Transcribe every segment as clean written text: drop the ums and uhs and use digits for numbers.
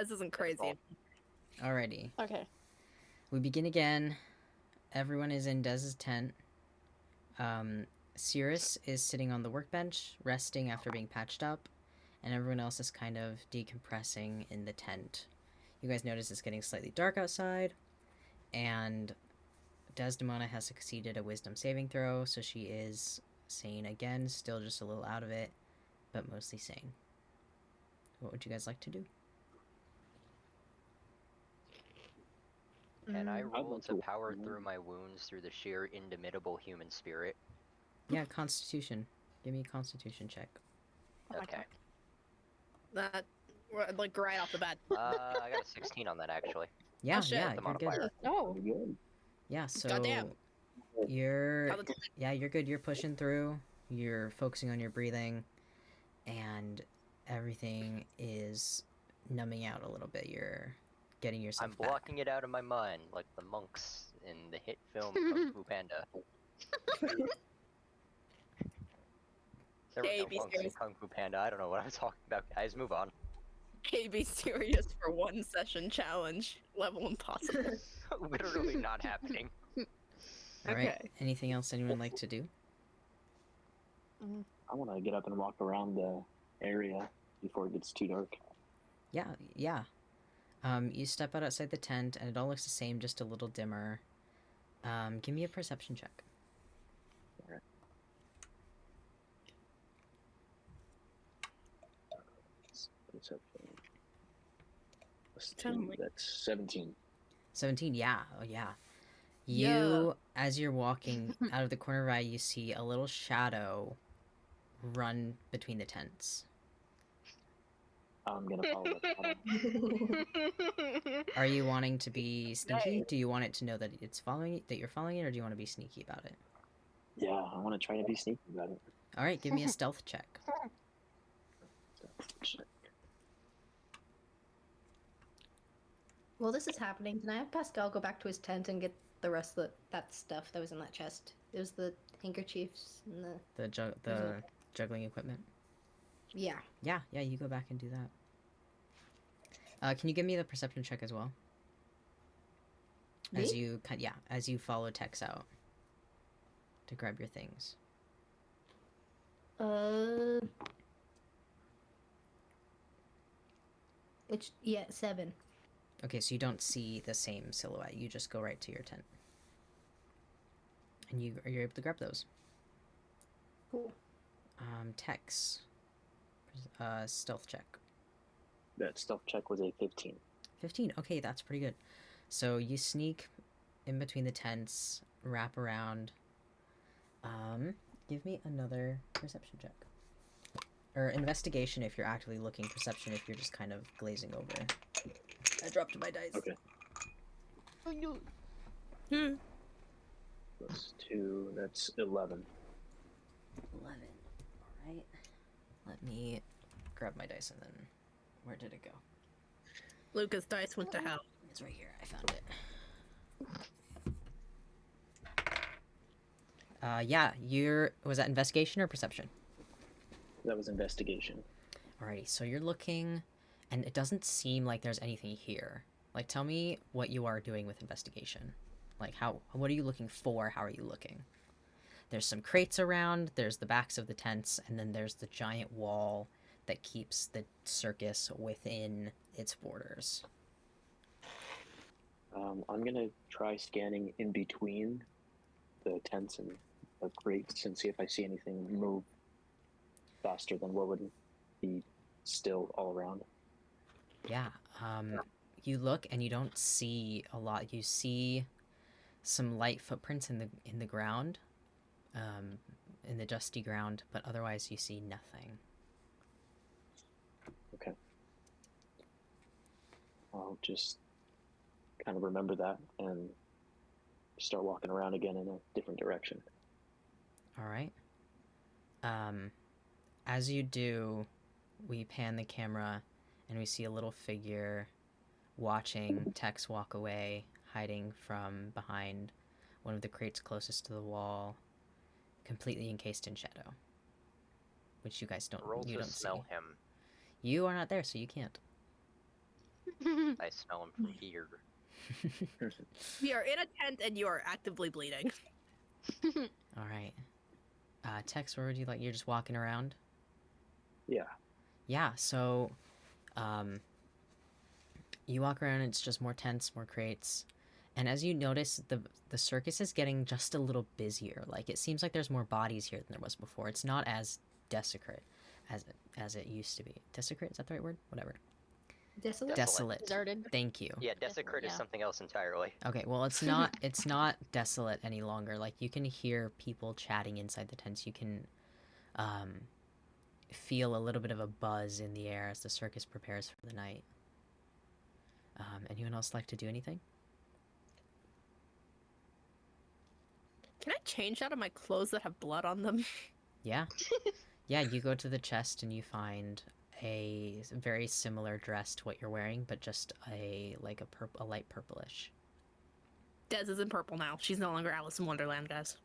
This isn't crazy. Alrighty. Okay. We begin again. Everyone is in Dez's tent. Cirrus is sitting on the workbench, resting after being patched up, and everyone else is kind of decompressing in the tent. You guys notice it's getting slightly dark outside, and Desdemona has succeeded a wisdom saving throw, so she is sane again, still just a little out of it, but mostly sane. What would you guys like to do? Can I roll to power through my wounds through the sheer indomitable human spirit? Yeah, Constitution. Give me a Constitution check. Okay. That, like, right off the bat. I got a 16 on that, actually. Yeah, Oh, shit. yeah, The you're good. modifier. Oh. Yeah, so Goddamn. you're How the- yeah, you're good. You're pushing through. You're focusing on your breathing, and everything is numbing out a little bit. You're getting yourself I'm back. blocking it out of my mind, like the monks in the hit film Kung Fu Panda. There were no Hey, be monks in serious. Kung Fu Panda. I don't know what I'm talking about, guys. Move on. Hey, be serious for one session challenge. Level impossible. Literally not happening. All right. Okay. Anything else anyone like to do? I want to get up and walk around the area before it gets too dark. Yeah, yeah. You step out outside the tent, and it all looks the same, just a little dimmer. Give me a perception check. Alright. Perception. That's 17. 17, yeah, oh yeah. You, as you're walking out of the corner of your eye, you see a little shadow run between the tents. I'm gonna follow that. Are you wanting to be sneaky? Do you want it to know that it's following that you're following it, or do you want to be sneaky about it? Yeah, I want to try to be sneaky about it. All right, give me a stealth check. While this is happening, can I have Pascal go back to his tent and get the rest of that stuff that was in that chest? It was the handkerchiefs and The juggling equipment. Yeah. Yeah, you go back and do that. Can you give me the perception check as well? Me? As you follow Tex out to grab your things. It's 7. Okay, so you don't see the same silhouette. You just go right to your tent, and you're able to grab those. Cool. Tex. Stealth check. That stealth check was a 15. 15. Okay, that's pretty good. So you sneak in between the tents, wrap around. Give me another perception check. Or investigation if you're actively looking, perception if you're just kind of glazing over. I dropped my dice. Okay. Plus 2, that's 11. 11. Alright. Let me grab my dice and then... Where did it go? Lucas' dice went to hell. It's right here. I found it. Yeah, was that investigation or perception? That was investigation. Alrighty, so you're looking, and it doesn't seem like there's anything here. Like, tell me what you are doing with investigation. Like, what are you looking for? How are you looking? There's some crates around, there's the backs of the tents, and then there's the giant wall that keeps the circus within its borders. I'm gonna try scanning in between the tents and the crates and see if I see anything move faster than what would be still all around. Yeah, you look and you don't see a lot. You see some light footprints in the ground, in the dusty ground, but otherwise you see nothing. Okay. I'll just kind of remember that and start walking around again in a different direction. All right. As you do, we pan the camera and we see a little figure watching Tex walk away, hiding from behind one of the crates closest to the wall, completely encased in shadow. Which you guys don't. Roll you to don't smell see. him. You are not there, so you can't. I smell him from here. We are in a tent and you are actively bleeding. All right. Tex, where would you like? You're just walking around. Yeah. Yeah. So, you walk around. And it's just more tents, more crates, and as you notice, the circus is getting just a little busier. Like it seems like there's more bodies here than there was before. It's not as desecrate as it used to be. Desecrate, is that the right word? Whatever. Desolate. Desolate. Deserted. Thank you. Yeah, desecrate is yeah. something else entirely. Okay, well it's not desolate any longer. Like you can hear people chatting inside the tents. You can feel a little bit of a buzz in the air as the circus prepares for the night. Anyone else like to do anything? Can I change out of my clothes that have blood on them? Yeah. Yeah, you go to the chest and you find a very similar dress to what you're wearing, but just a light purplish. Des is in purple now. She's no longer Alice in Wonderland, guys.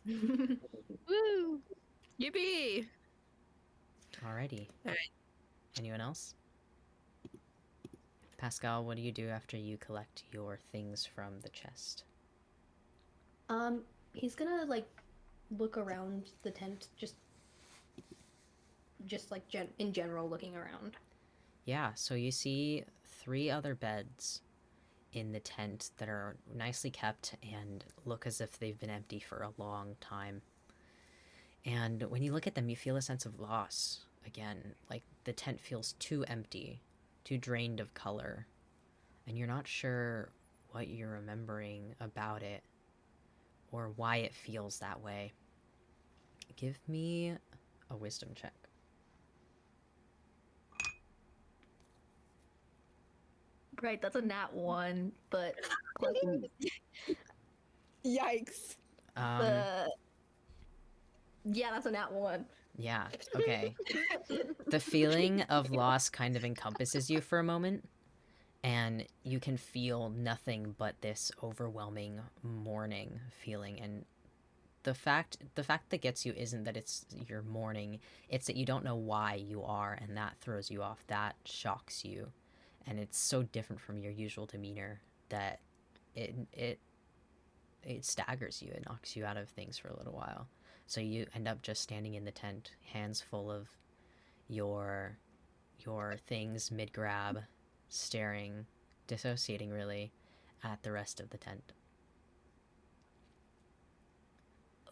Woo! Yippee! Alrighty. Alright. Anyone else? Pascal, what do you do after you collect your things from the chest? He's gonna like look around the tent, just like in general, looking around. Yeah, so you see 3 other beds in the tent that are nicely kept and look as if they've been empty for a long time. And when you look at them, you feel a sense of loss again. Like the tent feels too empty, too drained of color, and you're not sure what you're remembering about it or why it feels that way. Give me a wisdom check. Right, that's a nat 1, but Yikes. yeah, that's a nat 1. Yeah, okay. The feeling of loss kind of encompasses you for a moment, and you can feel nothing but this overwhelming mourning feeling. And the fact that gets you isn't that it's your mourning, it's that you don't know why you are, and that throws you off. That shocks you, and it's so different from your usual demeanor that it staggers you. It knocks you out of things for a little while. So you end up just standing in the tent, hands full of your things mid-grab, staring, dissociating really, at the rest of the tent.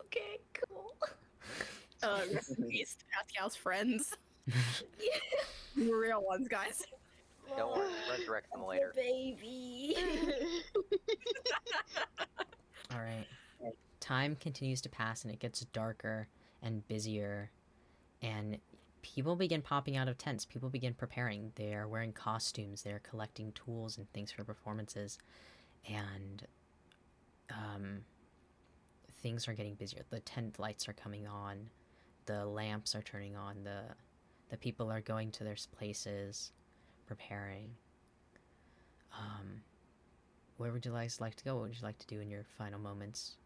Okay, cool. Rest in peace to Pascal's friends. We're real ones, guys. Don't worry, resurrect them later. Baby. Alright. Time continues to pass and it gets darker and busier, and people begin popping out of tents. People begin preparing. They are wearing costumes. They are collecting tools and things for performances, and things are getting busier. The tent lights are coming on. The lamps are turning on. The people are going to their places, preparing. Where would you guys like to go? What would you like to do in your final moments?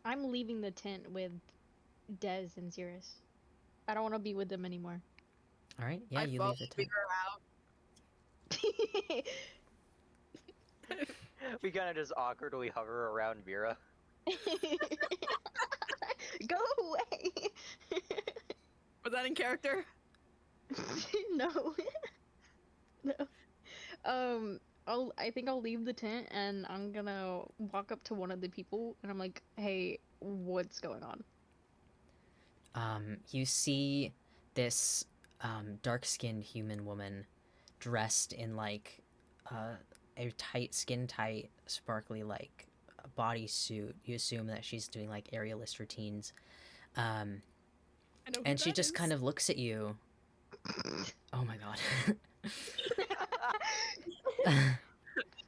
I'm leaving the tent with Dez and Cirrus. I don't want to be with them anymore. All right, yeah, I you follow leave the tent. Vera out. We kind of just awkwardly hover around Vera. Go away. Was that in character? No. No. I think I'll leave the tent and I'm gonna walk up to one of the people and I'm like, hey, what's going on? You see this dark-skinned human woman dressed in like a skin tight, sparkly like bodysuit. You assume that she's doing like aerialist routines, I know who and she that just is. kind of looks at you. Oh my god.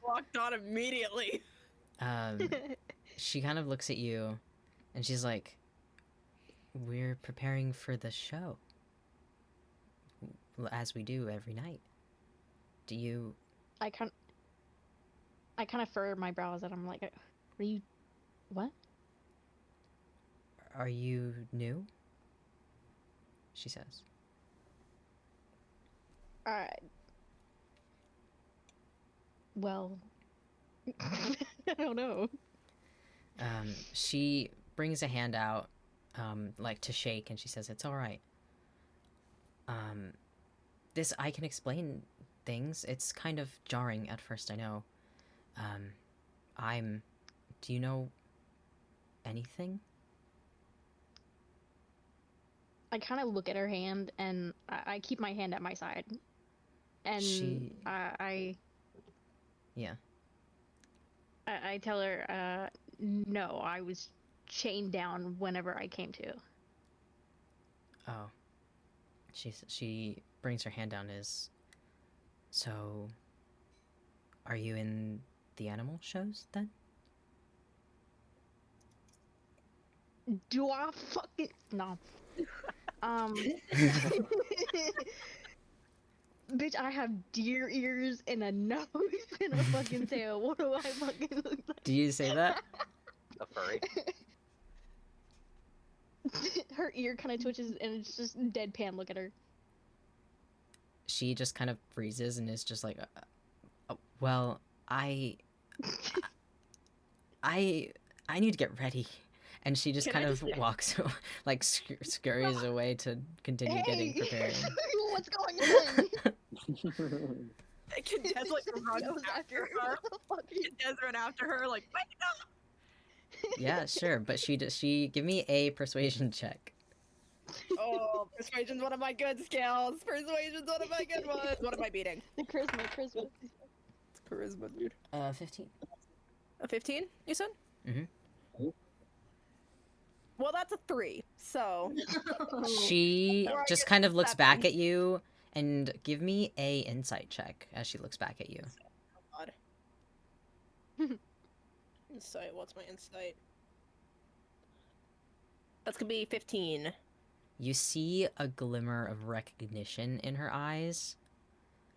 Walked on immediately. She kind of looks at you, and she's like, "We're preparing for the show, as we do every night. Do you?" I kind of furrow my brows and I'm like, are you, what? Are you new? She says. Uh, well, I don't know. She brings a hand out, like to shake, and she says, "It's all right. This I can explain things. It's kind of jarring at first, I know. I'm. Do you know anything?" I kind of look at her hand, and I keep my hand at my side, and She. I Yeah. I tell her, no, I was chained down whenever I came to. Oh. She brings her hand down. So. Are you in the animal shows then? Do I fucking no? Bitch, I have deer ears and a nose and a fucking tail. What do I fucking look like? Do you say that? A furry. Her ear kind of twitches, and it's just deadpan. Look at her. She just kind of freezes and is just like, well, I need to get ready. And she just Can kind I of just- walks, like scurries away to continue getting prepared. What's going on? Can Des like run Goes after her? What the fuck? Can Des run after her? Like, wait up! Yeah, sure, but she give me a persuasion check. Oh, persuasion's one of my good skills. Persuasion's one of my good ones. What am I beating? The charisma. It's charisma, dude. 15. A 15, you said? Mhm. Well, that's a 3, so... She Or I just guess kind of looks back 7. at you and give me a insight check as she looks back at you. God. Insight, what's my insight? That's gonna be 15. You see a glimmer of recognition in her eyes,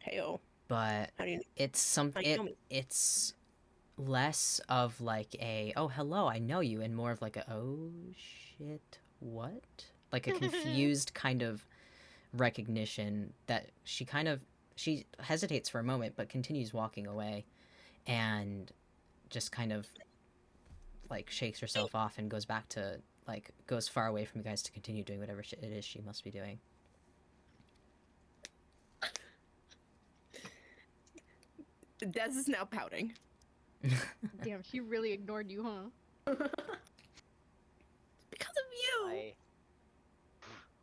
Heyo. but How do you... it's How you know me? it's less of like a "oh hello, I know you" and more of like a "oh shit, what?" Like a confused kind of recognition that she hesitates for a moment but continues walking away and just kind of like shakes herself off and goes back to like goes far away from you guys to continue doing whatever it is she must be doing. Des is now pouting. Damn, she really ignored you, huh? Because of you!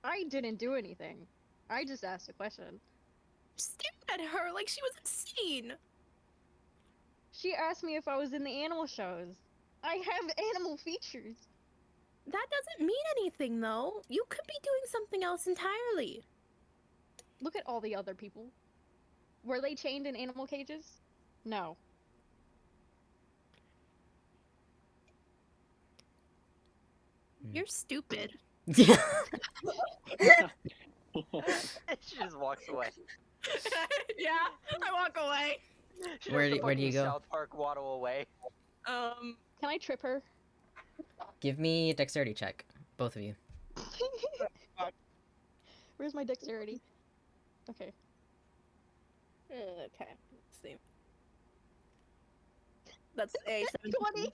I didn't do anything. I just asked a question. Stared at her like she was insane! She asked me if I was in the animal shows. I have animal features. That doesn't mean anything, though. You could be doing something else entirely. Look at all the other people. Were they chained in animal cages? No. You're stupid. Yeah. She just walks away. Yeah, I walk away. She does Where the do you fucking go? South Park waddle away. Can I trip her? Give me a dexterity check, both of you. Where's my dexterity? Okay. Okay, let's see. That's a 17. 20.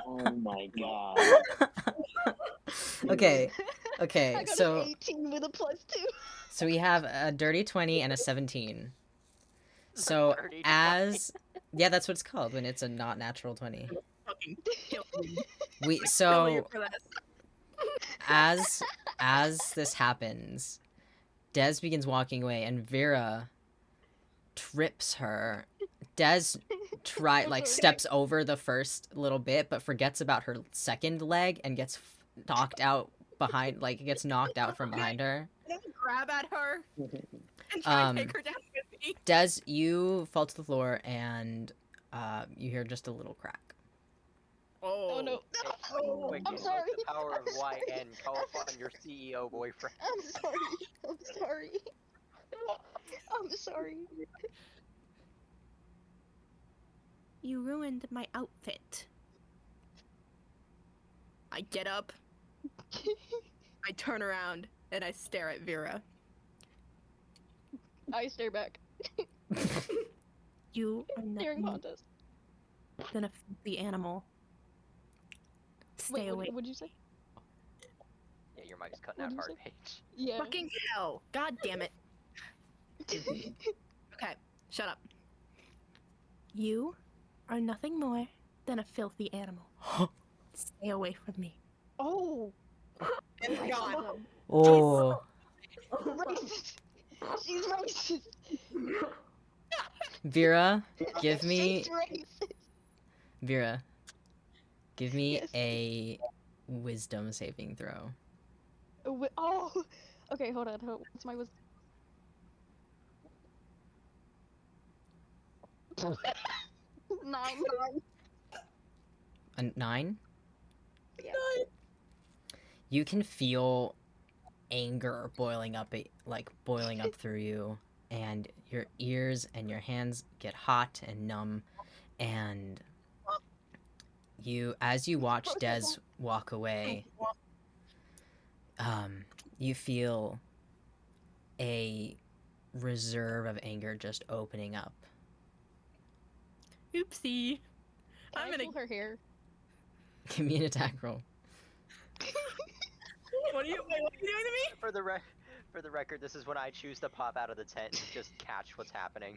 Oh my god. Okay, I okay, got so an 18 with a +2. so we have a dirty 20 and a 17. So Dirty yeah, that's what it's called when it's a not natural 20. Fucking kill me. We Kill you so for this. as this happens, Des begins walking away and Vera trips her. Des steps over the first little bit but forgets about her second leg and gets knocked out gets knocked out from behind her. Can I grab at her and try and take her down with me? Des, you fall to the floor and you hear just a little crack. Oh no. Oh, Quick, I'm invoke sorry. the power of I'm sorry. YN. Call upon your CEO boyfriend. I'm sorry. I'm sorry. I'm sorry. You ruined my outfit. I get up, I turn around, and I stare at Vera. I stare back. You are Staring nothing contest. than a filthy animal. Stay away. What'd you say? Yeah, your mic's cutting What'd out you hard, say? Paige. Yeah. Fucking hell. God damn it. Okay, shut up. You are nothing more than a filthy animal. Stay away from me. Oh. And I gone. saw them. Oh. Racist. She's racist. Vera, give me She's racist. Vera, give me Yes. a wisdom saving throw. Oh. Okay, hold on. What's my wisdom? 9. A 9? Yeah. You can feel anger boiling up through you, and your ears and your hands get hot and numb, and as you watch Des walk away, you feel a reserve of anger just opening up. Oopsie. Can I'm I gonna. pull her hair? Give me an attack roll. What are you doing to me? For the record, this is when I choose to pop out of the tent and just catch what's happening.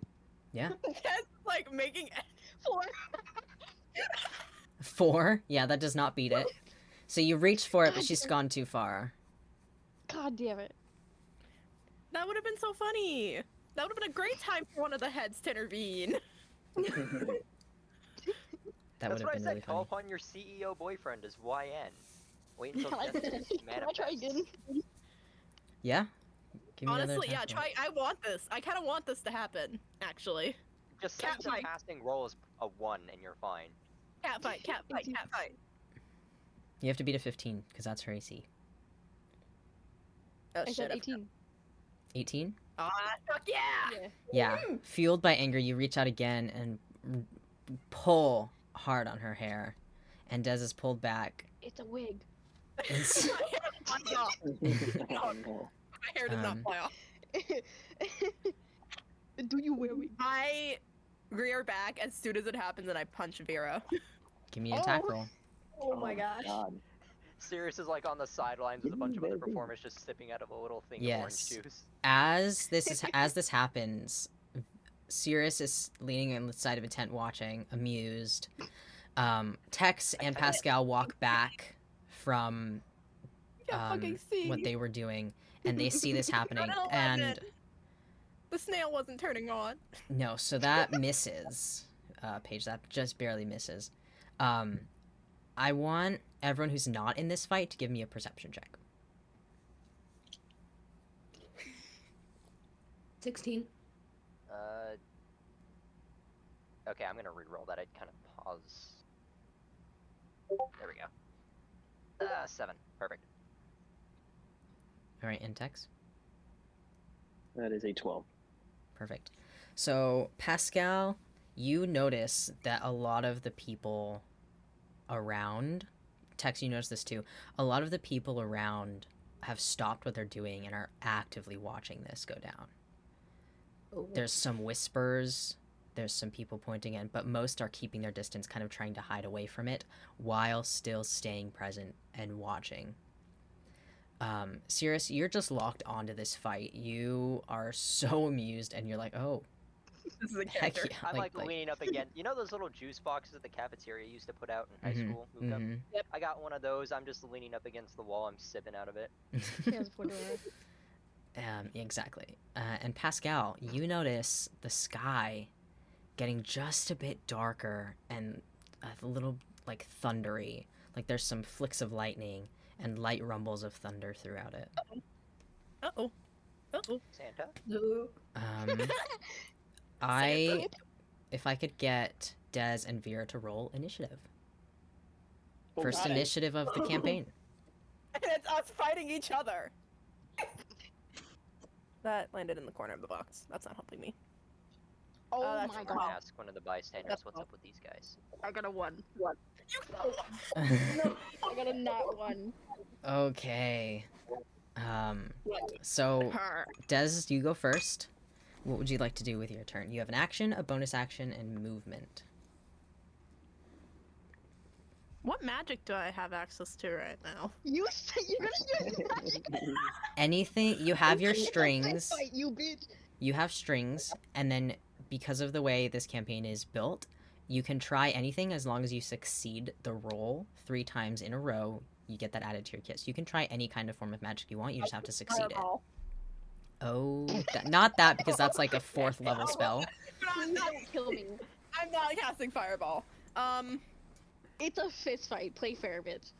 Yeah? That's like making 4. 4? Yeah, that does not beat it. So you reach for it, but she's gone too far. God damn it. That would have been so funny. That would have been a great time for one of the heads to intervene. That would That's have what I been said. really Call funny. upon your CEO boyfriend as YN. Wait until Can I- Death Can I try manifests. again? Yeah? Give me another Honestly, yeah, attack roll. try. I want this. I kind of want this to happen, actually. Just Cat set the fight. passing roll as a 1 and you're fine. Cat fight, cat fight, cat fight. You have to beat a 15, because that's her AC. Oh I shit. said 18. 18? Ah, fuck yeah! Yeah. Fueled by anger, you reach out again and pull hard on her hair. And Des is pulled back. It's a wig. It's- My hair flies off. My hair does not fly off. Do you wear wig? I rear back as soon as it happens and I punch Vera. Give me an attack Oh. roll. Oh my gosh. God. Sirius is like on the sidelines with a bunch of other Baby. performers just sipping out of a little thing of Yes. orange juice. As this happens, Sirius is leaning on the side of a tent watching, amused. Tex and Pascal walk back from You can't fucking see. what they were doing, and they see this happening. Not And 11. The snail wasn't turning on. no, so that misses. Paige, that just barely misses. I want everyone who's not in this fight to give me a perception check. 16. Okay, I'm gonna re-roll that. I'd kind of pause. There we go. 7. Perfect. All right, and Tex? That is a 12. Perfect. So, Pascal, you notice that a lot of the people around, Tex, you notice this too, a lot of the people around have stopped what they're doing and are actively watching this go down. Oh. There's some whispers, there's some people pointing in, but most are keeping their distance, kind of trying to hide away from it, while still staying present and watching. Sirius, you're just locked onto this fight. You are so amused, and you're like, oh, This is a heck character. yeah. I'm like leaning up again. You know those little juice boxes that the cafeteria used to put out in high Mhm, school? Moved up? mhm. I got one of those. I'm just leaning up against the wall. I'm sipping out of it. Yes, fedora. Exactly. And Pascal, you notice the sky getting just a bit darker and a little like thundery. Like there's some flicks of lightning and light rumbles of thunder throughout it. Uh-oh. Uh-oh. Santa? No. If I could get Des and Vera to roll initiative. Oh, First got it. initiative of the campaign. And it's us fighting each other. That landed in the corner of the box. That's not helping me. Oh that's my I'm god. gonna ask one of the bystanders That's what's fine. up with these guys. I got a 1. You I got a nat 1. Okay. So her. Des, you go first. What would you like to do with your turn? You have an action, a bonus action, and movement. What magic do I have access to right now? You said you're gonna use magic. Anything, you have your It's a fist strings. fight, you bitch. You have strings, and then because of the way this campaign is built, you can try anything as long as you succeed the roll 3 times in a row. You get that added to your kit. So you can try any kind of form of magic you want. You just have to succeed it. Fireball. Oh, not that, because that's like a 4th level spell. Please don't kill me. I'm not casting fireball. It's a fist fight. Play fair, bitch.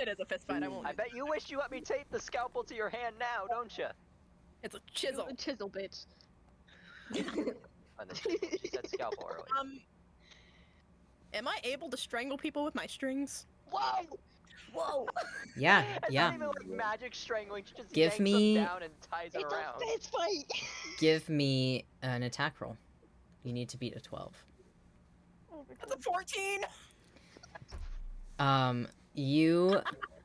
It is a fist fight. I won't. I bet you wish you let me tape the scalpel to your hand now, don't you? It's a chisel. It's a chisel, bitch. Oh, no, she said scalpel earlier. Am I able to strangle people with my strings? Whoa! Whoa! Yeah, It's yeah. not even like magic strangling. She just Give yanks me- them down and ties them It's around. a fist fight. Give me an attack roll. You need to beat a 12. That's a 14. You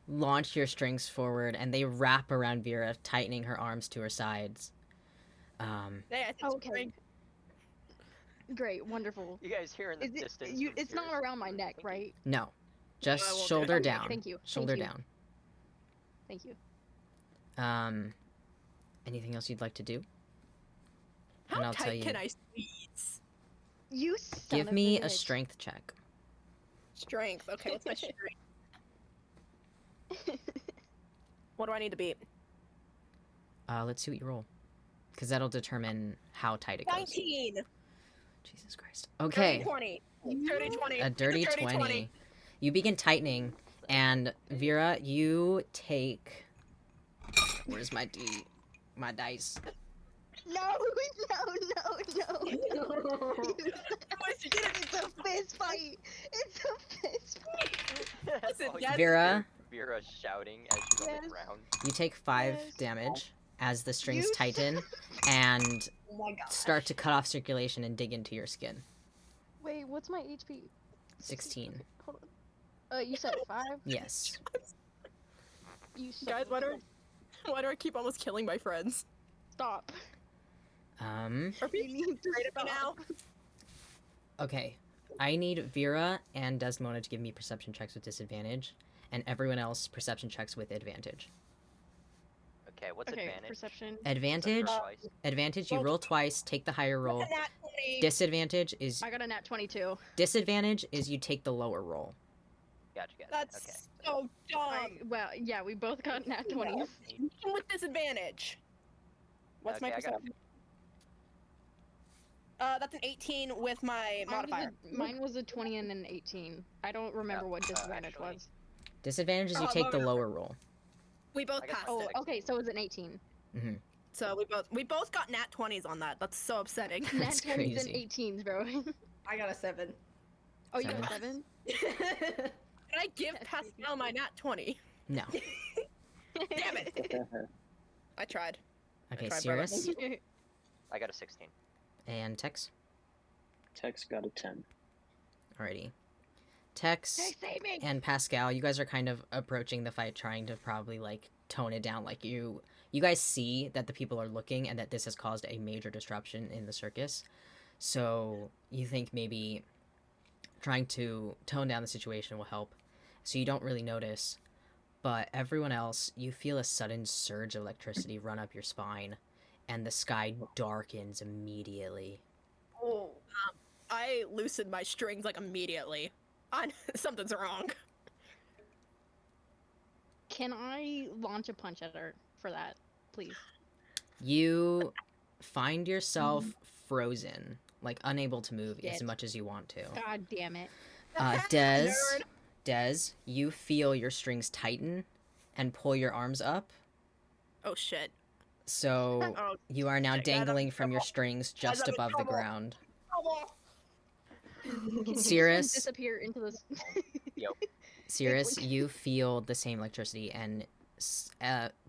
launch your strings forward, and they wrap around Vera, tightening her arms to her sides. Hey, I said Okay. string. Great, wonderful. You guys hear in the Is it? distance. from It's not Sirius. around my neck, right? No, I won't just do it. shoulder Okay, down. thank you, thank Shoulder you. down. Thank you. Anything else you'd like to do? How And I'll tight tell you- can I squeeze? You son Give of me a bitch. strength check. Strength. Okay, what's my strength? What do I need to beat? Let's see what you roll, because that'll determine how tight it goes. 19. Jesus Christ. Okay. 20. Dirty 20. A dirty 20. You begin tightening, and Vera, you take. Where's my dice? No, no. It's a fist fight. It's a fist fight. That's Listen, all you Dad- Vera, hear Vera shouting as she's on the Yes. ground. you take 5 Yes. damage as the strings You- tighten and Oh my god. start to cut off circulation and dig into your skin. Wait, what's my HP? 16. Hold on. You said 5? Yes. You son Guys, of why a- do I keep almost killing my friends? Stop. Are You people need to afraid of me now? stop. Okay. I need Vera and Desdemona to give me perception checks with disadvantage, and everyone else perception checks with advantage. Okay, what's Okay, advantage? perception. Advantage, Twice. advantage, you Well- roll twice, take the higher roll. That's a nat 20. Disadvantage is I got a nat 22. you take the lower roll. Gotcha. That's Okay. so dumb. Well, yeah, we both got nat 20s. Even with disadvantage. What's my Okay, I got a- perception? That's an 18 with my Mine was, modifier. mine was a 20 and an 18. I don't remember what disadvantage actually- was. Disadvantage is you Oh, take the lower. lower roll. We both I got passed Oh, it. okay, so it was an 18. So we both got nat 20s on that. That's so upsetting. Nat That's 20s and crazy. 18s, bro. I got a 7. Oh, you got a 7? Can I give That's Pascal my nat 20? No. Damn it! I tried. Okay, tried, brother. Cirrus I got a 16. and Tex. Tex got a 10. Alrighty. Tex Hey, save me! and Pascal, you guys are kind of approaching the fight, trying to probably like tone it down. Like you guys see that the people are looking and that this has caused a major disruption in the circus. So you think maybe trying to tone down the situation will help. So you don't really notice. But everyone else, you feel a sudden surge of electricity run up your spine, and the sky darkens immediately. Oh. I loosened my strings like immediately. Something's wrong. Can I launch a punch at her for that, please? You find yourself frozen, like unable to move as Shit. much as you want to. God damn it. Des, Nerd. you feel your strings tighten and pull your arms up. Oh shit. So Oh, you are now shit, guys, I'm in dangling from your trouble. strings just I'm in above the trouble. ground. trouble. Can someone Cirrus, disappear into this? Cirrus, you feel the same electricity, and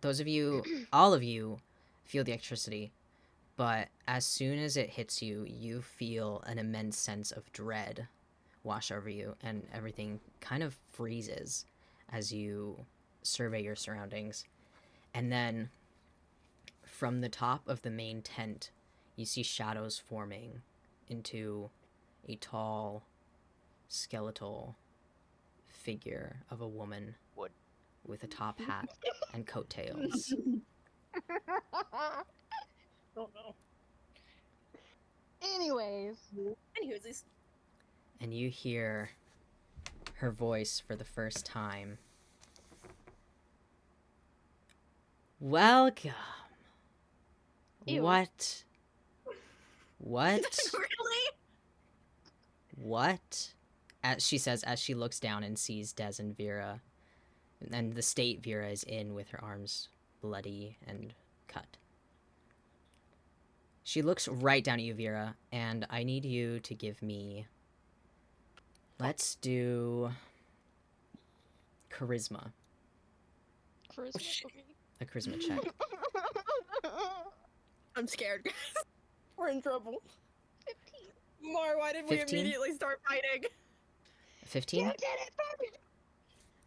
those of you, all of you, feel the electricity. But as soon as it hits you, you feel an immense sense of dread wash over you, and everything kind of freezes as you survey your surroundings. And then, from the top of the main tent, you see shadows forming into a tall, skeletal figure of a woman Wood. with a top hat and coattails. Oh no. Anyways, Anywho's, And you hear her voice for the first time. Welcome. Ew. What? What? really? What? As she says, as she looks down and sees Des and Vera, and the state Vera is in with her arms bloody and cut. She looks right down at you, Vera, and I need you to give me. Let's do charisma. charisma. shit. Okay. A charisma check. I'm scared, guys. We're in trouble. 15. Mar, why did we 15? immediately start fighting? 15? You did it, baby.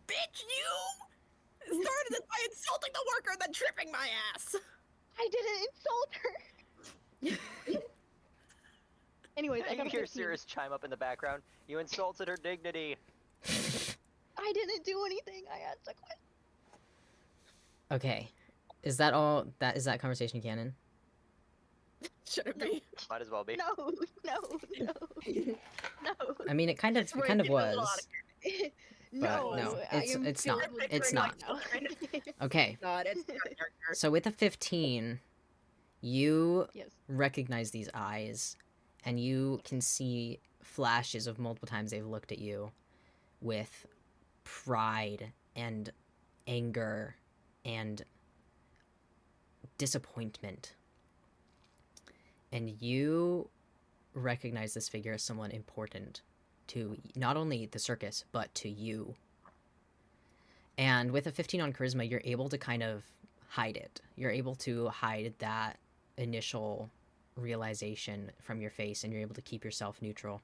Bitch, you started it by insulting the worker and then tripping my ass. I didn't insult her. Anyways, I You got a hear 15. Cirrus chime up in the background. You insulted her dignity. I didn't do anything. I asked a question. Okay. Is that all? Is that conversation canon? Should it No. be? Might as well be. No, no, no, no. I mean, it kind of We're kind of getting a little was. No, no, I it's- am it's not. filled with It's joy not. right now. Okay. God, it's not character. So with a 15, you Yes. recognize these eyes, and you can see flashes of multiple times they've looked at you with pride and anger and disappointment. And you recognize this figure as someone important to not only the circus, but to you. And with a 15 on charisma, you're able to kind of hide it. You're able to hide that initial realization from your face, and you're able to keep yourself neutral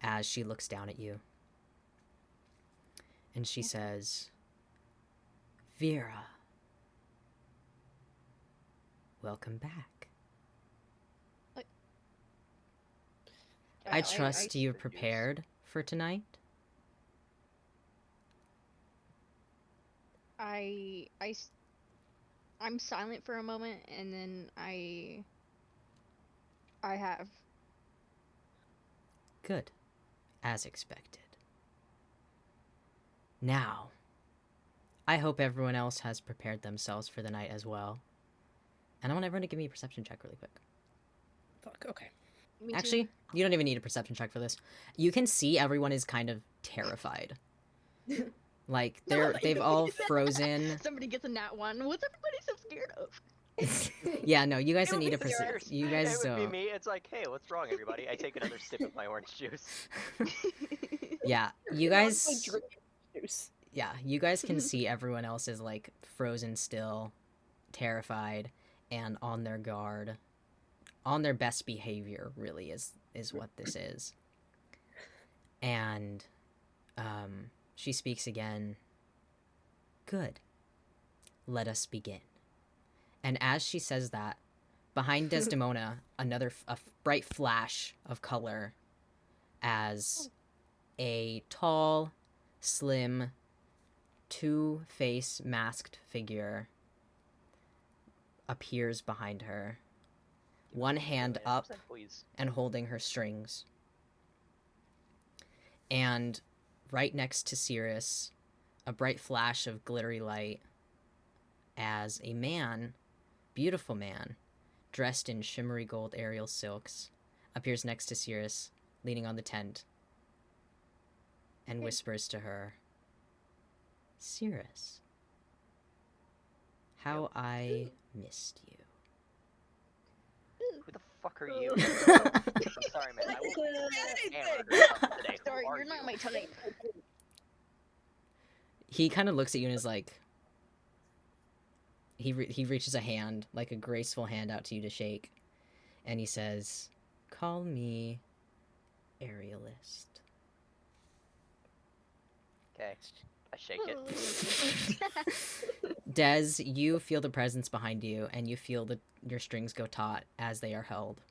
as she looks down at you. And she says, Vera, welcome back. I trust you're prepared for tonight. I'm silent for a moment, and then I have. Good. As expected. Now, I hope everyone else has prepared themselves for the night as well. And I want everyone to give me a perception check really quick. Fuck, okay. Me too. Actually, you don't even need a perception check for this. You can see everyone is kind of terrified. Like they've all frozen. Somebody gets a nat one. What's everybody so scared of? Yeah, no, you guys It don't would need a be perception. Cirrus. You guys It would be don't. me. It's like, hey, what's wrong, everybody? I take another sip of my orange juice. Yeah, you guys. Drink juice. Yeah, you guys can see everyone else is like frozen still, terrified, and on their guard, on their best behavior. Really, is what this is. And, she speaks again. Good. Let us begin. And as she says that, behind Desdemona, a bright flash of color as a tall, slim, two-face masked figure appears behind her, one hand up Please. and holding her strings. And right next to Cirrus, a bright flash of glittery light as a man, beautiful man, dressed in shimmery gold aerial silks, appears next to Cirrus, leaning on the tent, and whispers to her, Cirrus, how I missed you. Who the fuck are you? I'm sorry, man. I will hammer or something today. Who Sorry, are you're not you? my type. He kind of looks at you and is like, he reaches a hand, like a graceful hand out to you to shake, and he says, call me Aerialist. Okay. I shake it. Des, you feel the presence behind you, and you feel your strings go taut as they are held.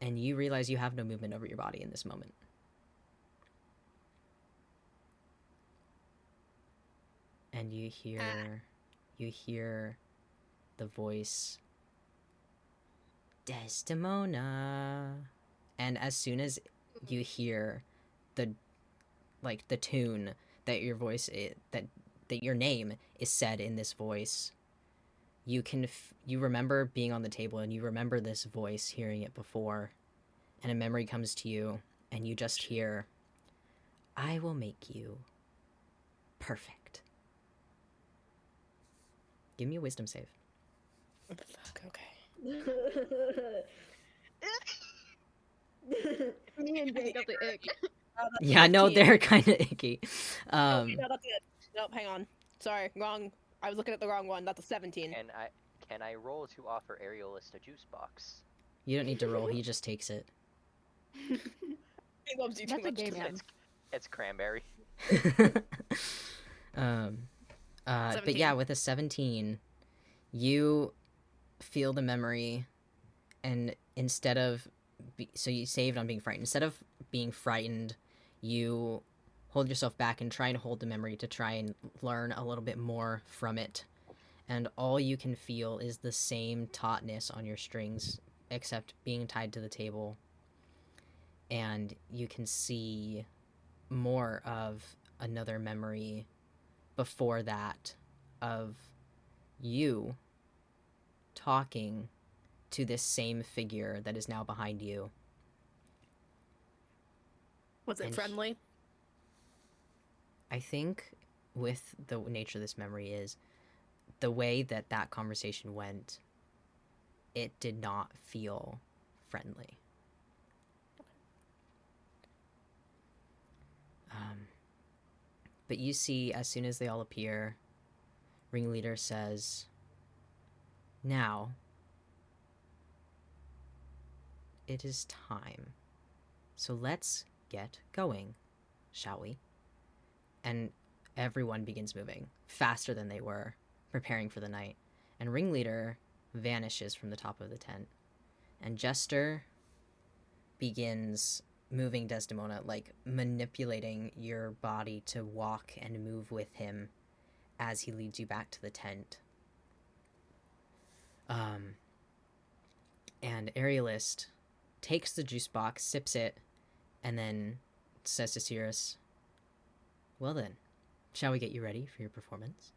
And you realize you have no movement over your body in this moment. And you hear the voice, Desdemona. And as soon as you hear the tune that your voice that your name is said in this voice, you remember being on the table, and you remember this voice, hearing it before, and a memory comes to you, and you just hear, I will make you perfect. Give me a wisdom save. Fuck, okay. Me and Jay got the ick. Yeah, no, they're kind of icky. No, that's it. Nope, hang on. Sorry, wrong. I was looking at the wrong one. That's a 17. Can I roll to offer Aerialist a juice box? You don't need to roll, he just takes it. He loves you too That's a much. gay to man. It's cranberry. But yeah, with a 17, you feel the memory, and instead of so you saved on being frightened. Instead of being frightened, you hold yourself back and try and hold the memory to try and learn a little bit more from it. And all you can feel is the same tautness on your strings, except being tied to the table. And you can see more of another memory before that of you talking to this same figure that is now behind you. Was it And friendly? I think with the nature of this memory is the way that conversation went, it did not feel friendly. But you see, as soon as they all appear, Ringleader says, now, it is time. So let's get going, shall we? And everyone begins moving, faster than they were, preparing for the night. And Ringleader vanishes from the top of the tent. And Jester begins moving Desdemona, like manipulating your body to walk and move with him as he leads you back to the tent. And Aerialist takes the juice box, sips it, and then says to Cirrus, well then, shall we get you ready for your performance,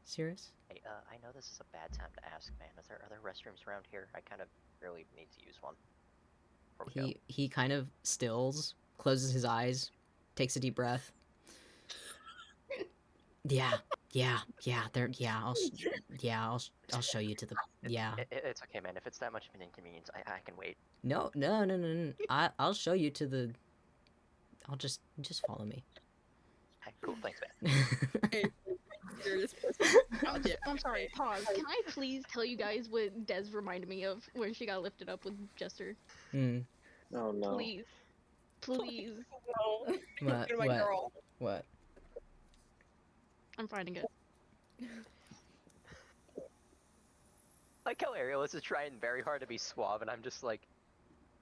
Cirrus? Hey, I know this is a bad time to ask, man. Are there other restrooms around here? I kind of really need to use one. Before we go. He kind of stills, closes his eyes, takes a deep breath. Yeah. I'll show you to the. Yeah. It's okay, man. If it's that much of an inconvenience, I can wait. No. I'll show you to the. I'll just follow me. Hey, cool, thanks, man. I'm sorry, pause. Can I please tell you guys what Des reminded me of when she got lifted up with Jester? Oh no. Please. Please. No. What? My girl. What? I'm finding it. Like how Aerialist is trying very hard to be suave, and I'm just like,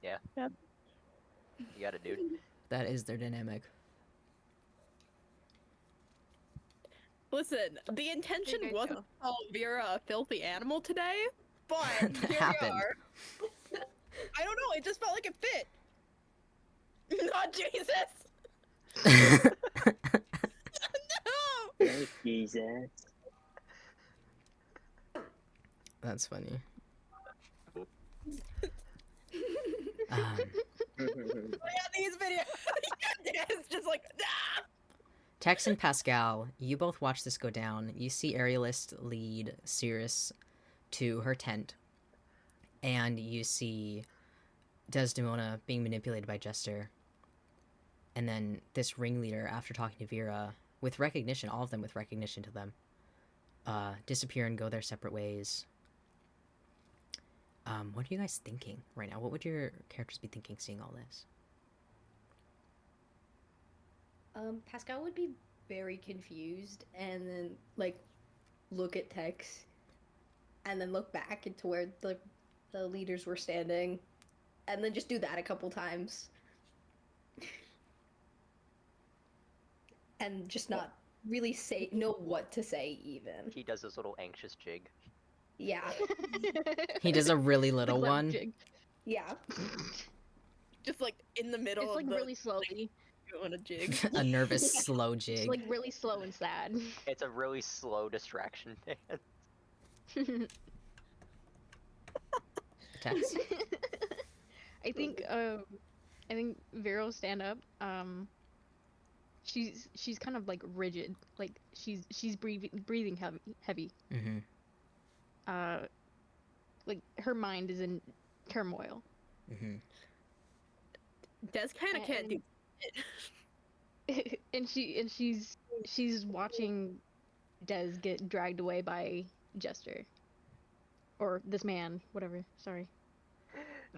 yeah. Yep. You got it, dude. That is their dynamic. Listen, the intention There you wasn't go. to call Vera a filthy animal today, but That here happened. we are. I don't know, it just felt like it fit. Not Jesus! No! Thank Jesus. That's funny. I got these videos. It's just like, ah! Tex and Pascal, you both watch this go down. You see Aerialist lead Cirrus to her tent, and you see Desdemona being manipulated by Jester. And then this ringleader, after talking to Vera, with recognition, all of them with recognition to them, disappear and go their separate ways. What are you guys thinking right now? What would your characters be thinking seeing all this? Pascal would be very confused and then like look at Tex and then look back into where the leaders were standing and then just do that a couple times. And just not really know what to say even. He does this little anxious jig. Yeah. He does a really The little clown one. jig. Yeah. Just like in the middle It's like of the really slowly. doing a jig. A nervous, slow It's jig. like really slow and sad. It's a really slow distraction dance. Tex. I think Vero's stand up. She's kind of like rigid. Like she's breathing heavy. Mm-hmm. Like her mind is in turmoil. Mm-hmm. Des kind of can't do it. And she's watching Des get dragged away by Jester. Or this man, whatever. Sorry.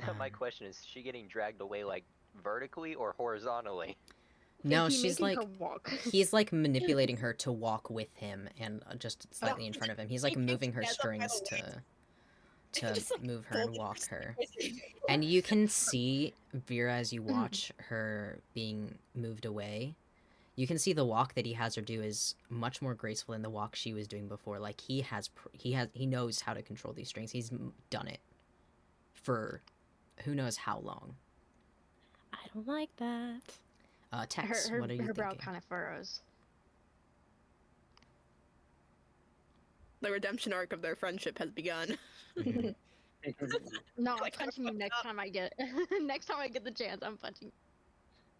Now my question is she getting dragged away like vertically or horizontally? No, Is he she's making like her walk? he's like manipulating her to walk with him and just slightly in front of him. He's like He takes moving her Des up by the strings legs. to Just, like, move her and pulls walk her her. And you can see Vera as you watch her being moved away. You can see the walk that he has her do is much more graceful than the walk she was doing before. Like he knows how to control these strings. He's done it for who knows how long. I don't like that. Tex, her what are you her brow thinking? kind of furrows. The redemption arc of their friendship has begun. Mhm. No, I'm Like, punching you next time I get next time I get the chance. I'm punching.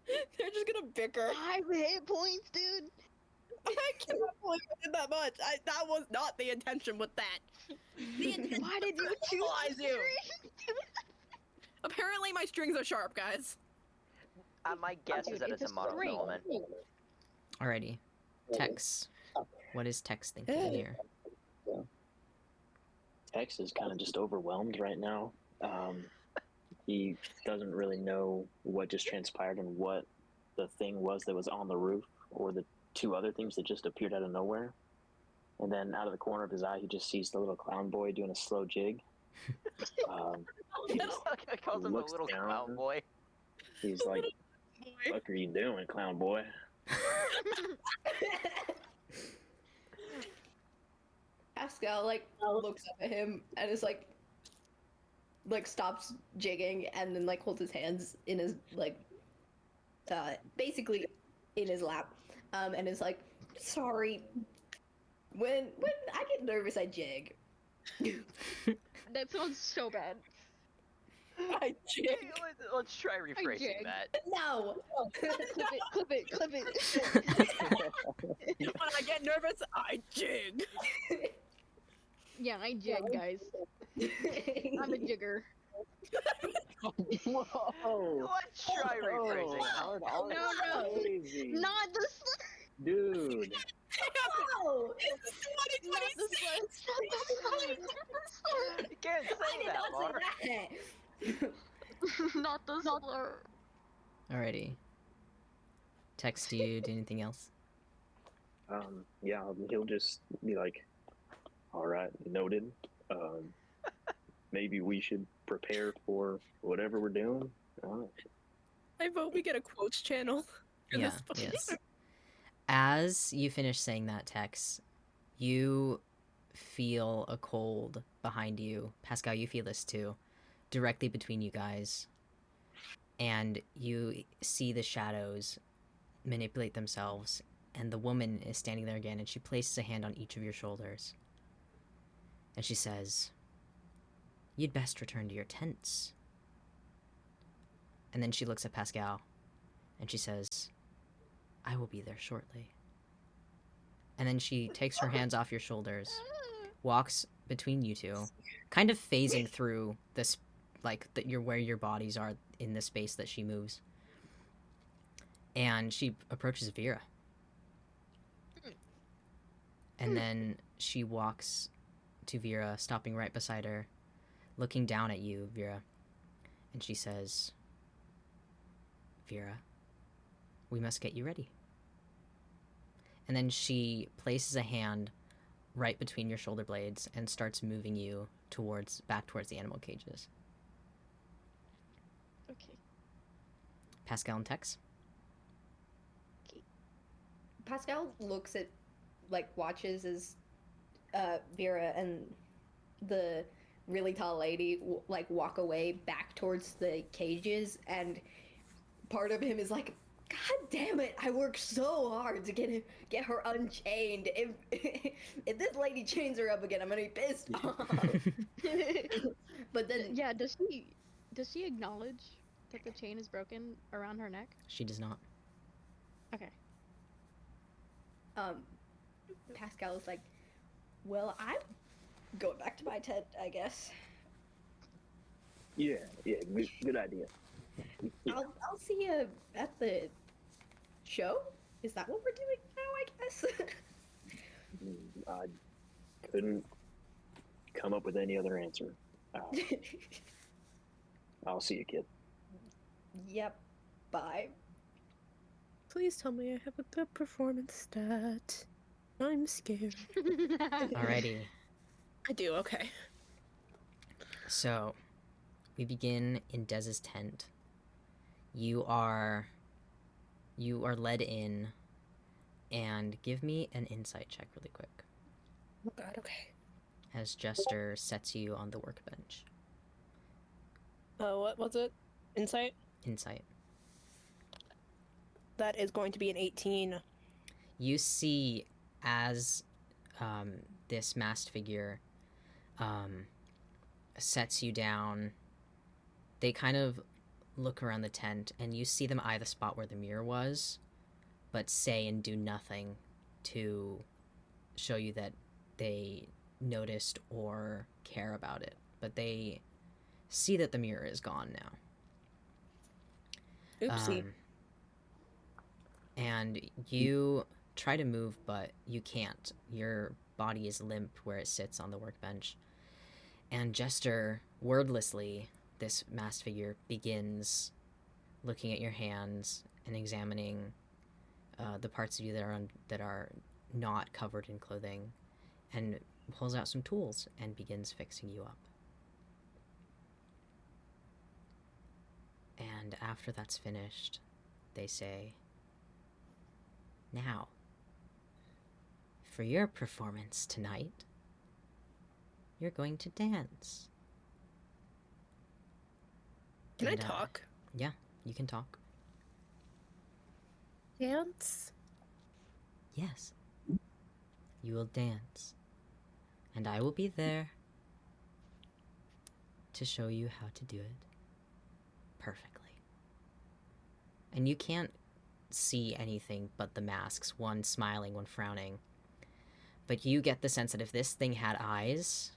They're just gonna bicker. 5 hit points, dude. I cannot believe I did that much. That was not the intention with that. The intention Why did you was to choose equalize the you. string? Apparently my strings are sharp, guys. My guess Dude, is that it's a mono string. filament. Alrighty. Tex. What is Tex thinking here? Tex is kind of just overwhelmed right now. He doesn't really know what just transpired and what the thing was that was on the roof, or the two other things that just appeared out of nowhere. And then out of the corner of his eye, he just sees the little clown boy doing a slow jig. He just I called him a looks little down. clown boy. He's like, Boy. "What are you doing, clown boy?" Pascal like looks up at him and is like stops jigging and then like holds his hands in his like basically in his lap and is like, sorry, when I get nervous I jig. That sounds so bad. I jig. Let's try rephrasing jig. that. No. Clip it. When I get nervous, I jig. Yeah, I jig, guys. I'm a jigger. Whoa! Let's try rephrasing that. Hard No. crazy. Not the Dude. No. This is not the 2026. You can't say I did that, not Mark. say that. not the slur. Alrighty. Tex, do you do anything else? Yeah, he'll just be like, "All right, noted. Maybe we should prepare for whatever we're doing." I vote we get a quotes channel. for Yeah, this book. yes. As you finish saying that, Tex, you feel a cold behind you. Pascal, you feel this too. Directly between you guys. And you see the shadows manipulate themselves. And the woman is standing there again, and she places a hand on each of your shoulders. And she says, "You'd best return to your tents." And then she looks at Pascal, and she says, "I will be there shortly." And then she takes her hands off your shoulders, walks between you two, kind of phasing through this, like, where your bodies are in the space that she moves. And she approaches Vera. And then she walks to Vera, stopping right beside her, looking down at you, Vera. And she says, "Vera, we must get you ready." And then she places a hand right between your shoulder blades and starts moving you back towards the animal cages. Okay. Pascal and Tex. Pascal looks at, like, watches as Vera and the really tall lady like walk away back towards the cages, and part of him is like, God damn it! I worked so hard to get her unchained. If this lady chains her up again, I'm gonna be pissed off. But then, Yeah, does she acknowledge that the chain is broken around her neck? She does not. Okay. Pascal is like, well, I'm going back to my tent, I guess. Yeah, good idea. I'll see you at the show. Is that what we're doing now, I guess? I couldn't come up with any other answer. I'll see you, kid. Yep. Bye. Please tell me I have a good performance stat. I'm scared. Alrighty. I do, okay. So, we begin in Dez's tent. You are led in, and give me an insight check really quick. Oh god, okay. As Jester sets you on the workbench. What was it? Insight? Insight. That is going to be an 18. You see as this masked figure sets you down, they kind of look around the tent, and you see them eye the spot where the mirror was, but say and do nothing to show you that they noticed or care about it. But they see that the mirror is gone now. Oopsie. And you try to move, but you can't. Your body is limp where it sits on the workbench. And Jester, wordlessly, this masked figure, begins looking at your hands and examining the parts of you that are not covered in clothing, and pulls out some tools and begins fixing you up. And after that's finished, they say, now, for your performance tonight, you're going to dance. Can I And, talk? Yeah, you can talk. Dance? Yes. You will dance. And I will be there to show you how to do it perfectly. And you can't see anything but the masks, one smiling, one frowning. But you get the sense that if this thing had eyes,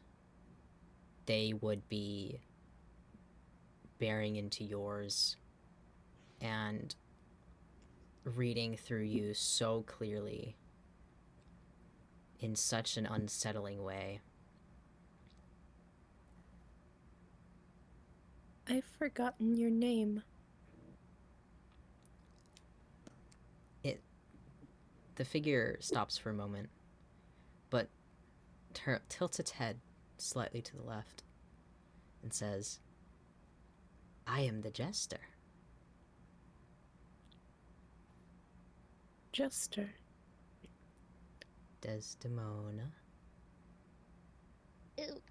they would be bearing into yours and reading through you so clearly in such an unsettling way. I've forgotten your name. The figure stops for a moment, but tilts its head slightly to the left and says, I am the Jester. Jester. Desdemona. Ew.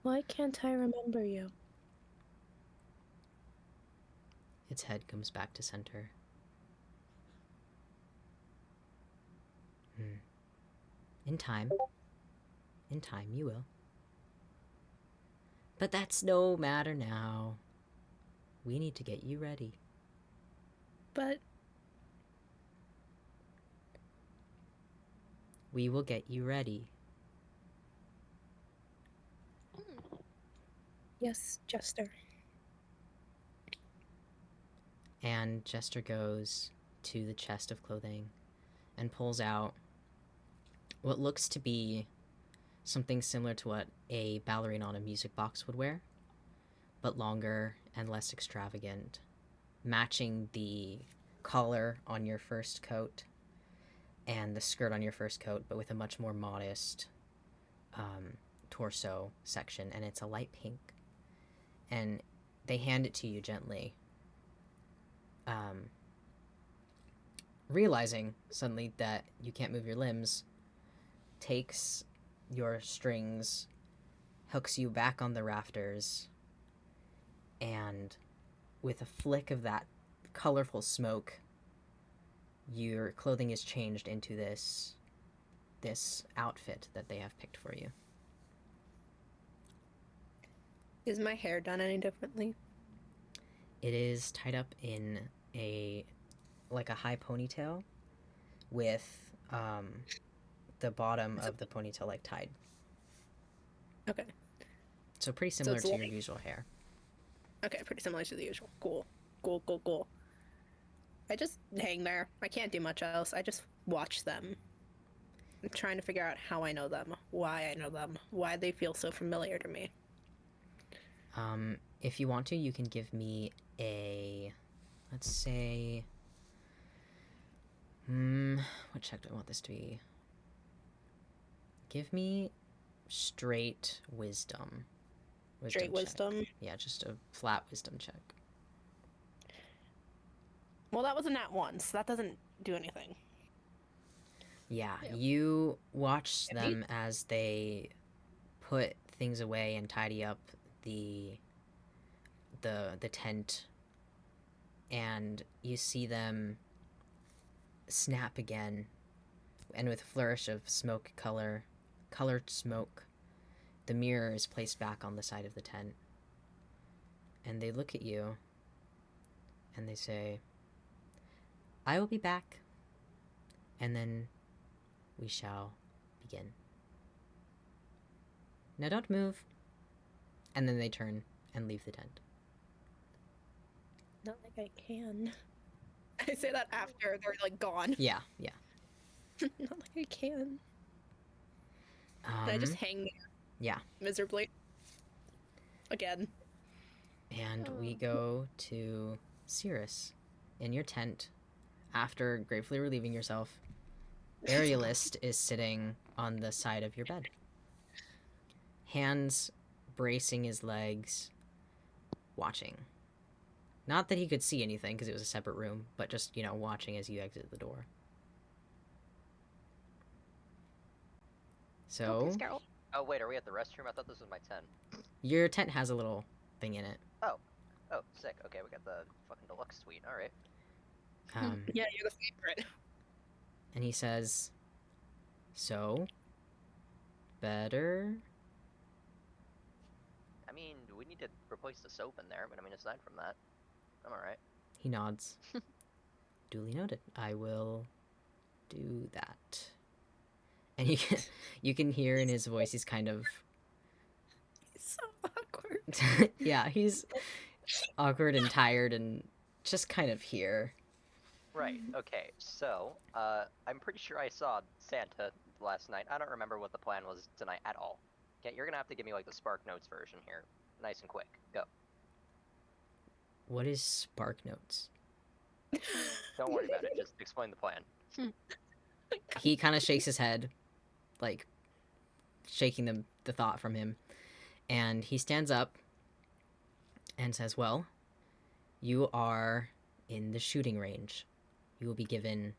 Why can't I remember you? Its head comes back to center. In time you will. But that's no matter now. We need to get you ready. But We will get you ready. yes, Jester. And Jester goes to the chest of clothing and pulls out what looks to be something similar to what a ballerina on a music box would wear, but longer and less extravagant, matching the collar on your first coat and the skirt on your first coat, but with a much more modest torso section, and it's a light pink. And they hand it to you gently, realizing suddenly that you can't move your limbs, takes your strings, hooks you back on the rafters, and with a flick of that colorful smoke, your clothing is changed into this outfit that they have picked for you. Is my hair done any differently? It is tied up in a high ponytail with the bottom of the ponytail like tied. Okay. So pretty similar it's to your like- usual hair. Okay, pretty similar to the usual. Cool. Cool, cool, cool. I just hang there. I can't do much else. I just watch them. I'm trying to figure out how I know them, why I know them, why they feel so familiar to me. If you want to, you can give me a, let's say, what check do I want this to be? Give me straight wisdom. Straight check. wisdom. Yeah, just a flat wisdom check. Well, that was a nat 1, so that doesn't do anything. Yeah, Yep. you watch them as they put things away and tidy up the tent, and you see them snap again, and with a flourish of colored smoke, the mirror is placed back on the side of the tent, and they look at you and they say, "I will be back, and then we shall begin. Now don't move." And then they turn and leave the tent. Not like I can. I say that after they're like gone. Yeah. Not like I can. And I just hang there. yeah. Miserably. Again. And we go to Cirrus in your tent. After gratefully relieving yourself, Aerialist is sitting on the side of your bed, hands bracing his legs, watching. Not that he could see anything because it was a separate room, but just, watching as you exit the door. So, Focus, girl. Oh wait, are we at the restroom? I thought this was my tent. your tent has a little thing in it. Oh, sick. Okay, we got the fucking deluxe suite. All right. Yeah, you're the favorite. And he says, "So, better?" I mean, we need to replace the soap in there, but I mean, aside from that, I'm all right. He nods. Duly noted. I will do that. And you can hear in his voice he's kind of It's so awkward. yeah, he's awkward and tired and just kind of here. Right. Okay. So, I'm pretty sure I saw Santa last night. I don't remember what the plan was tonight at all. Okay, you're gonna have to give me like the Spark Notes version here, nice and quick. Go. What is Spark Notes? Don't worry about it. Just explain the plan. He kind of shakes his head, like shaking the thought from him, and he stands up and says, "Well, you are in the shooting range. You will be given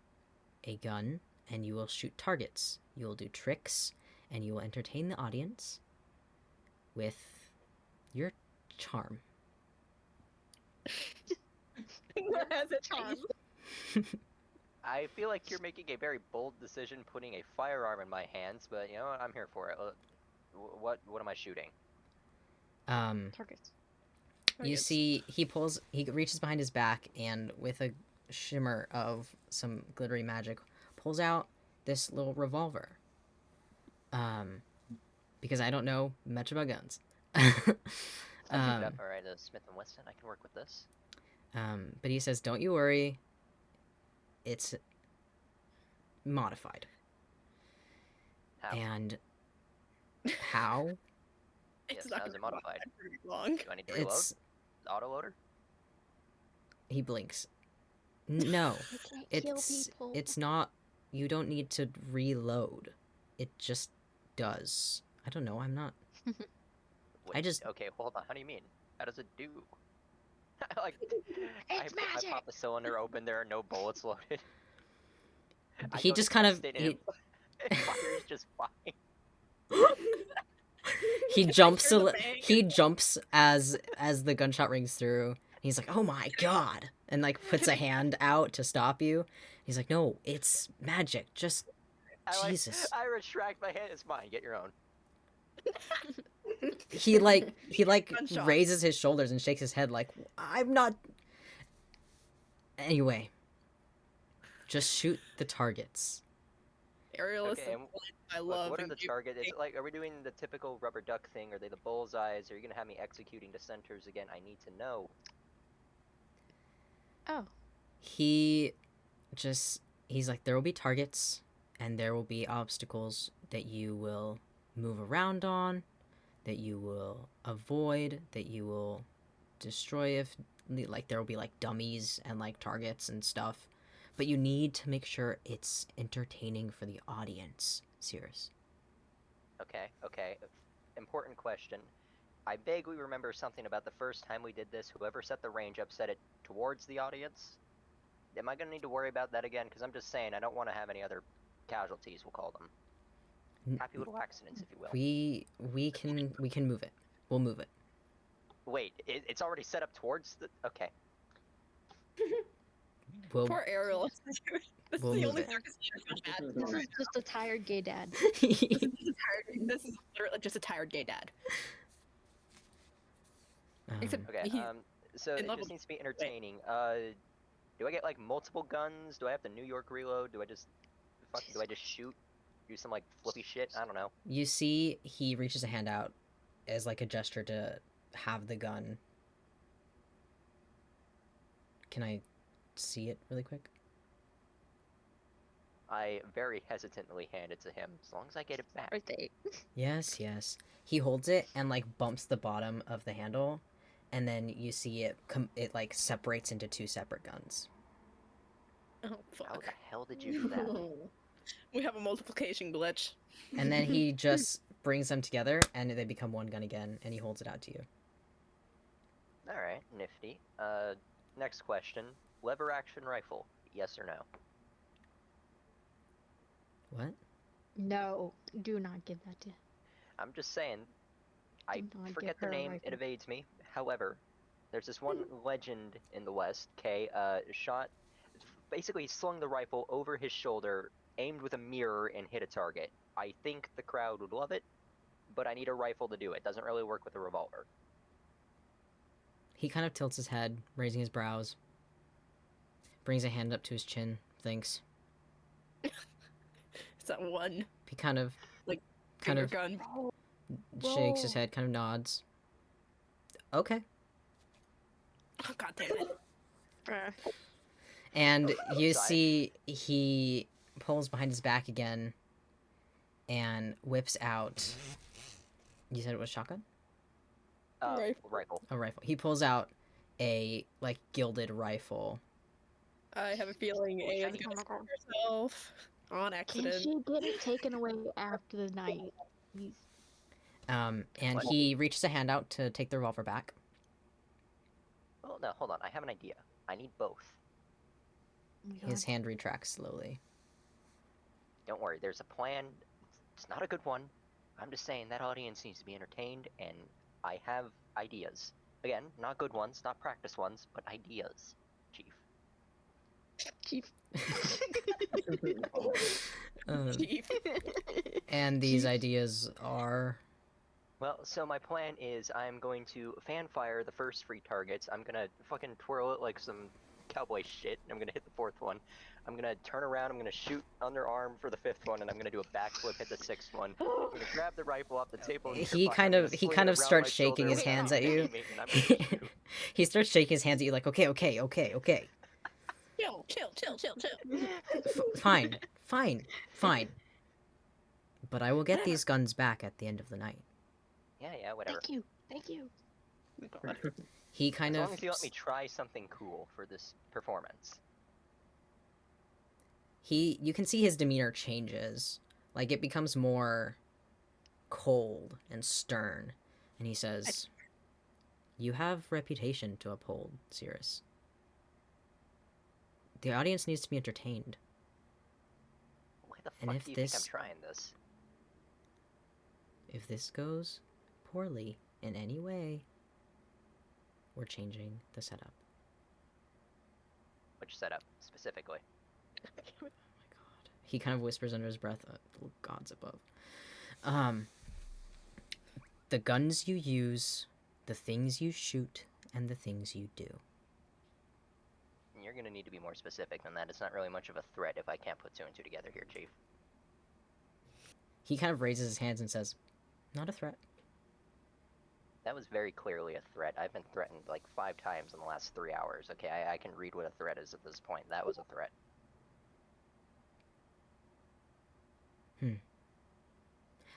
a gun and you will shoot targets. You will do tricks and you will entertain the audience with your charm." Has a charm. I feel like you're making a very bold decision putting a firearm in my hands, but you know what? I'm here for it. What am I shooting? Targets. You see, he reaches behind his back and with a shimmer of some glittery magic, pulls out this little revolver. Because I don't know much about guns. I picked up. All right, Smith and Wesson. I can work with this. But he says, "Don't you worry. It's modified." How? And how? Yes, not how's it gonna modified? last very long. Do I need to reload? It's Autoloader? he blinks. No, I can't kill it's people. it's not you don't need to reload. It just does. I don't know. I'm not. Wait, just- Okay, hold on. How do you mean? How does it do? like, It's I magic! pop the cylinder open. There are no bullets loaded. I He go to just kind of test it, and it fires just fine. he Can I jumps hear a the li- bang? he jumps as the gunshot rings through. He's like, "Oh my god!" and like puts a hand out to stop you. He's like, "No, it's magic. Just Jesus." I retract my hand. It's mine. Get your own. He Gunshot. raises his shoulders and shakes his head like, "I'm not." Anyway, just shoot the targets. Aerial is Okay, the and one I love. what are and the give- targets? Is it like, are we doing the typical rubber duck thing? Are they the bullseyes? Are you gonna have me executing the centers again? I need to know. Oh. He's like, there will be targets and there will be obstacles that you will move around on, that you will avoid, that you will destroy if like there will be like dummies and like targets and stuff. But you need to make sure it's entertaining for the audience, Cirrus. Okay. Important question. I vaguely remember something about the first time we did this. Whoever set the range up set it towards the audience. Am I gonna need to worry about that again? Because I'm just saying I don't want to have any other casualties. We'll call them happy little accidents, if you will. We can move it. We'll move it. Wait, it's already set up towards the. Okay. We'll Poor Aerial. This We'll is the move only it. circus he ever had. This is just a tired gay dad. This is literally just a tired gay dad. Except Okay. he- So in it level- just needs to be entertaining. Do I get like multiple guns? Do I have to New York reload? Do I just shoot? Do some like flippy shit? I don't know. You see, he reaches a hand out as like a gesture to have the gun. Can I see it really quick? I very hesitantly hand it to him, as long as I get it back. Birthday. Yes, yes. He holds it and like bumps the bottom of the handle, and then you see it like separates into two separate guns. Oh How fuck. the hell did you do that? We have a multiplication glitch. And then he just brings them together, and they become one gun again, and he holds it out to you. Alright, nifty. Next question. Lever action rifle, yes or no? What? No, do not give that to. I'm just saying, I Do not give forget the her a name, it rifle. evades me. However, there's this one legend in the West, basically slung the rifle over his shoulder, aimed with a mirror, and hit a target. I think the crowd would love it, but I need a rifle to do it. Doesn't really work with a revolver. He kind of tilts his head, raising his brows, brings a hand up to his chin, thinks. It's that one He kind of finger gun. shakes his head, kind of nods. Okay. Oh, God damn it. And you Sigh. see he pulls behind his back again and whips out. You said it was shotgun? Rifle. A rifle. He pulls out a like gilded rifle. I have a feeling A is gonna screw herself on Can accident. she get it taken away after the night? Please. And What? he reaches a hand out to take the revolver back. Oh no, hold on. I have an idea. I need both. Oh my His God. hand retracts slowly. Don't worry, there's a plan. It's not a good one. I'm just saying that audience needs to be entertained, and I have ideas. Again, not good ones, not practice ones, but ideas, Chief. Chief. Chief. And these ideas are. Well, so my plan is I'm going to fan fire the first 3 targets. I'm gonna fucking twirl it like some cowboy shit, and I'm gonna hit the 4th one. I'm gonna turn around, I'm gonna shoot underarm for the 5th one, and I'm gonna do a backflip, hit the 6th one. I'm gonna grab the rifle off the table. And He kind of starts shaking his hands at you. He starts shaking his hands at you like, okay. Chill. Fine. But I will get these guns back at the end of the night. Yeah, whatever. Thank you. God. He kind As of long as you let me try something cool for this performance. you can see his demeanor changes. Like, it becomes more cold and stern. And he says, "You have reputation to uphold, Cirrus. The audience needs to be entertained. Why the And fuck if do you think I'm this- trying this? If this goes poorly in any way, we're changing the setup." Which setup, specifically? Oh my god. He kind of whispers under his breath, "God's above." The guns you use, the things you shoot, and the things you do. You're gonna need to be more specific than that. It's not really much of a threat if I can't put two and two together here, Chief. He kind of raises his hands and says, "Not a threat." That was very clearly a threat. I've been threatened like 5 times in the last 3 hours. Okay, I can read what a threat is at this point. That was a threat.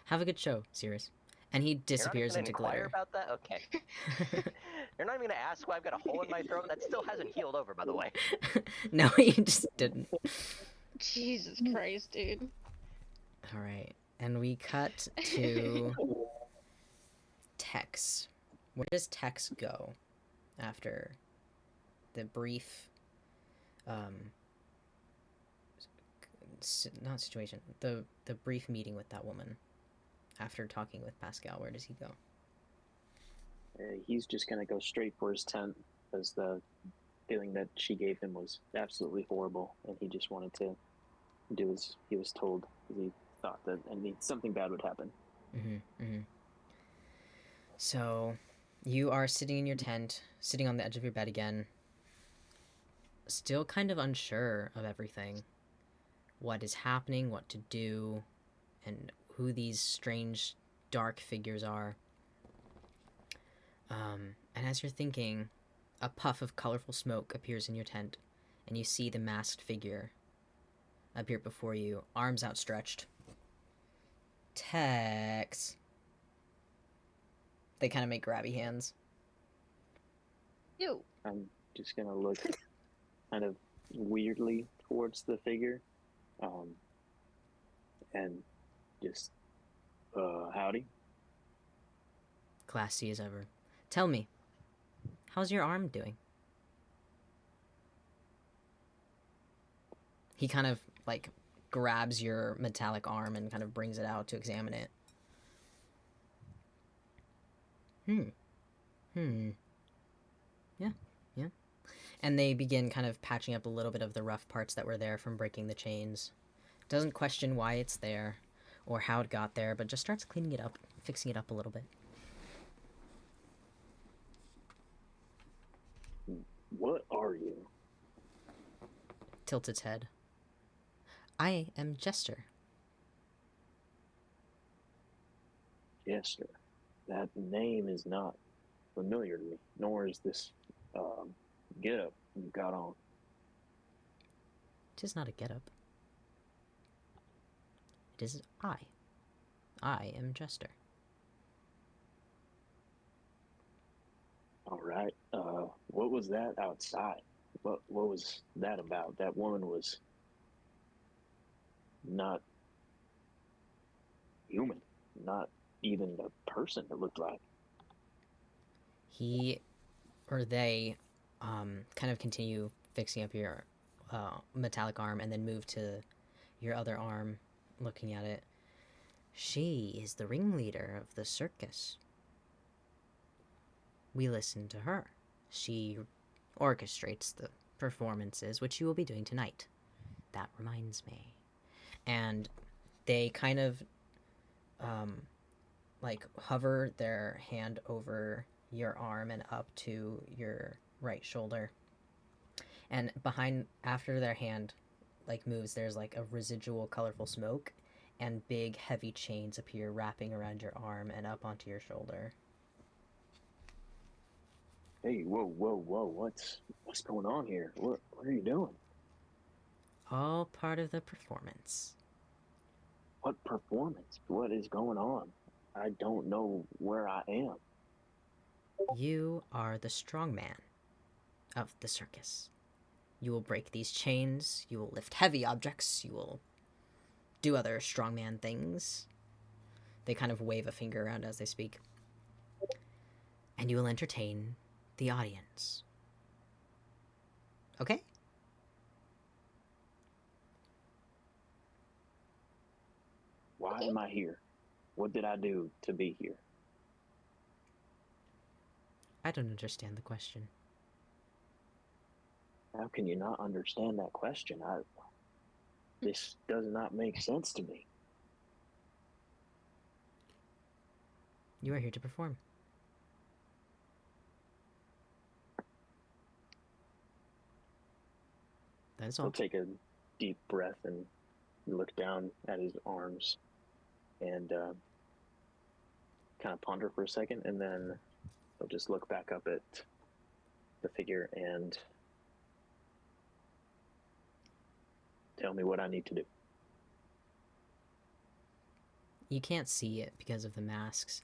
Have a good show, Cirrus. And he disappears You're not into even gonna inquire glare. about that? Okay. You're not even gonna ask why I've got a hole in my throat? That still hasn't healed over, by the way. No, he just didn't. Jesus Christ, dude. Alright. And we cut to Tex. Where does Tex go after the brief not situation, the brief meeting with that woman? After talking with Pascal, where does he go? He's just gonna go straight for his tent, because the feeling that she gave him was absolutely horrible, and he just wanted to do as he was told, because he thought that something bad would happen. So, you are sitting in your tent, sitting on the edge of your bed again, still kind of unsure of everything. What is happening, what to do, and who these strange, dark figures are. And as you're thinking, a puff of colorful smoke appears in your tent, and you see the masked figure appear before you, arms outstretched. Tex. They kind of make grabby hands. Ew. I'm just gonna look kind of weirdly towards the figure, and just, howdy. Classy as ever. Tell me, how's your arm doing? He kind of, like, grabs your metallic arm and kind of brings it out to examine it. Yeah. And they begin kind of patching up a little bit of the rough parts that were there from breaking the chains. Doesn't question why it's there or how it got there, but just starts cleaning it up, fixing it up a little bit. What are you? Tilts its head. I am Jester. Jester. That name is not familiar to me, nor is this get-up you got on. It is not a get-up. It is I. I am Jester. All right. What was that outside? What was that about? That woman was not human. Not even the person it looked like. He or they kind of continue fixing up your metallic arm and then move to your other arm, looking at it. She is the ringleader of the circus. We listen to her. She orchestrates the performances, which you will be doing tonight. That reminds me. And they kind of like hover their hand over your arm and up to your right shoulder. And behind, after their hand like moves, there's like a residual colorful smoke, and big heavy chains appear wrapping around your arm and up onto your shoulder. Hey, whoa! What's going on here? What are you doing? All part of the performance. What performance? What is going on? I don't know where I am. You are the strong man of the circus. You will break these chains, you will lift heavy objects, you will do other strongman things. They kind of wave a finger around as they speak. And you will entertain the audience. Okay? Why am I here? What did I do to be here? I don't understand the question. How can you not understand that question? This does not make sense to me. You are here to perform. That is I'll all. take a deep breath and look down at his arms and kind of ponder for a second, and then he'll just look back up at the figure and tell me what I need to do. You can't see it because of the masks,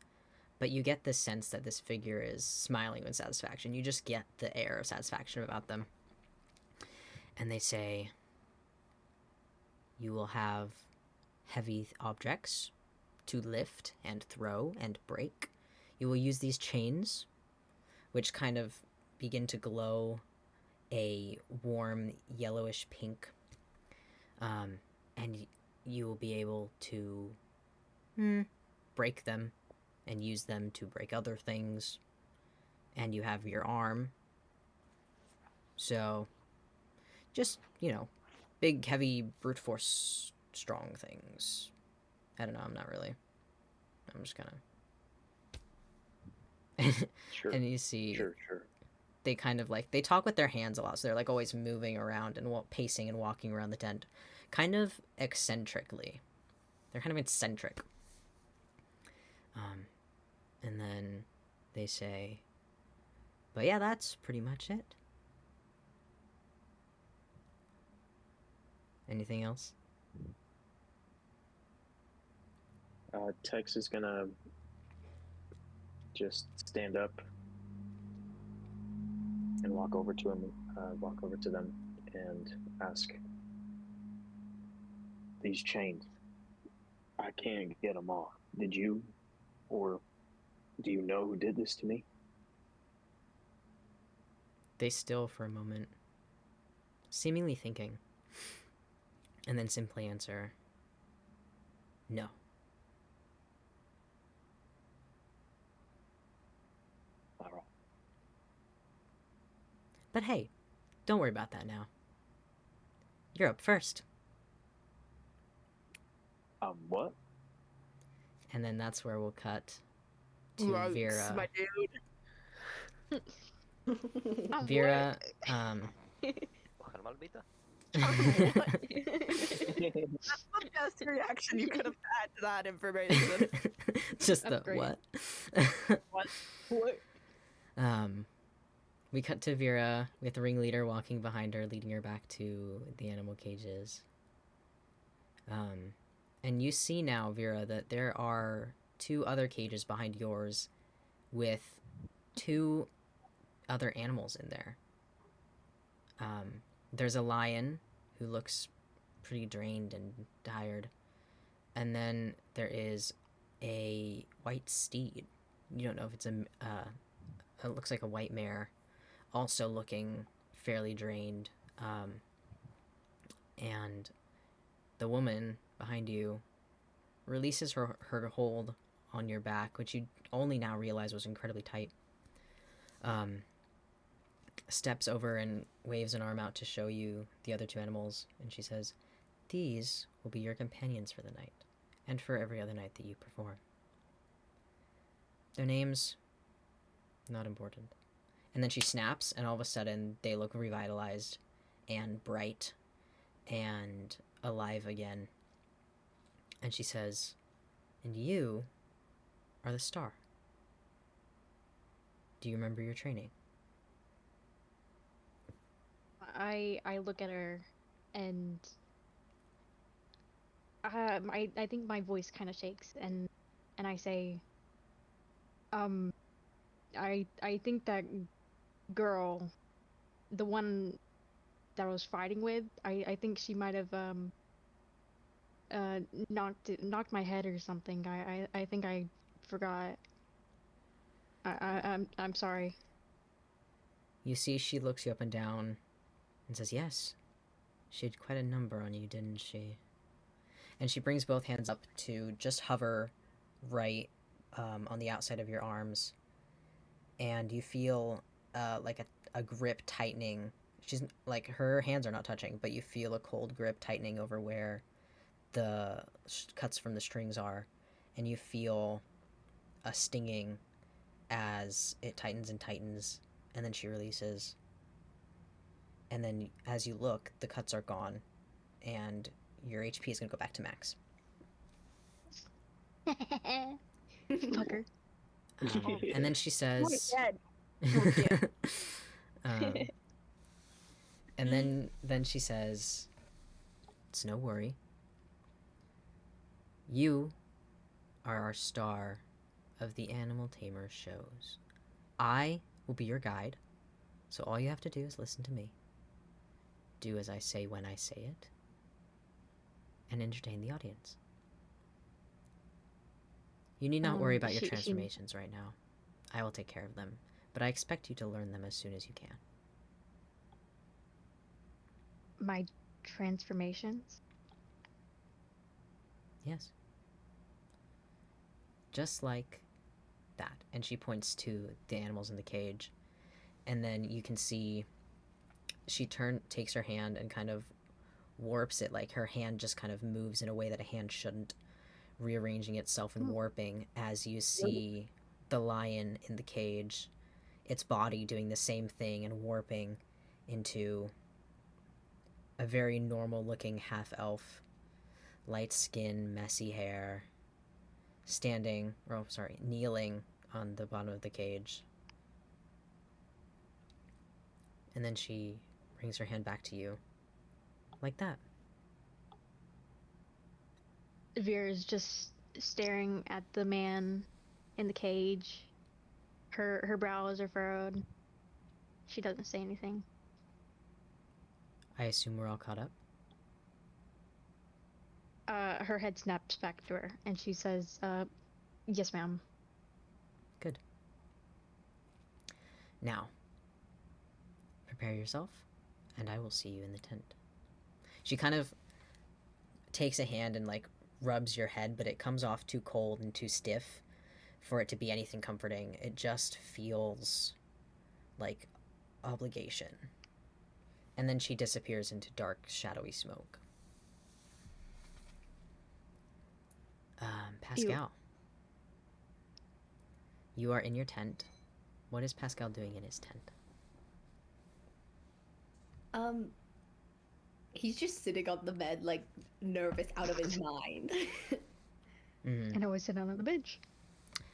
but you get the sense that this figure is smiling with satisfaction. You just get the air of satisfaction about them. And they say, you will have heavy objects to lift and throw and break. You will use these chains, which kind of begin to glow a warm yellowish pink. And you will be able to break them and use them to break other things. And you have your arm. So, just, big, heavy, brute force, strong things. I don't know, I'm not really. I'm just kind of... Sure. And you see... Sure. They kind of they talk with their hands a lot, so they're always moving around and pacing and walking around the tent. Kind of eccentrically. They're kind of eccentric. And then they say, but yeah, that's pretty much it. Anything else? Tex is gonna just stand up and walk over to them and ask, these chains, I can't get them off. Did you, or do you know who did this to me? They still for a moment, seemingly thinking, and then simply answer, no. All right. But hey, don't worry about that now. You're up first. What? And then that's where we'll cut to Gross, Vera. my dude. Vera, Welcome, Malvita. What? That's the best reaction you could have had to that information. just That's the great. what? What? We cut to Vera with the ringleader walking behind her, leading her back to the animal cages. And you see now, Vera, that there are 2 other cages behind yours with 2 other animals in there. There's a lion who looks pretty drained and tired. And then there is a white steed. You don't know if it's it looks like a white mare, also looking fairly drained. And the woman behind you releases her hold on your back, which you only now realize was incredibly tight. Steps over and waves an arm out to show you the other 2 animals, and she says, these will be your companions for the night, and for every other night that you perform. Their names, not important. And then she snaps, and all of a sudden they look revitalized and bright and alive again. And she says, and you are the star. Do you remember your training? I look at her and I think my voice kind of shakes and I say, I think that girl, the one that I was fighting with. I think she might have knocked my head or something. I think I forgot. I'm sorry. You see, she looks you up and down and says, "Yes, she had quite a number on you, didn't she?" And she brings both hands up to just hover right on the outside of your arms, and you feel like a grip tightening. She's like, her hands are not touching, but you feel a cold grip tightening over where the cuts from the strings are, and you feel a stinging as it tightens and tightens, and then she releases. And then as you look, the cuts are gone, and your HP is going to go back to max. Fucker. And then she says, um, and then she says, "It's no worry. You are our star of the Animal Tamer shows. I will be your guide, so all you have to do is listen to me. Do as I say when I say it, and entertain the audience. You need not worry about your transformations right now. I will take care of them, but I expect you to learn them as soon as you can." My transformations? Yes. Just like that. And she points to the animals in the cage. And then you can see she takes her hand and kind of warps it, like her hand just kind of moves in a way that a hand shouldn't, rearranging itself and warping as you see the lion in the cage, its body doing the same thing and warping into a very normal looking half elf, light skin, messy hair, kneeling on the bottom of the cage. And then she brings her hand back to you, like that. Vera is just staring at the man in the cage. Her brows are furrowed. She doesn't say anything. I assume we're all caught up? Her head snaps back to her, and she says, "Yes, ma'am." Good. Now, prepare yourself, and I will see you in the tent. She kind of takes a hand and, like, rubs your head, but it comes off too cold and too stiff for it to be anything comforting. It just feels like obligation. And then she disappears into dark, shadowy smoke. Pascal. You are in your tent. What is Pascal doing in his tent? He's just sitting on the bed, like, nervous out of his mind. And I was sitting on the bench.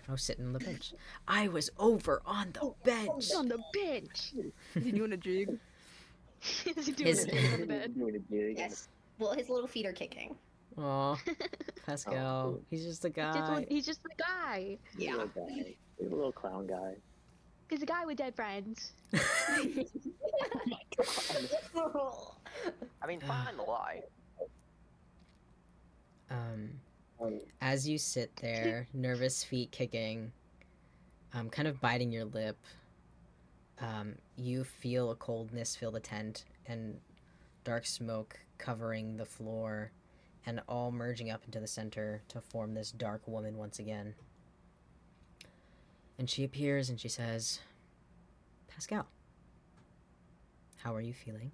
I was sitting on the bench. I was over on the bench. On the bench. Is he doing a jig? Is he doing His- a jig on the bed? Doing a jig. Yes. Well, his little feet are kicking. Aw, Pascal. He's just a guy. He's just a guy. He's a little guy. He's a little clown guy. He's a guy with dead friends. I mean, fine, lie. As you sit there, nervous feet kicking, kind of biting your lip, you feel a coldness fill the tent and dark smoke covering the floor and all merging up into the center to form this dark woman once again. And she appears and she says, "Pascal, how are you feeling?"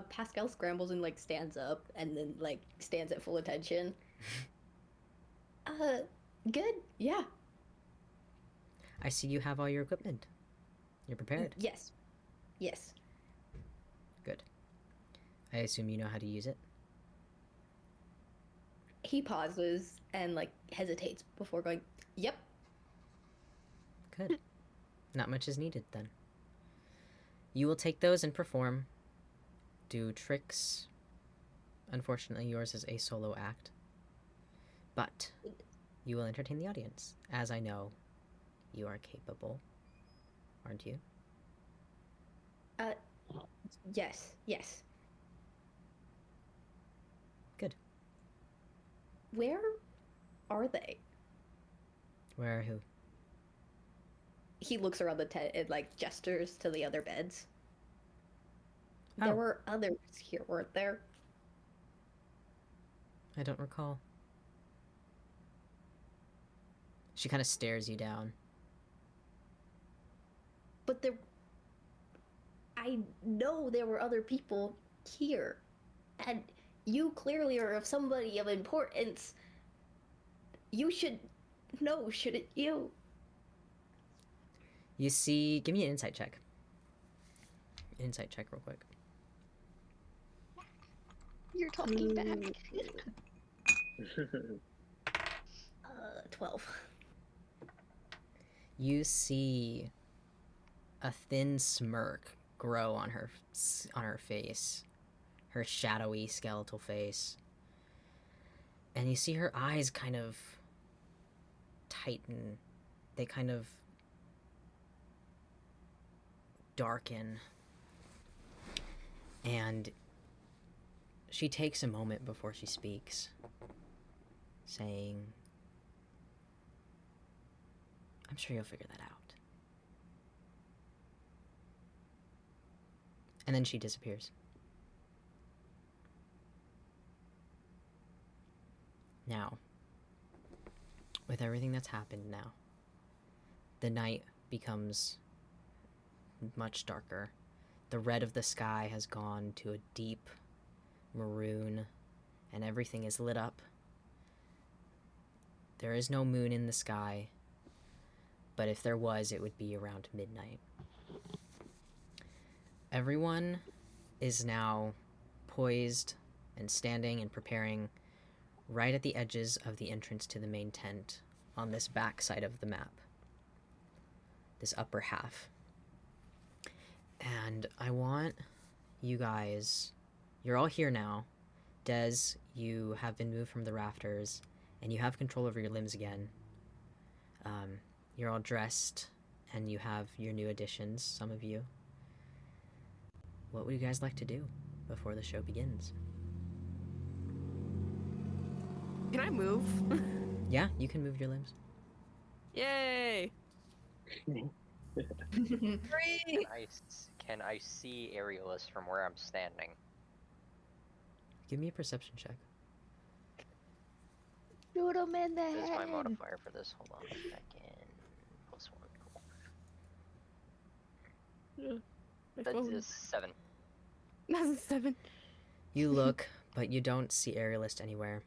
Pascal scrambles and, like, stands up and then, like, stands at full attention. Good. Yeah. I see you have all your equipment. You're prepared. Yes. Yes. Good. I assume you know how to use it. He pauses and, like, hesitates before going, "Yep." Good. Not much is needed then. You will take those and perform. Do tricks. Unfortunately, yours is a solo act. But you will entertain the audience, as I know you are capable. Aren't you? Yes, yes. Good. Where are they? Where who? He looks around the tent and like gestures to the other beds. Oh. There were others here, weren't there? I don't recall. She kind of stares you down. But there. I know there were other people here. And you clearly are of somebody of importance. You should know, shouldn't you? You see... Give me an insight check. Insight check real quick. You're talking back. 12. You see a thin smirk grow on her face, her shadowy skeletal face, and you see her eyes kind of tighten. They kind of darken, and she takes a moment before she speaks, saying, "I'm sure you'll figure that out." And then she disappears. Now, with everything that's happened now, the night becomes much darker. The red of the sky has gone to a deep maroon, and everything is lit up. There is no moon in the sky, but if there was, it would be around midnight. Everyone is now poised and standing and preparing right at the edges of the entrance to the main tent on this back side of the map, this upper half. And I want you guys, you're all here now. Des, you have been moved from the rafters and you have control over your limbs again. You're all dressed and you have your new additions, some of you. What would you guys like to do before the show begins? Can I move? Yeah, you can move your limbs. Yay! Great! Can I see Aerialist from where I'm standing? Give me a perception check. Shoot him in the What is my head. modifier for this? Hold on a second. +1. Cool. That's a 7. That's a 7. You look, but you don't see Aerialist anywhere.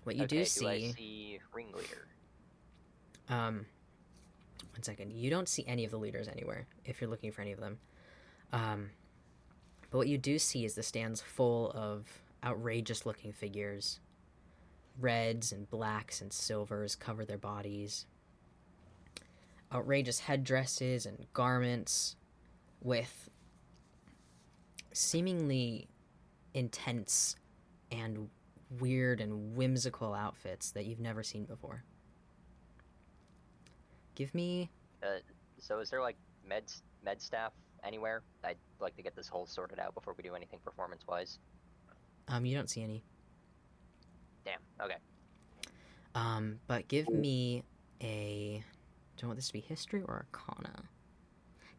What you do I see... see Ringleader? 1 second. You don't see any of the leaders anywhere, if you're looking for any of them. But what you do see is the stands full of outrageous-looking figures. Reds and blacks and silvers cover their bodies. Outrageous headdresses and garments with seemingly intense and weird and whimsical outfits that you've never seen before. Give me... So is there like med staff anywhere? I'd like to get this whole sorted out before we do anything performance-wise. You don't see any. Damn, okay. But give me a... Do you want this to be history or arcana?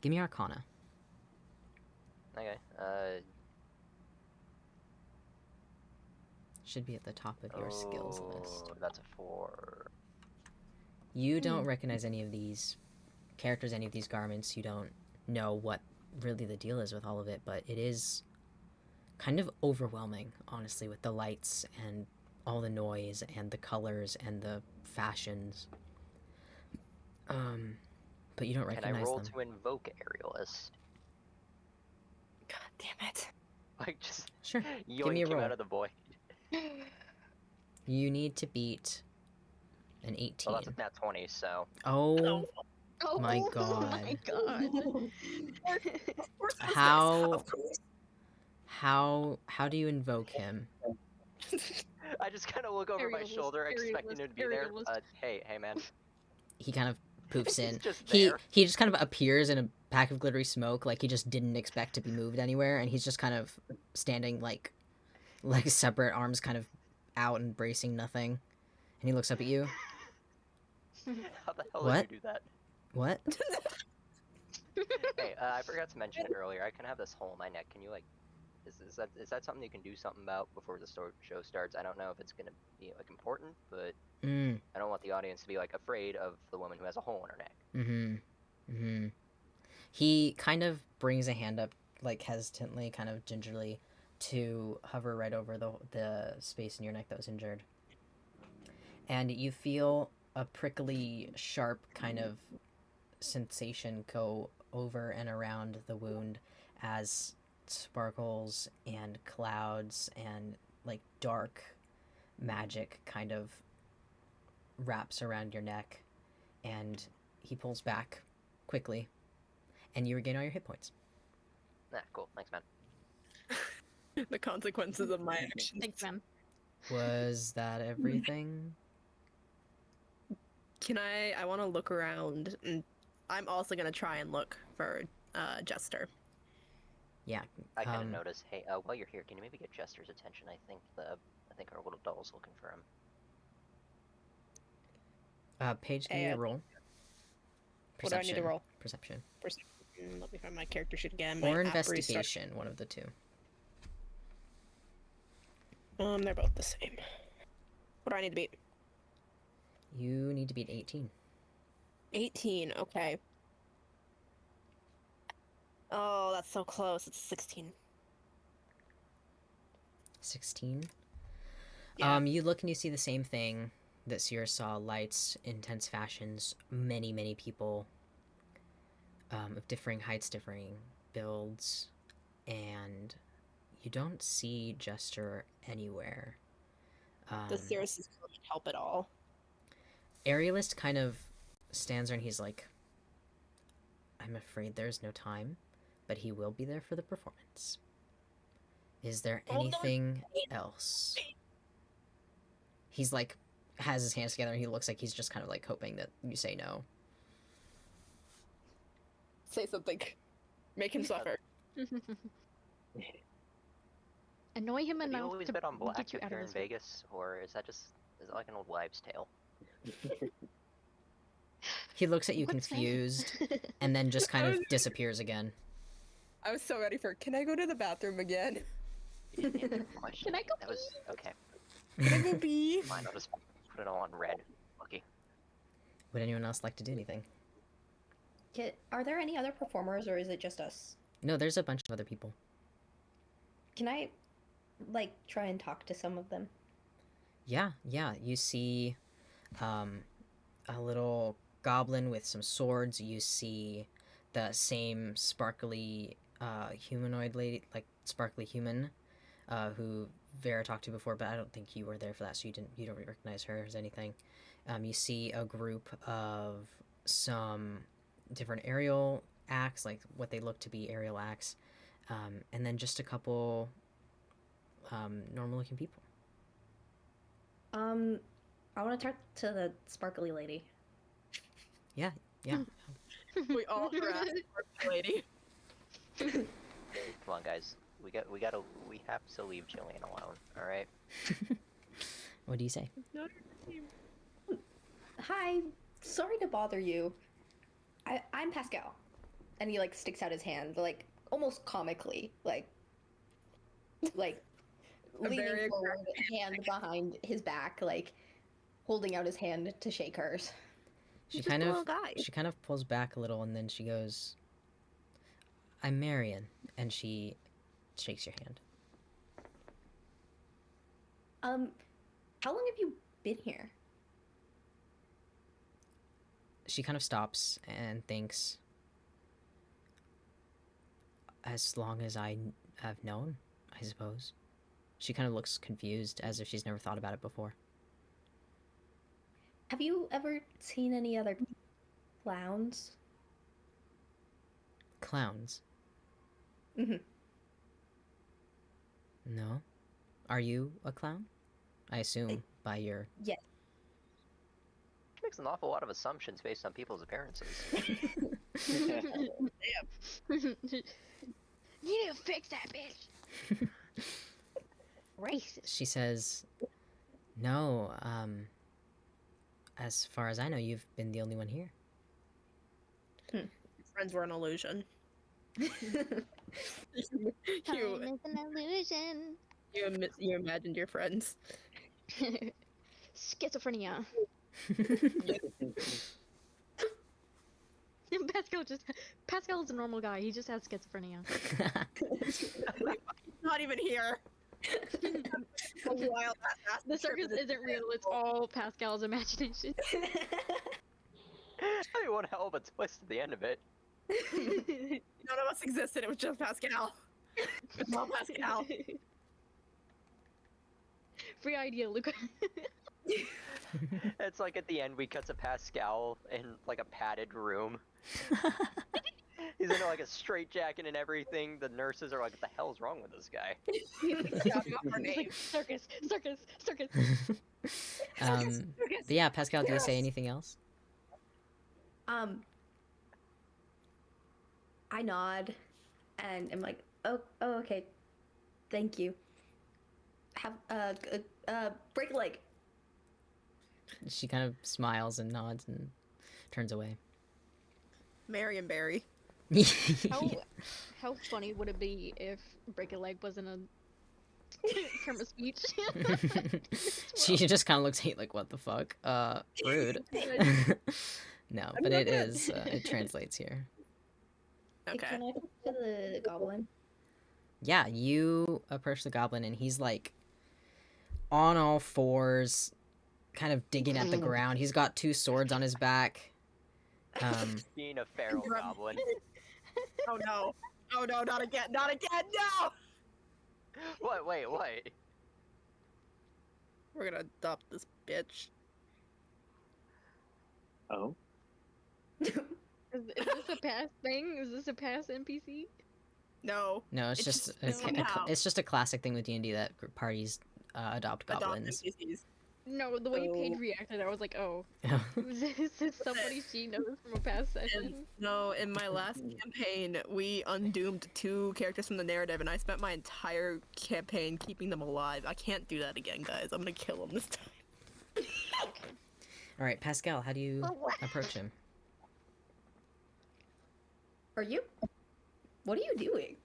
Give me arcana. Okay, Should be at the top of your skills list. That's a 4. You don't recognize any of these characters, any of these garments. You don't know what really the deal is with all of it, but it is kind of overwhelming, honestly, with the lights and all the noise and the colors and the fashions. But you don't recognize them. Can I roll to invoke Aerialist? God damn it. Like, just Sure. yoink Give me a him roll. out of the void. You need to beat an 18. Well, that's a nat 20, so... Oh, Oh my god. my god. How do you invoke him? I just kind of look over my shoulder, expecting him to be there. Hey man. He kind of poofs in. He's just He there. just kind of appears in a pack of glittery smoke, like he just didn't expect to be moved anywhere, and he's just kind of standing like separate arms kind of out and bracing nothing. And he looks up at you. How the hell What? did you do that? What? Hey, I forgot to mention it earlier. I can have this hole in my neck. Can you, like, is that something you can do something about before the show starts? I don't know if it's gonna be, like, important, but Mm. I don't want the audience to be, like, afraid of the woman who has a hole in her neck. Mm-hmm. Mm-hmm. He kind of brings a hand up, like, hesitantly, kind of gingerly, to hover right over the space in your neck that was injured. And you feel a prickly, sharp kind of sensation go over and around the wound as sparkles and clouds and like dark magic kind of wraps around your neck, and he pulls back quickly and you regain all your hit points. Nah, cool. Thanks, man. The consequences of my actions. Thanks, man. Was that everything? Can I want to look around, and I'm also gonna try and look for Jester. Yeah. I kind of notice. Hey, while you're here, can you maybe get Jester's attention? I think our little doll's looking for him. Paige, give me a roll. What do I need to roll? Perception. Let me find my character sheet again. Or investigation, one of the two. They're both the same. What do I need to beat? You need to beat 18. 18, okay. Oh, that's so close. It's 16. 16? Yeah. You look and you see the same thing that Sierra saw, lights, intense fashions, many, many people of differing heights, differing builds, and you don't see Jester anywhere. Does Cirrus help at all? Aerialist kind of stands there and he's like, I'm afraid there's no time, but he will be there for the performance. Is there anything else? He's like, has his hands together and he looks like he's just kind of like hoping that you say no. Say something. Make him suffer. Annoy him Have you enough always to been on black get you if out you're of in this. Vegas, or is that like an old wives' tale? He looks at you What's that? confused and then just kind of disappears again. I was so ready for, can I go to the bathroom again? You didn't answer the question. Can I go That was okay. Can I go pee? Fine, I'll just put it all on red. Lucky. Would anyone else like to do anything? Are there any other performers, or is it just us? No, there's a bunch of other people. Can I, like, try and talk to some of them? Yeah. You see a little goblin with some swords. You see the same sparkly humanoid lady, like sparkly human, who Vera talked to before, but I don't think you were there for that, so you don't recognize her as anything. You see a group of some different aerial acts, like what they look to be aerial acts, and then just a couple normal-looking people. I want to talk to the sparkly lady. Yeah. We all harass our lady. Come on, guys. We have to leave Jillian alone. All right. What do you say? Hi, sorry to bother you. I'm Pascal. And he, like, sticks out his hand, like, almost comically, like leaning forward, hand behind his back, like, holding out his hand to shake hers. She He's just kind a of little guy. she kind of pulls back a little, and then she goes, "I'm Marion," and she shakes your hand. How long have you been here? She kind of stops and thinks, as long as I have known, I suppose. She kind of looks confused, as if she's never thought about it before. Have you ever seen any other clowns? Clowns? Mm-hmm. No? Are you a clown? I assume by your... Yes. She makes an awful lot of assumptions based on people's appearances. You need to fix that bitch. Racist. She says, "No, as far as I know, you've been the only one here." Friends were an illusion. Time you is an illusion. you imagined your friends. Schizophrenia. Pascal is a normal guy. He just has schizophrenia. Not even here. A while past The circus isn't real. It's all Pascal's imagination. I mean, what hell of a twist at the end of it. None of us existed. It was just Pascal. It's all Pascal. Free idea, Luca. It's like at the end we cut to Pascal in like a padded room. He's in like a straitjacket and everything. The nurses are like, "What the hell's wrong with this guy?" It's like, circus. But yeah, Pascal, do you say anything else? I nod, and I'm like, oh, okay, thank you. Have break a leg. She kind of smiles and nods and turns away. Mary and Barry. How funny would it be if break a leg wasn't a term of speech? She just kind of looks at you like, "What the fuck? Rude." No, but it is. It translates here. Okay. Can I talk to the goblin? Yeah, you approach the goblin and he's like on all fours, kind of digging at the ground. He's got two swords on his back. Being a feral goblin. Oh no. Oh no, not again. Not again. No. What? Wait. We're gonna adopt this bitch. Oh, Is this a past thing? Is this a past NPC? No. No, it's It's just just somehow. it's just a classic thing with D&D that parties adopt Adopt goblins. NPCs. No, the way Paige Oh. reacted, I was like, oh, is this somebody she knows from a past session? No, in my last campaign, we undoomed 2 characters from the narrative, and I spent my entire campaign keeping them alive. I can't do that again, guys. I'm gonna kill them this time. All right, Pascal, how do you approach him? Are you? What are you doing?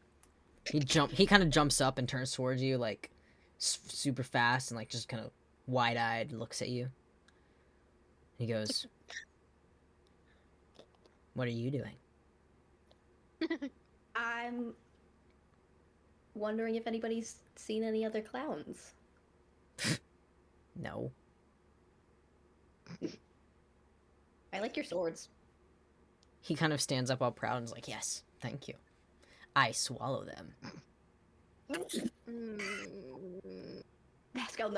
He kind of jumps up and turns towards you like super fast and like just kind of wide-eyed looks at you. He goes, "What are you doing?" I'm wondering if anybody's seen any other clowns. No. I like your swords. He kind of stands up all proud and is like, "Yes, thank you. I swallow them." Pascal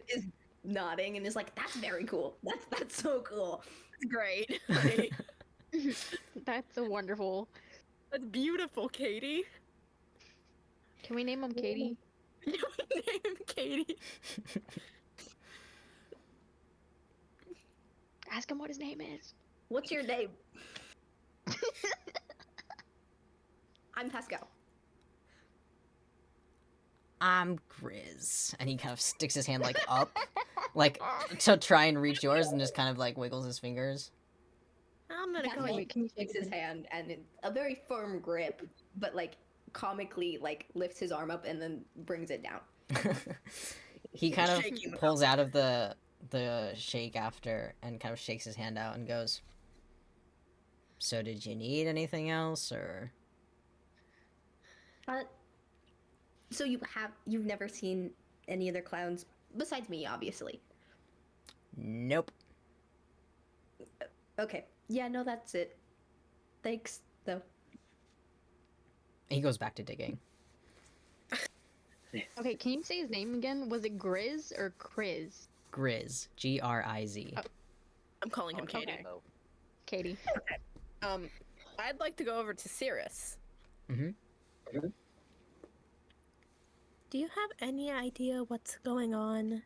is nodding and is like, "That's very cool. That's so cool." That's great. That's a wonderful. That's beautiful, Katie. Can we name him Katie? You name him Katie. Ask him what his name is. What's your name? I'm Pascal. "I'm Grizz," and he kind of sticks his hand like up, like to try and reach yours, and just kind of like wiggles his fingers. I'm gonna call Pascal you. shakes his hand and a very firm grip, but like comically like lifts his arm up and then brings it down. He kind of Shaking the pulls out of the shake after and kind of shakes his hand out and goes, "So did you need anything else, or?" So you've never seen any other clowns besides me, obviously. Nope. Okay. Yeah, no, that's it. Thanks, though. He goes back to digging. Okay, can you say his name again? Was it Grizz or Kriz? Grizz. Griz. Oh. I'm calling him Katie. Okay. Katie. I'd like to go over to Cirrus. Mhm. Do you have any idea what's going on?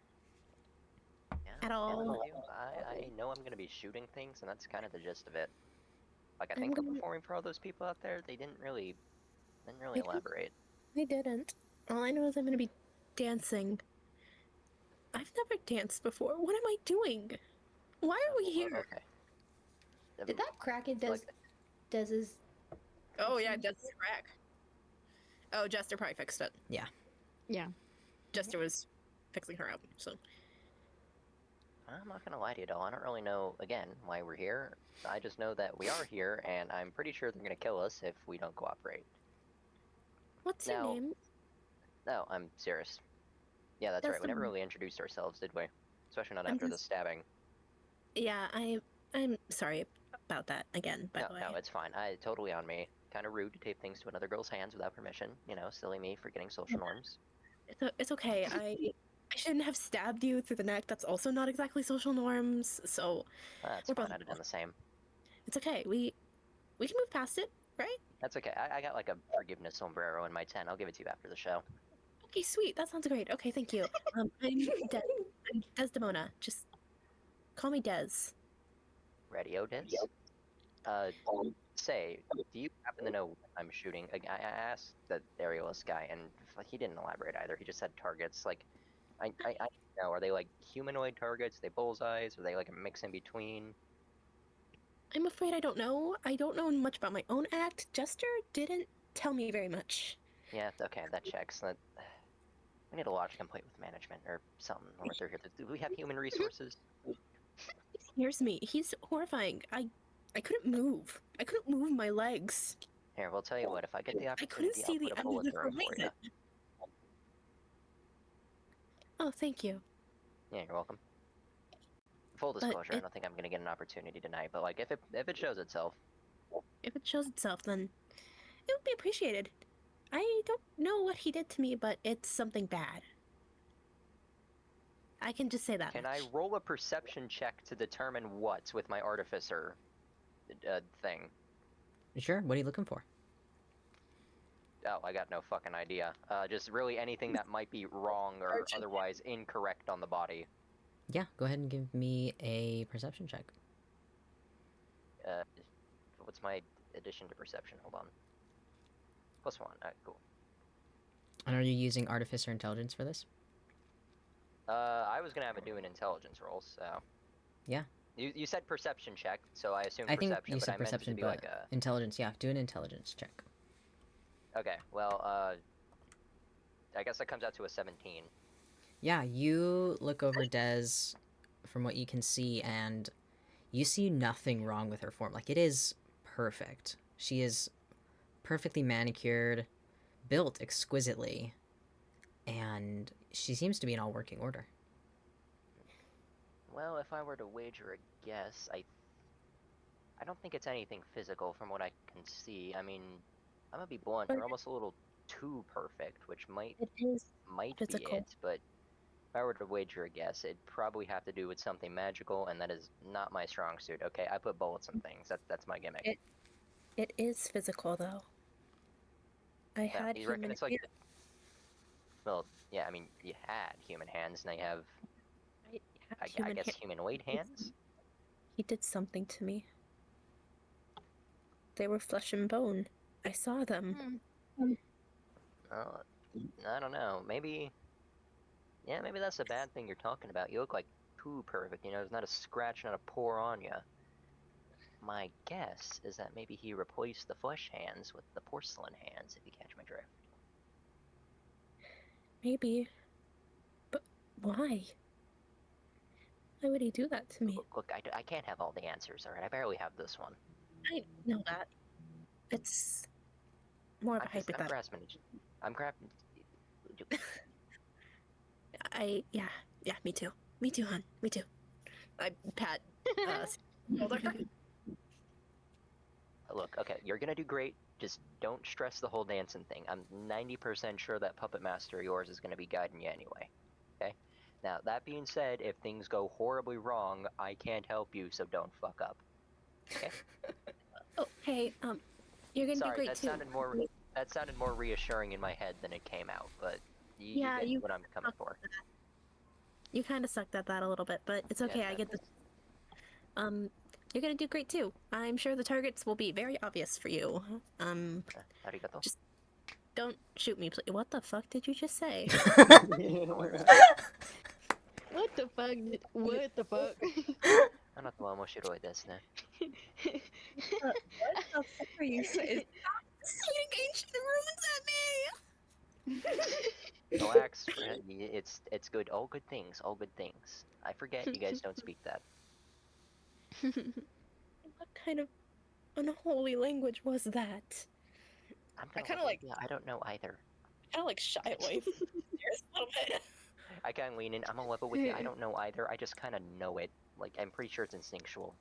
Yeah, At all. I know I'm gonna be shooting things, and that's kind of the gist of it. Like, I I'm think we're gonna- performing for all those people out there. They didn't really I didn't- elaborate. I didn't. All I know is I'm gonna be dancing. I've never danced before. What am I doing? Why are we here? Okay. Did that crack in Like, Dez's? Oh yeah, costume? Jester's crack. Oh, Jester probably fixed it. Yeah. Jester was fixing her up, so. I'm not gonna lie to you, doll. I don't really know, again, why we're here. I just know that we are here, and I'm pretty sure they're gonna kill us if we don't cooperate. What's your Now- name? No, I'm serious. Yeah, that's right. We never really introduced ourselves, did we? Especially not I'm after the just- stabbing. Yeah, I'm sorry about that again, by No, the way. no, it's fine. Totally on me. Kind of rude to tape things to another girl's hands without permission. You know, silly me forgetting social norms. It's okay. I shouldn't have stabbed you through the neck. That's also not exactly social norms. So That's We're fine. both- I'd have done the same. it's okay. We can move past it, right? That's okay. I got like a forgiveness sombrero in my tent. I'll give it to you after the show. Okay, sweet. That sounds great. Okay, thank you. I'm I'm Desdemona. Just call me Des. Radio Diz? Say, do you happen to know what I'm shooting? I asked the aerialist guy, and like he didn't elaborate either. He just said targets. Like, I don't know. Are they like humanoid targets? Are they bullseyes? Are they like a mix in between? I'm afraid I don't know. I don't know much about my own act. Jester didn't tell me very much. Yeah, okay, that checks. We need to lodge a complaint with management or something over there. Do we have human resources? Here's me. He's horrifying. I couldn't move. I couldn't move my legs. Here, we'll tell you what. If I get the I couldn't opportunity, I'll see the put a end bullet of the through 'em for you. horizon. Oh, thank you. Yeah, you're welcome. Full But disclosure, I it- don't think I'm gonna get an opportunity tonight, but like if it shows itself, If it shows itself, then it would be appreciated. I don't know what he did to me, but it's something bad. I can just say that can much. I roll a perception check to determine what with my artificer thing? Sure. What are you looking for? Oh, I got no fucking idea. Just really anything that might be wrong or Archer. otherwise incorrect on the body. Yeah. Go ahead and give me a perception check. What's my addition to perception? Hold on. +1. Alright, cool. And are you using artificer intelligence for this? I was gonna have it do an intelligence roll, so. Yeah. You said perception check, so I assumed I think perception, you but said I meant it perception, to be but like a. intelligence. Yeah. Do an intelligence check. Okay, well, I guess that comes out to a 17. Yeah, you look over Des from what you can see, and you see nothing wrong with her form. Like, it is perfect. She is perfectly manicured, built exquisitely, and she seems to be in all working order. Well, if I were to wager a guess, I don't think it's anything physical from what I can see. I mean, I'm gonna be blunt, you're almost a little too perfect, which might It is be physical. it, but if I were to wager a guess, it'd probably have to do with something magical, and that is not my strong suit. Okay, I put bullets in things. That's my gimmick. It is physical, though. I Now, had you reckon human it's like hands. well, yeah, I mean, you had human hands, now you have, I had I human guess, hands. humanoid hands? He did something to me. They were flesh and bone. I saw them. Oh, I don't know. Maybe that's the bad thing you're talking about. You look like too perfect. You know, there's not a scratch, not a pore on you. My guess is that maybe he replaced the flesh hands with the porcelain hands, if you catch my drift. Maybe. But why? Why would he do that to me? Look, I can't have all the answers, alright? I barely have this one. I know that. It's more of a I'm hypothetical. grasping. I'm grabbing. Yeah, me too. Me too, hon. Me too. I pat shoulder. Look, okay, you're gonna do great. Just don't stress the whole dancing thing. I'm 90% sure that puppet master of yours is gonna be guiding you anyway. Okay? Now, that being said, if things go horribly wrong, I can't help you, so don't fuck up. Okay? Oh, hey, you're gonna do Sorry, great that too. sounded more reassuring in my head than it came out, but Yeah, you you get what I'm coming for. You kind of sucked at that a little bit, but it's okay. Yeah, I get this. Um, You're gonna do great too. I'm sure the targets will be very obvious for you. Arigato. Just don't shoot me, please. What the fuck did you just say? What the fuck? What the fuck? あなたは面白いですね。 What the fuck are you saying? Stop saying ancient runes at me! Relax, friend. It's good. All good things. All good things. I forget you guys don't speak that. What kind of unholy language was that? I'm I gonna kinda look like- at you. I don't know either. Kind of like shy away from yours a little bit. I can lean in. I'm gonna level with you. I don't know either. I just kind of know it. Like I'm pretty sure it's instinctual.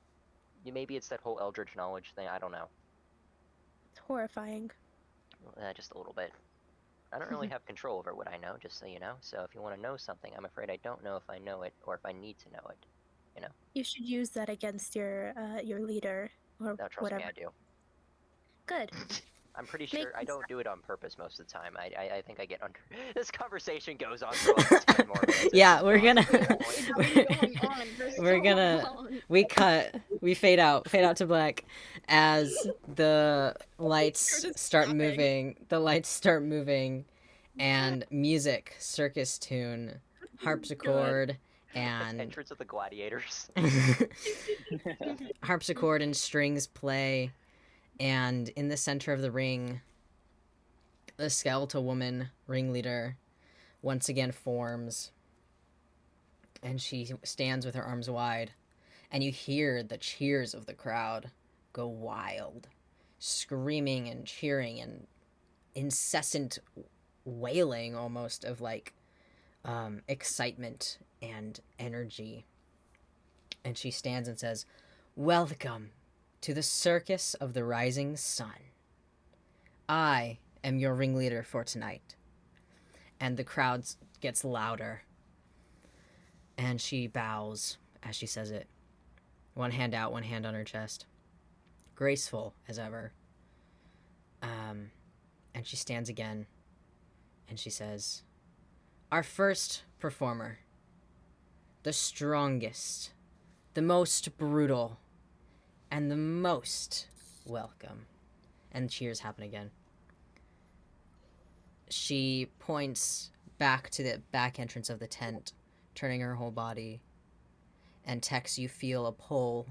Maybe it's that whole eldritch knowledge thing. I don't know. It's horrifying. Just a little bit. I don't really have control over what I know, just so you know. So if you want to know something, I'm afraid I don't know if I know it or if I need to know it. You should use that against your leader or No, trust whatever. me, I do. Good. I'm pretty Make sure I this don't do it on purpose most of the time. I think I get under. This conversation goes on for like 10 more minutes. Yeah, we're gonna It's been going on for we're so gonna long. we fade out to black as the lights just start stopping. moving. The lights start moving, and music, circus tune, harpsichord, and Entrance of the gladiators. harpsichord and strings play, and in the center of the ring, the skeletal woman ringleader once again forms, and she stands with her arms wide, and you hear the cheers of the crowd go wild, screaming and cheering and incessant wailing almost of like excitement and energy. And she stands and says, "Welcome to the Circus of the Rising Sun. I am your ringleader for tonight." And the crowd gets louder. And she bows as she says it. One hand out, one hand on her chest. Graceful as ever. And she stands again. And she says, "Our first performer. The strongest. The most brutal. And the most welcome." And cheers happen again. She points back to the back entrance of the tent, turning her whole body. And Tex, you feel a pull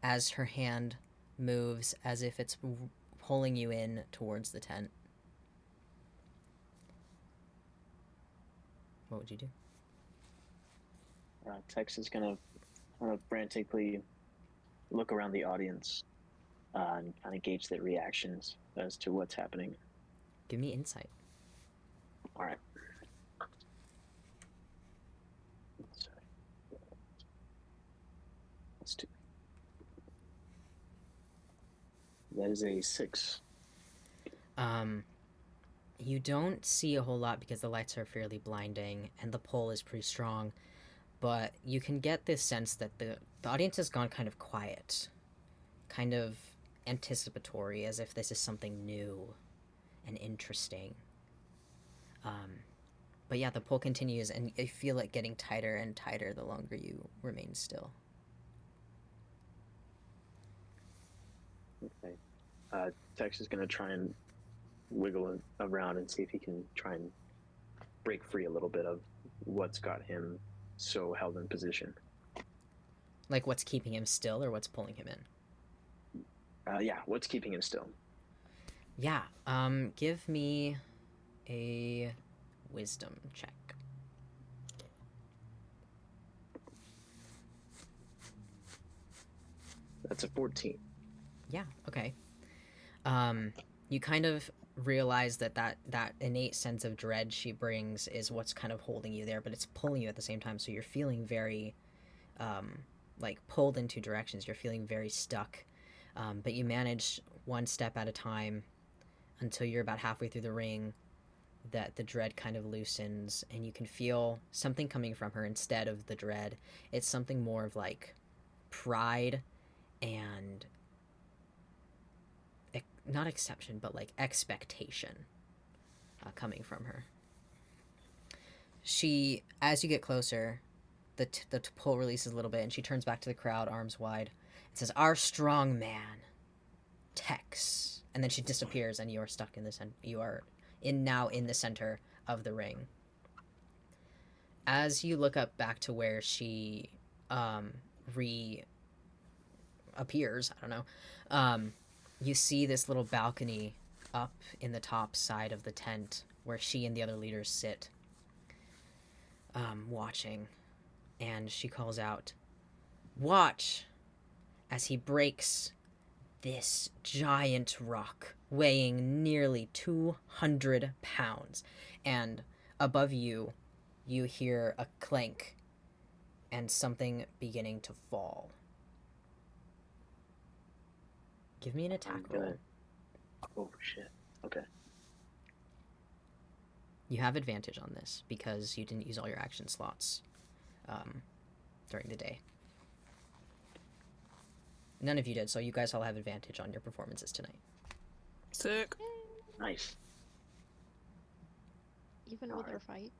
as her hand moves as if it's pulling you in towards the tent. What would you do? Tex is gonna kind of frantically look around the audience and kind of gauge their reactions as to what's happening. Give me insight. All right. Let's do. That is a 6. You don't see a whole lot because the lights are fairly blinding and the pull is pretty strong, but you can get this sense that the audience has gone kind of quiet, kind of anticipatory, as if this is something new and interesting. But yeah, the pull continues, and you feel it getting tighter and tighter the longer you remain still. Okay. Tex is going to try and wiggle it around and see if he can try and break free a little bit of what's got him so held in position. Like what's keeping him still or what's pulling him in? Yeah, what's keeping him still? Yeah, give me a wisdom check. That's a 14. Yeah, okay. You kind of realize that innate sense of dread she brings is what's kind of holding you there, but it's pulling you at the same time, so you're feeling very, like, pulled in two directions. You're feeling very stuck, but you manage one step at a time until you're about halfway through the ring, that the dread kind of loosens, and you can feel something coming from her instead of the dread. It's something more of, like, pride and not exception, but like expectation coming from her. She, as you get closer, the pull releases a little bit, and she turns back to the crowd, arms wide, It says, "Our strong man, Tex." And then she disappears, and you are stuck in the center. You are now in the center of the ring. As you look up back to where she reappears, I don't know, you see this little balcony up in the top side of the tent where she and the other leaders sit, watching. And she calls out, "Watch!" as he breaks this giant rock weighing nearly 200 pounds. And above you, you hear a clank and something beginning to fall. Give me an attack roll. Oh, shit. Okay. You have advantage on this because you didn't use all your action slots during the day. None of you did, so you guys all have advantage on your performances tonight. Sick. Nice. Even with our fight.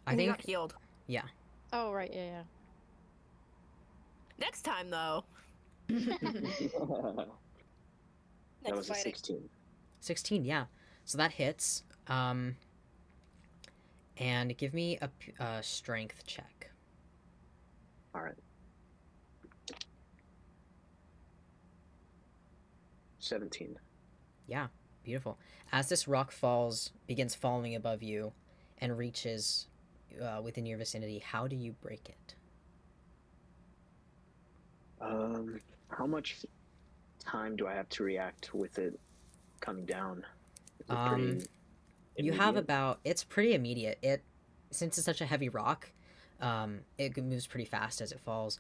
I We think, got healed. yeah. Oh, right, yeah. Next time, though. That Next was a fighting. 16. 16, yeah. So that hits. And give me a strength check. All right. 17. Yeah, beautiful. As this rock begins falling above you and reaches within your vicinity, how do you break it? How much time do I have to react with it coming down? Is it pretty You have immediate? it's pretty immediate. Since it's such a heavy rock, it moves pretty fast as it falls,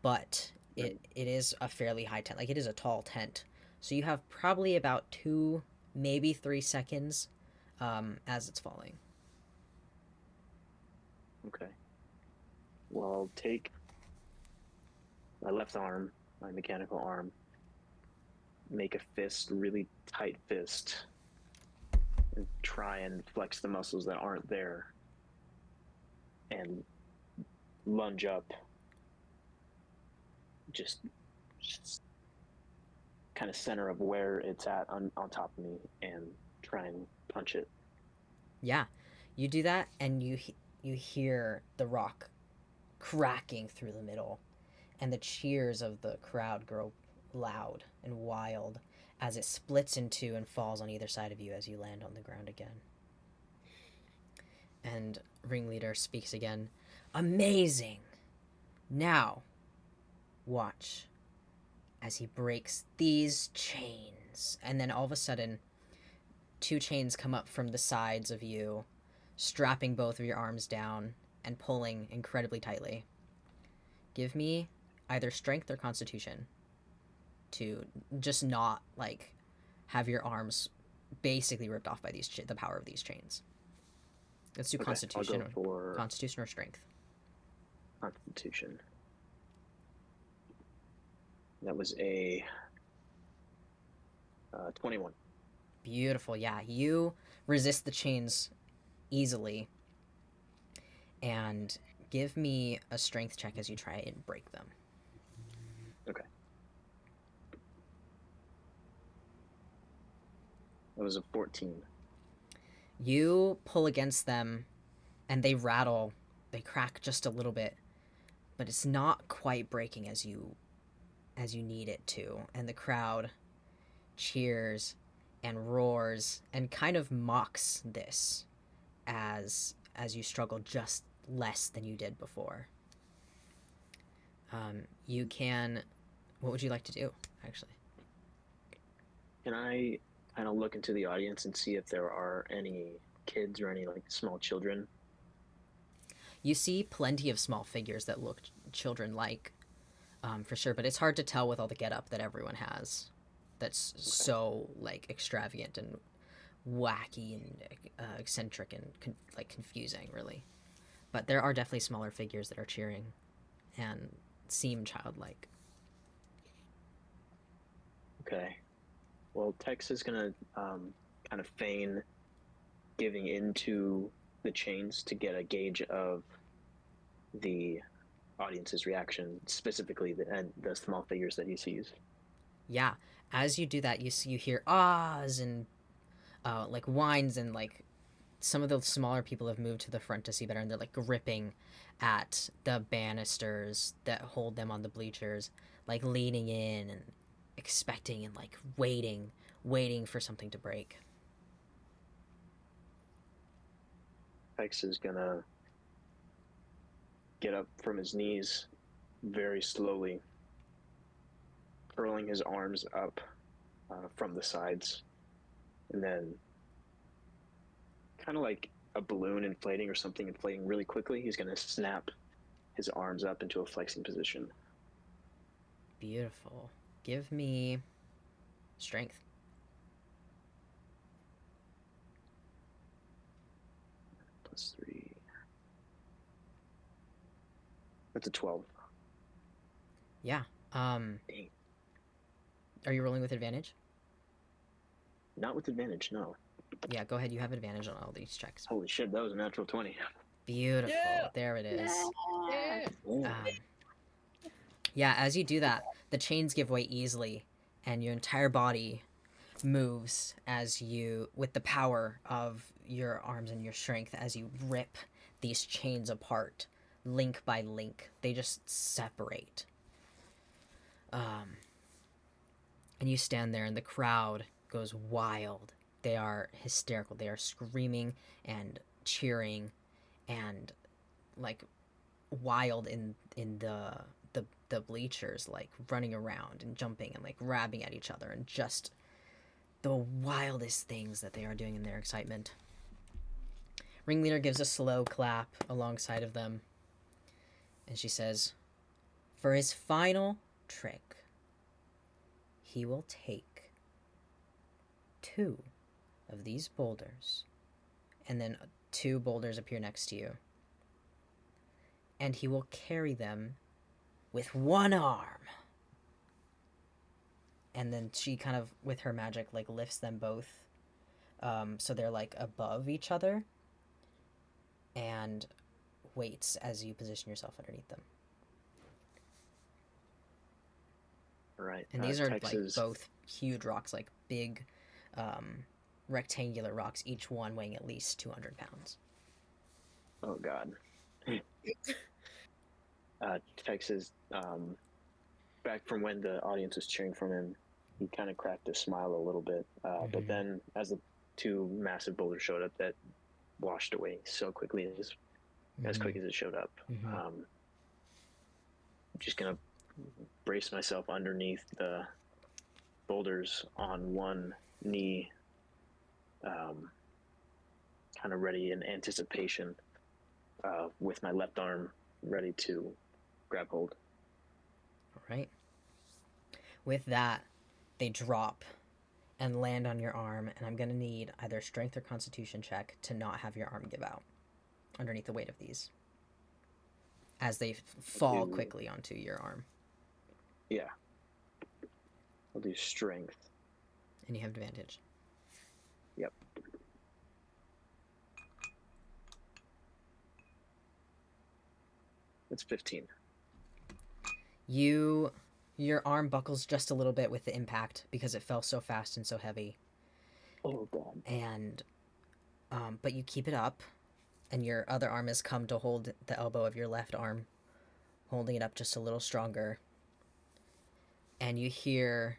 but it is a fairly high tent. Like, it is a tall tent. So you have probably about 2, maybe 3 seconds as it's falling. Okay. Well, I'll take my left arm, my mechanical arm, make a fist, really tight fist, and try and flex the muscles that aren't there, and lunge up, just kind of center of where it's at on top of me, and try and punch it. Yeah, you do that, and you hear the rock cracking through the middle, and the cheers of the crowd grow loud and wild as it splits in two and falls on either side of you as you land on the ground again. And Ringleader speaks again. "Amazing! Now, watch as he breaks these chains." And then all of a sudden, 2 chains come up from the sides of you, strapping both of your arms down and pulling incredibly tightly. Give me either strength or constitution to just not, like, have your arms basically ripped off by the power of these chains. Let's do Okay, constitution. I'll go for Constitution or strength. Constitution. That was a 21. Beautiful. Yeah, you resist the chains easily. And give me a strength check as you try and break them. Okay. That was a 14. You pull against them, and they rattle. They crack just a little bit, but it's not quite breaking as you need it to. And the crowd cheers and roars and kind of mocks this as you struggle just less than you did before. You can... What would you like to do, actually? Can I kind of look into the audience and see if there are any kids or any, like, small children? You see plenty of small figures that look children-like, for sure, but it's hard to tell with all the get-up that everyone has. That's so, like, extravagant and wacky and eccentric and confusing, really. But there are definitely smaller figures that are cheering and seem childlike. Okay. Well, Tex is gonna kind of feign giving into the chains to get a gauge of the audience's reaction, specifically the small figures that he sees. Yeah, as you do that, you hear ahs and like whines, and like some of the smaller people have moved to the front to see better, and they're like gripping at the banisters that hold them on the bleachers, like leaning in and expecting and like waiting for something to break. Hex is gonna get up from his knees very slowly, curling his arms up from the sides, and then kind of like a balloon inflating or something inflating really quickly, he's going to snap his arms up into a flexing position. Beautiful. Give me strength. +3. That's a 12. Yeah. Dang. Are you rolling with advantage? Not with advantage, no. Yeah, go ahead. You have advantage on all these checks. Holy shit, that was a natural 20. Beautiful. Yeah. There it is. Yeah. Yeah, as you do that, the chains give way easily, and your entire body moves as you, with the power of your arms and your strength, as you rip these chains apart, link by link. They just separate. And you stand there, and the crowd goes wild. They are hysterical. They are screaming and cheering, and like wild in the bleachers, like running around and jumping and like grabbing at each other, and just the wildest things that they are doing in their excitement. Ringleader gives a slow clap alongside of them, and she says, for his final trick, he will take 2 of these boulders, and then 2 boulders appear next to you, and he will carry them with 1 arm. And then she kind of, with her magic, like lifts them both, so they're like above each other, and waits as you position yourself underneath them. Right. And these are Texas... like both huge rocks, like big rectangular rocks, each one weighing at least 200 pounds. Oh, God. Texas, back from when the audience was cheering from him, he kind of cracked a smile a little bit. But then as the 2 massive boulders showed up, that washed away so quickly, as quick as it showed up. I'm just going to brace myself underneath the boulders on one knee, kind of ready in anticipation, with my left arm ready to grab hold. All right. With that, they drop and land on your arm, and I'm going to need either strength or constitution check to not have your arm give out underneath the weight of these, as they fall quickly onto your arm. Yeah. I'll do strength. And you have advantage. Yep. It's 15. Your arm buckles just a little bit with the impact because it fell so fast and so heavy. Oh, God. And, but you keep it up, and your other arm has come to hold the elbow of your left arm, holding it up just a little stronger. And you hear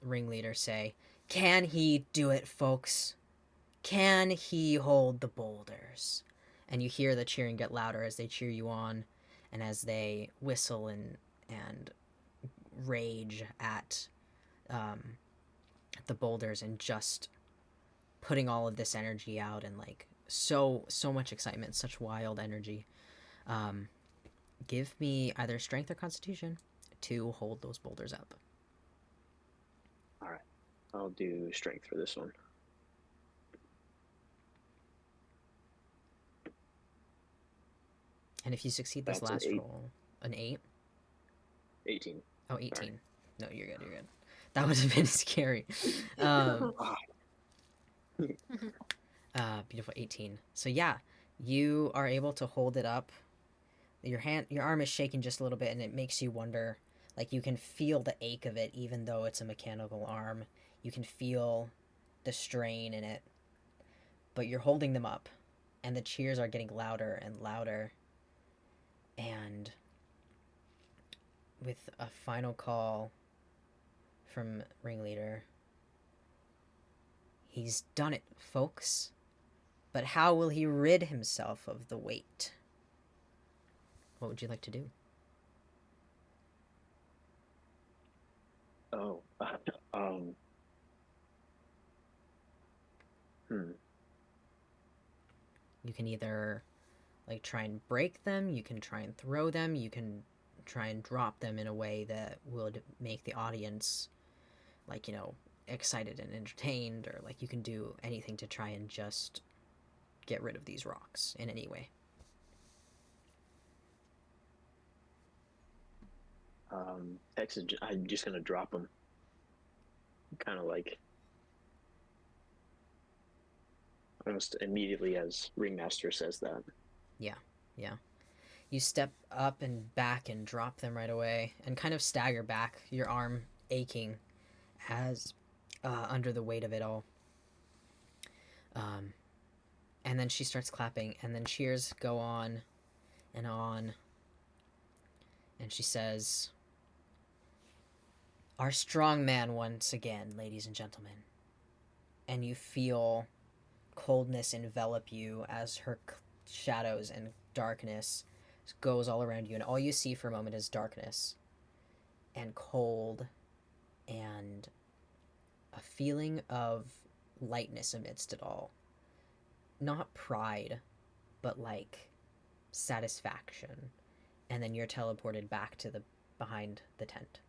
Ringleader say, can he do it, folks? Can he hold the boulders? And you hear the cheering get louder as they cheer you on, and as they whistle and rage at the boulders, and just putting all of this energy out, and like so much excitement, such wild energy. Give me either strength or constitution to hold those boulders up. All right. I'll do strength for this one. And if you succeed this That's an last 8. roll, an 8? 18. Oh, 18. Sorry. No, you're good, you're good. That would have been scary. Beautiful, 18. So yeah, you are able to hold it up. your arm is shaking just a little bit, and it makes you wonder. Like, you can feel the ache of it, even though it's a mechanical arm. You can feel the strain in it. But you're holding them up, and the cheers are getting louder and louder. And with a final call from Ringleader, he's done it, folks. But how will he rid himself of the weight? What would you like to do? Oh, You can either like try and break them, you can try and throw them, you can try and drop them in a way that would make the audience like, excited and entertained, or like you can do anything to try and just get rid of these rocks in any way. Tex is I'm just gonna drop him. Kind of like almost immediately as Ringmaster says that. Yeah. You step up and back and drop them right away and kind of stagger back, your arm aching as under the weight of it all. And then she starts clapping, and then cheers go on and on. And she says, "Our strong man once again, ladies and gentlemen." And you feel coldness envelop you as her shadows and darkness goes all around you, and all you see for a moment is darkness and cold and a feeling of lightness amidst it all. Not pride, but like satisfaction. And then you're teleported back to the behind the tent.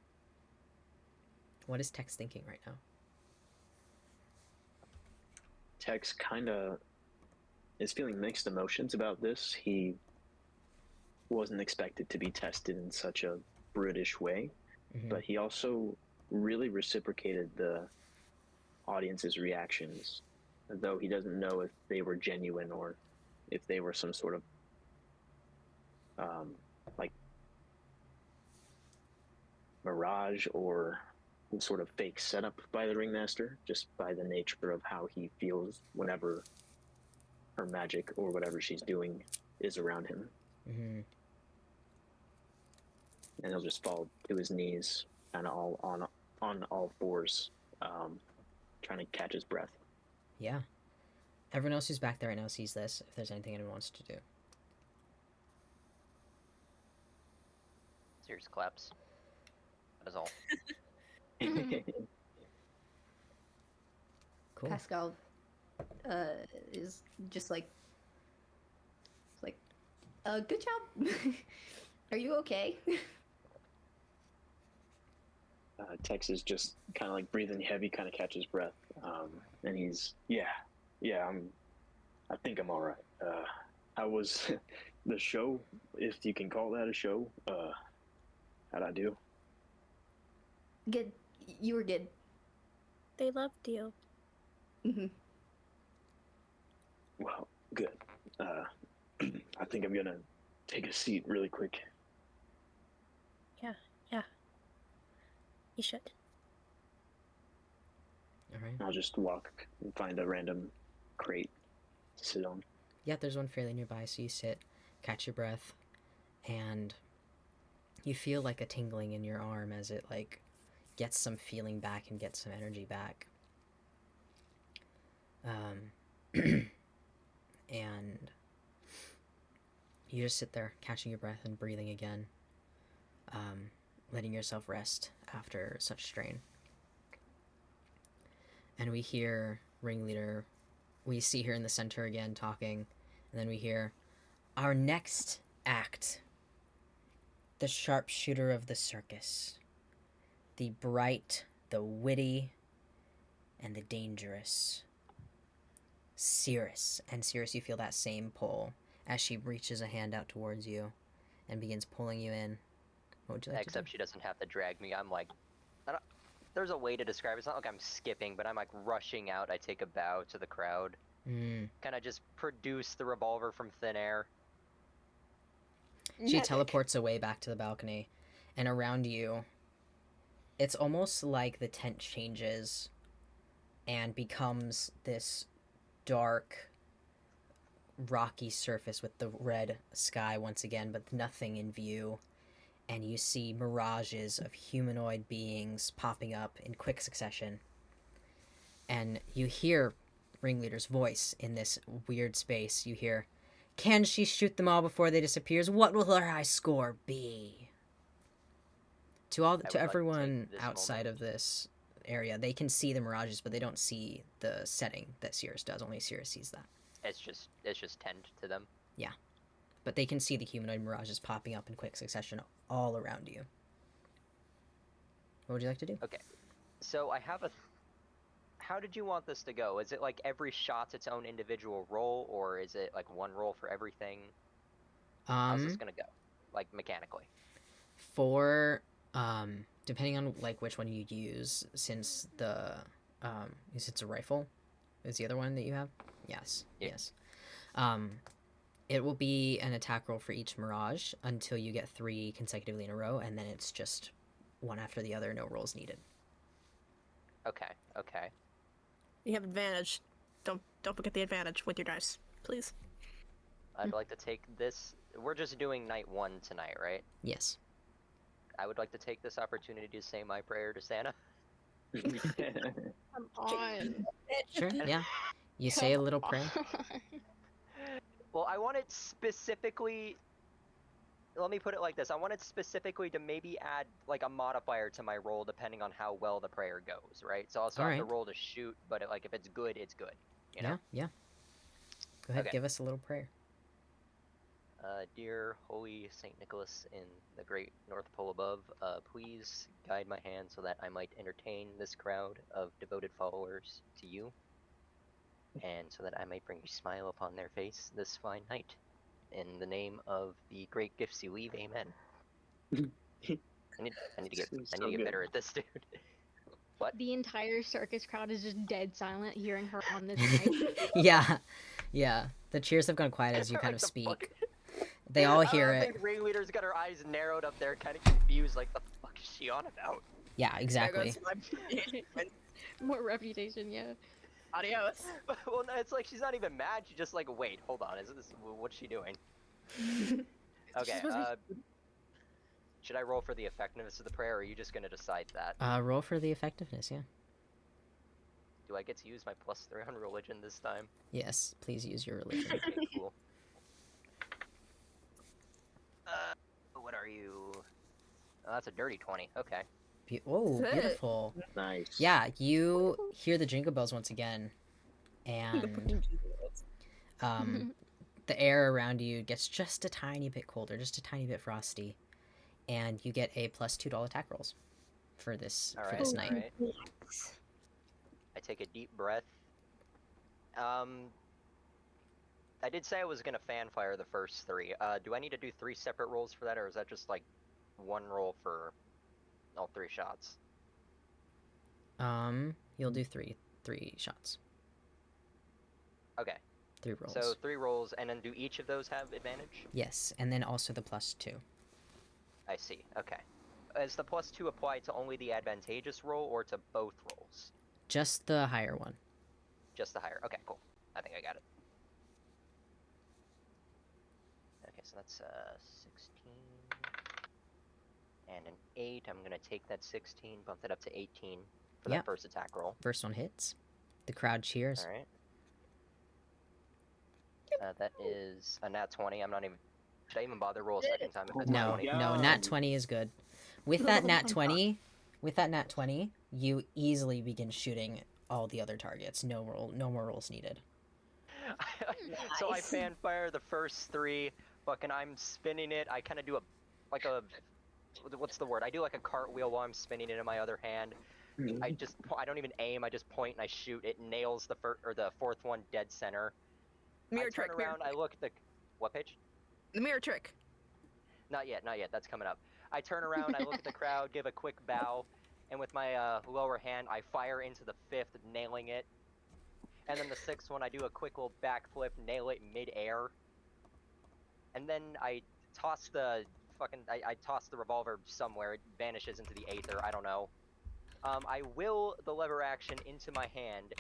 What is Tex thinking right now? Tex kind of is feeling mixed emotions about this. He wasn't expected to be tested in such a brutish way, but he also really reciprocated the audience's reactions, though he doesn't know if they were genuine or if they were some sort of like mirage or some sort of fake setup by the Ringmaster, just by the nature of how he feels whenever her magic or whatever she's doing is around him. And he'll just fall to his knees, kind of all on all fours, trying to catch his breath. Yeah. Everyone else who's back there right now sees this, if there's anything anyone wants to do. Serious claps. That is all. Cool. Pascal is just like, good job. Are you okay? Tex is just kind of like breathing heavy, kind of catches breath, and he's I think I'm all right. How was the show, if you can call that a show? How'd I do? Good. You were good. They loved you. Mm-hmm. Well, good. I think I'm gonna take a seat really quick. Yeah. You should. All right. I'll just walk and find a random crate to sit on. Yeah, there's one fairly nearby, so you sit, catch your breath, and you feel like a tingling in your arm as it like gets some feeling back and gets some energy back. And you just sit there catching your breath and breathing again, letting yourself rest after such strain. And we hear Ringleader, we see her in the center again talking, and then we hear, "Our next act, the sharpshooter of the circus, the bright, the witty, and the dangerous, Cirrus." And Cirrus, you feel that same pull as she reaches a hand out towards you and begins pulling you in. What would you like Except to she doesn't have to drag me. I'm like, there's a way to describe it. It's not like I'm skipping, but I'm like rushing out. I take a bow to the crowd. do? Kind of just produce the revolver from thin air. She Magic. teleports away back to the balcony, and around you, it's almost like the tent changes and becomes this dark, rocky surface with the red sky once again, but nothing in view. And you see mirages of humanoid beings popping up in quick succession. And you hear Ringleader's voice in this weird space. You hear, "Can she shoot them all before they disappears? What will her high score be?" To would like to take everyone this outside moment- of this area, they can see the mirages, but they don't see the setting that Cirrus does. Only Cirrus sees that. It's just tend to them. But they can see the humanoid mirages popping up in quick succession all around you. What would you like to do? So I have a. How did you want this to go? Is it like every shot's its own individual roll, or is it like one roll for everything? How's this gonna go? Like mechanically. For depending on like which one you use, since the is it's a rifle, is the other one that you have? Yes. Yeah. Yes. It will be an attack roll for each mirage until you get 3 consecutively in a row, and then it's just one after the other, no rolls needed. Okay. Okay. You have advantage. Don't forget the advantage with your dice, please. I'd like to take this. We're just doing night 1 tonight, right? Yes. I would like to take this opportunity to say my prayer to Santa. Come on. Sure. Yeah. You say a little prayer. Well, I want it specifically. Let me put it like this. I want it specifically to maybe add like a modifier to my roll depending on how well the prayer goes, right? So I'll still have to Alright. roll to shoot, but like if it's good, it's good. You know? Yeah. Go ahead, Okay. give us a little prayer. Dear Holy Saint Nicholas in the great North Pole above, please guide my hand so that I might entertain this crowd of devoted followers to you, and so that I might bring a smile upon their face this fine night. In the name of the great gifts you leave, amen. I need to get This is I need so to get good. better at this, dude. What? The entire circus crowd is just dead silent hearing her on this mic. Yeah. The cheers have gone quiet as you kind of Like the speak. fuck? They all I hear don't it. think Ringleader's got her eyes narrowed up there, kind of confused, like the fuck is she on about? Yeah, There exactly. goes my More reputation, yeah. adios. Well, no, it's like she's not even mad. She's just like, wait, hold on, is this what's she doing? Okay. supposed to Should I roll for the effectiveness of the prayer, or are you just gonna decide that? Roll for the effectiveness, yeah. Do I get to use my +3 on religion this time? Yes, please use your religion. Okay, cool. What are you? Oh, that's a dirty 20. Okay. Oh, Sick. beautiful. Nice. Yeah, you hear the jingle bells once again, and the air around you gets just a tiny bit colder, just a tiny bit frosty, and you get a +2 attack rolls for this night. Alright. I take a deep breath. I did say I was gonna fan fire the first 3. Do I need to do 3 separate rolls for that, or is that just like one roll for all 3 shots? You'll do three shots, Okay. 3 rolls. So 3 rolls, and then do each of those have advantage? Yes, and then also the +2. I see. Okay. Is the +2 apply to only the advantageous roll or to both rolls? Just the higher one. Just the higher. Okay, cool. I think I got it. Okay, so that's 16 and an 8. I'm gonna take that 16, bump that up to 18 for Yep. that first attack roll. First one hits. The crowd cheers. All right. That is a nat 20. I'm not even. Should I even bother roll a second time if it's No, nat 20? no, nat 20 is good. With that nat 20, you easily begin shooting all the other targets. No more rolls needed. So I Nice. fan fire the first 3. Fucking, I'm spinning it. I kind of do what's the word? I do like a cartwheel while I'm spinning it in my other hand. I don't even aim. I just point and I shoot. It nails the fourth one dead center. Mirror I turn trick. around. I look at the what page? The mirror trick. Not yet. That's coming up. I turn around. I look at the crowd, give a quick bow, and with my lower hand, I fire into the 5th, nailing it. And then the 6th one, I do a quick little backflip, nail it mid-air. And then I toss the I toss the revolver somewhere. It vanishes into the aether. I don't know. I will the lever action into my hand.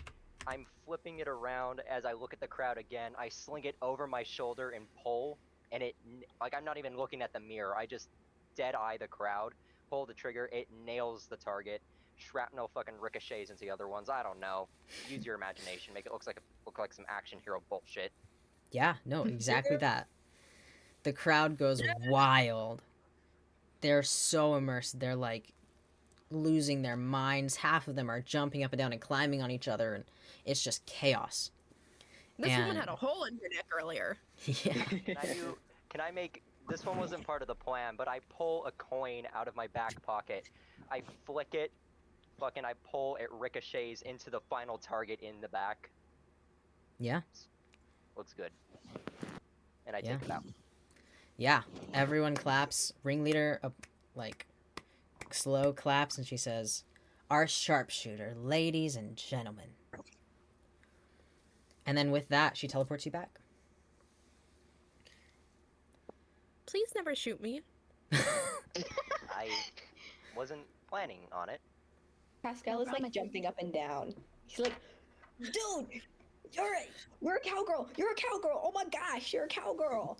I'm flipping it around as I look at the crowd again. I sling it over my shoulder and pull, and like I'm not even looking at the mirror. I just dead eye the crowd, pull the trigger. It nails the target. Shrapnel fucking ricochets into the other ones. I don't know. Use your imagination. Make it look like some action hero bullshit. Yeah, no, exactly that. The crowd goes wild. They're so immersed. They're like losing their minds. Half of them are jumping up and down and climbing on each other, and it's just chaos. This woman And- had a hole in her neck earlier. Yeah. Can I make this one wasn't part of the plan, but I pull a coin out of my back pocket. I flick it, I pull, it ricochets into the final target in the back. Yeah. Looks good. And I Yeah. take it out. Yeah. Everyone claps. Ringleader, like, slow claps, and she says, "Our sharpshooter, ladies and gentlemen." And then with that, she teleports you back. Please never shoot me. I wasn't planning on it. Pascal No is like problem. jumping up and down. He's like, dude, you're a cowgirl. You're a cowgirl. Oh my gosh, you're a cowgirl.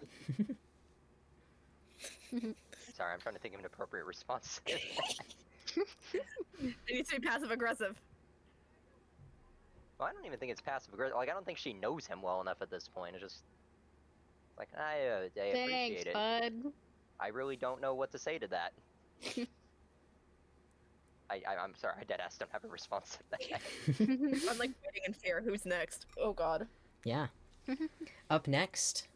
Sorry, I'm trying to think of an appropriate response. It needs to be passive aggressive. Well, I don't even think it's passive aggressive. Like, I don't think she knows him well enough at this point. It's just like I Thanks, appreciate it. bud. I really don't know what to say to that. I'm sorry, I deadass don't have a response to that. I'm like waiting in fear. Who's next? Oh god. Yeah. Up next,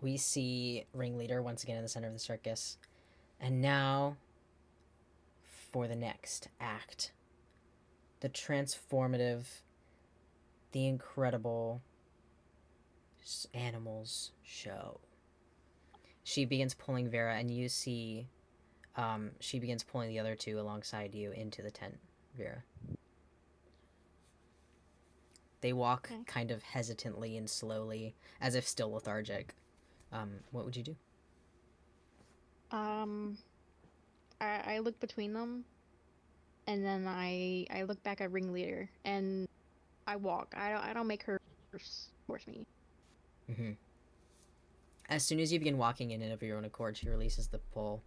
we see Ringleader once again in the center of the circus. And now, for the next act. The transformative, the incredible animals show. She begins pulling Vera, and you see she begins pulling the other two alongside you into the tent, Vera. They walk Okay. kind of hesitantly and slowly, as if still lethargic. What would you do? I look between them, and then I look back at Ringleader, and I walk. I don't make her force me. Mm-hmm. As soon as you begin walking in and of your own accord, she releases the pull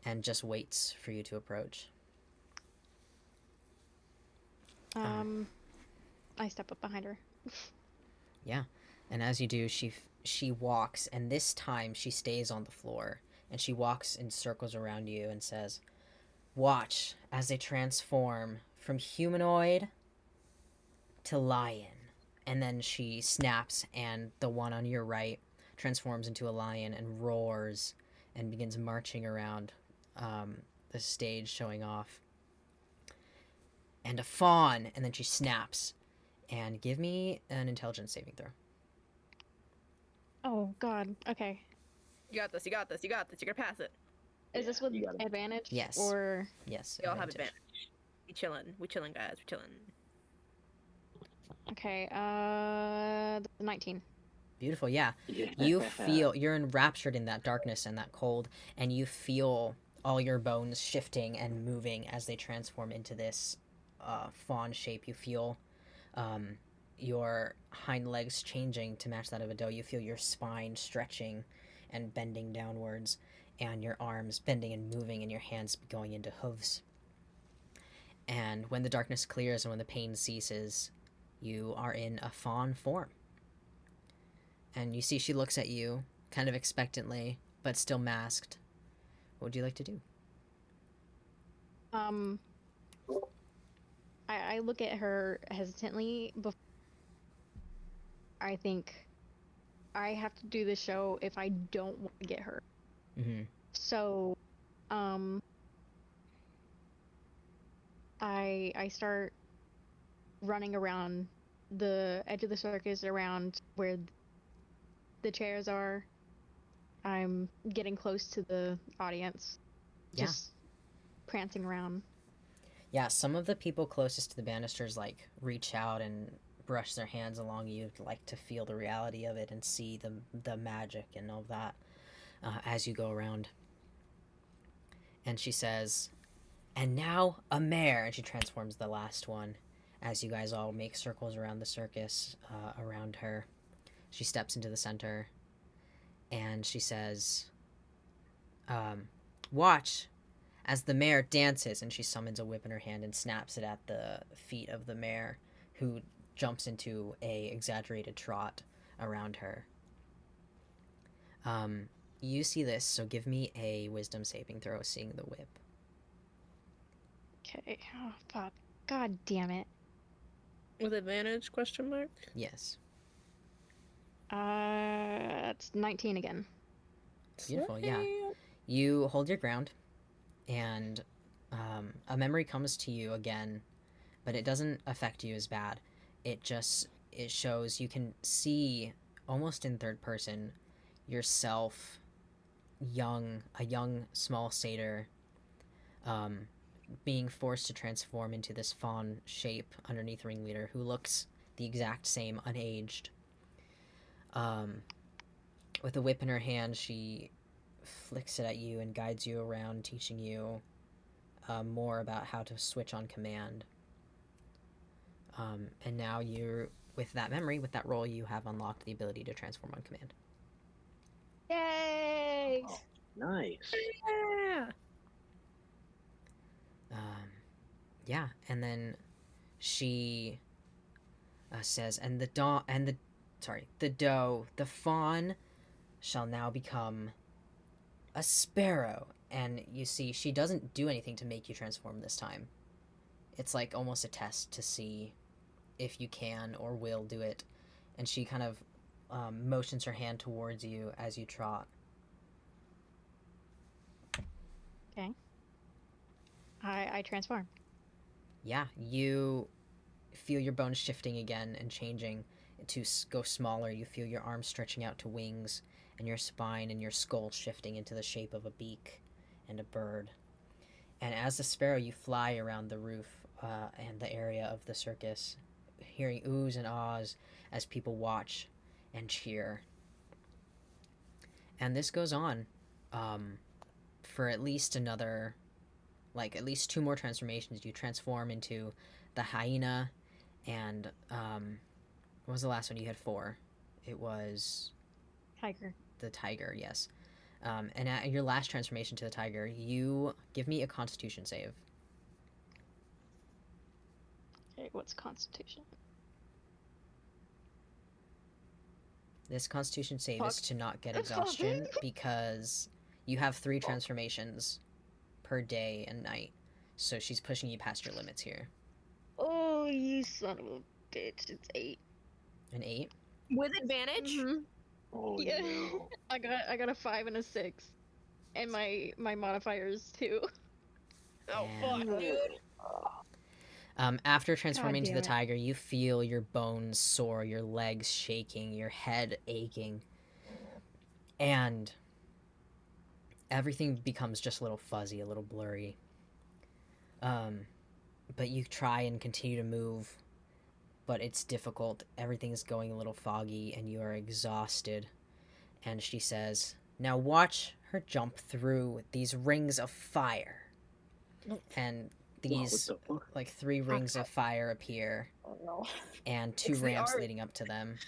and just waits for you to approach. I step up behind her. Yeah, and as you do, she walks, and this time she stays on the floor, and she walks in circles around you and says, "Watch as they transform from humanoid to lion." And then she snaps, and the one on your right transforms into a lion and roars and begins marching around the stage, showing off. And a fawn, and then she snaps. And give me an intelligence saving throw. Oh God. Okay. You got this. You got this. You got this. You're gonna pass it. Is this with you got it. advantage? Yes. Or Yes. We all have advantage. We chillin'. We chillin', guys. We chillin'. okay. 19. Beautiful, yeah. Yeah. You feel, you're enraptured in that darkness and that cold, and you feel all your bones shifting and moving as they transform into this fawn shape. You feel your hind legs changing to match that of a doe. You feel your spine stretching and bending downwards, and your arms bending and moving, and your hands going into hooves. And when the darkness clears and when the pain ceases, you are in a fawn form. And you see she looks at you, kind of expectantly, but still masked. What would you like to do? I look at her hesitantly before I think I have to do the show if I don't want to get hurt. Mm-hmm. So, I start running around the edge of the circus, around where the chairs are. I'm getting close to the audience, Yeah. just prancing around. Yeah, some of the people closest to the banisters, like, reach out and brush their hands along you, like, to feel the reality of it and see the magic and all of that. as you go around. And she says, "And now a mare," and she transforms the last one. As you guys all make circles around the circus, around her, she steps into the center, and she says, "Watch as the mare dances," and she summons a whip in her hand and snaps it at the feet of the mare, who jumps into a exaggerated trot around her. You see this, so give me a wisdom saving throw, seeing the whip. Okay. Oh fuck. God damn it. With advantage? Question mark. Yes. It's 19 again. Beautiful, yeah. You hold your ground, and a memory comes to you again, but it doesn't affect you as bad. It shows you can see, almost in third person, yourself, a young small satyr, being forced to transform into this fawn shape underneath Ringleader, who looks the exact same, unaged. With a whip in her hand, she flicks it at you and guides you around, teaching you more about how to switch on command. And now you're, with that memory, with that roll, you have unlocked the ability to transform on command. Yay! Oh, nice. Yeah. Yeah, and then she says, "And the fawn shall now become a sparrow." And you see, she doesn't do anything to make you transform this time. It's like almost a test to see if you can or will do it. And she kind of motions her hand towards you as you trot. Okay. I transform. Yeah, you feel your bones shifting again and changing to go smaller. You feel your arms stretching out to wings, and your spine and your skull shifting into the shape of a beak and a bird. And as a sparrow, you fly around the roof and the area of the circus, hearing oohs and ahs as people watch and cheer. And this goes on for at least another, at least 2 more transformations. You transform into the hyena, and what was the last one? You had 4. It was Tiger. the tiger, yes. And at your last transformation to the tiger, you give me a Constitution save. Okay, what's Constitution? This Constitution save Fuck. is to not get exhaustion because you have 3 transformations per day and night. So she's pushing you past your limits here. Oh, you son of a bitch! It's 8. An 8? With advantage? Mhm. Oh Yeah. no. I got a 5 and a 6, and my modifiers too. Oh Man. fuck, dude. After transforming to damn the it. tiger, you feel your bones sore, your legs shaking, your head aching, and everything becomes just a little fuzzy, a little blurry. But you try and continue to move, but it's difficult. Everything's going a little foggy, and you are exhausted. And she says, "Now watch her jump through these rings of fire." And these, Whoa, what the fuck? 3 rings of fire appear, Oh no. and 2 It's the ramps art. leading up to them.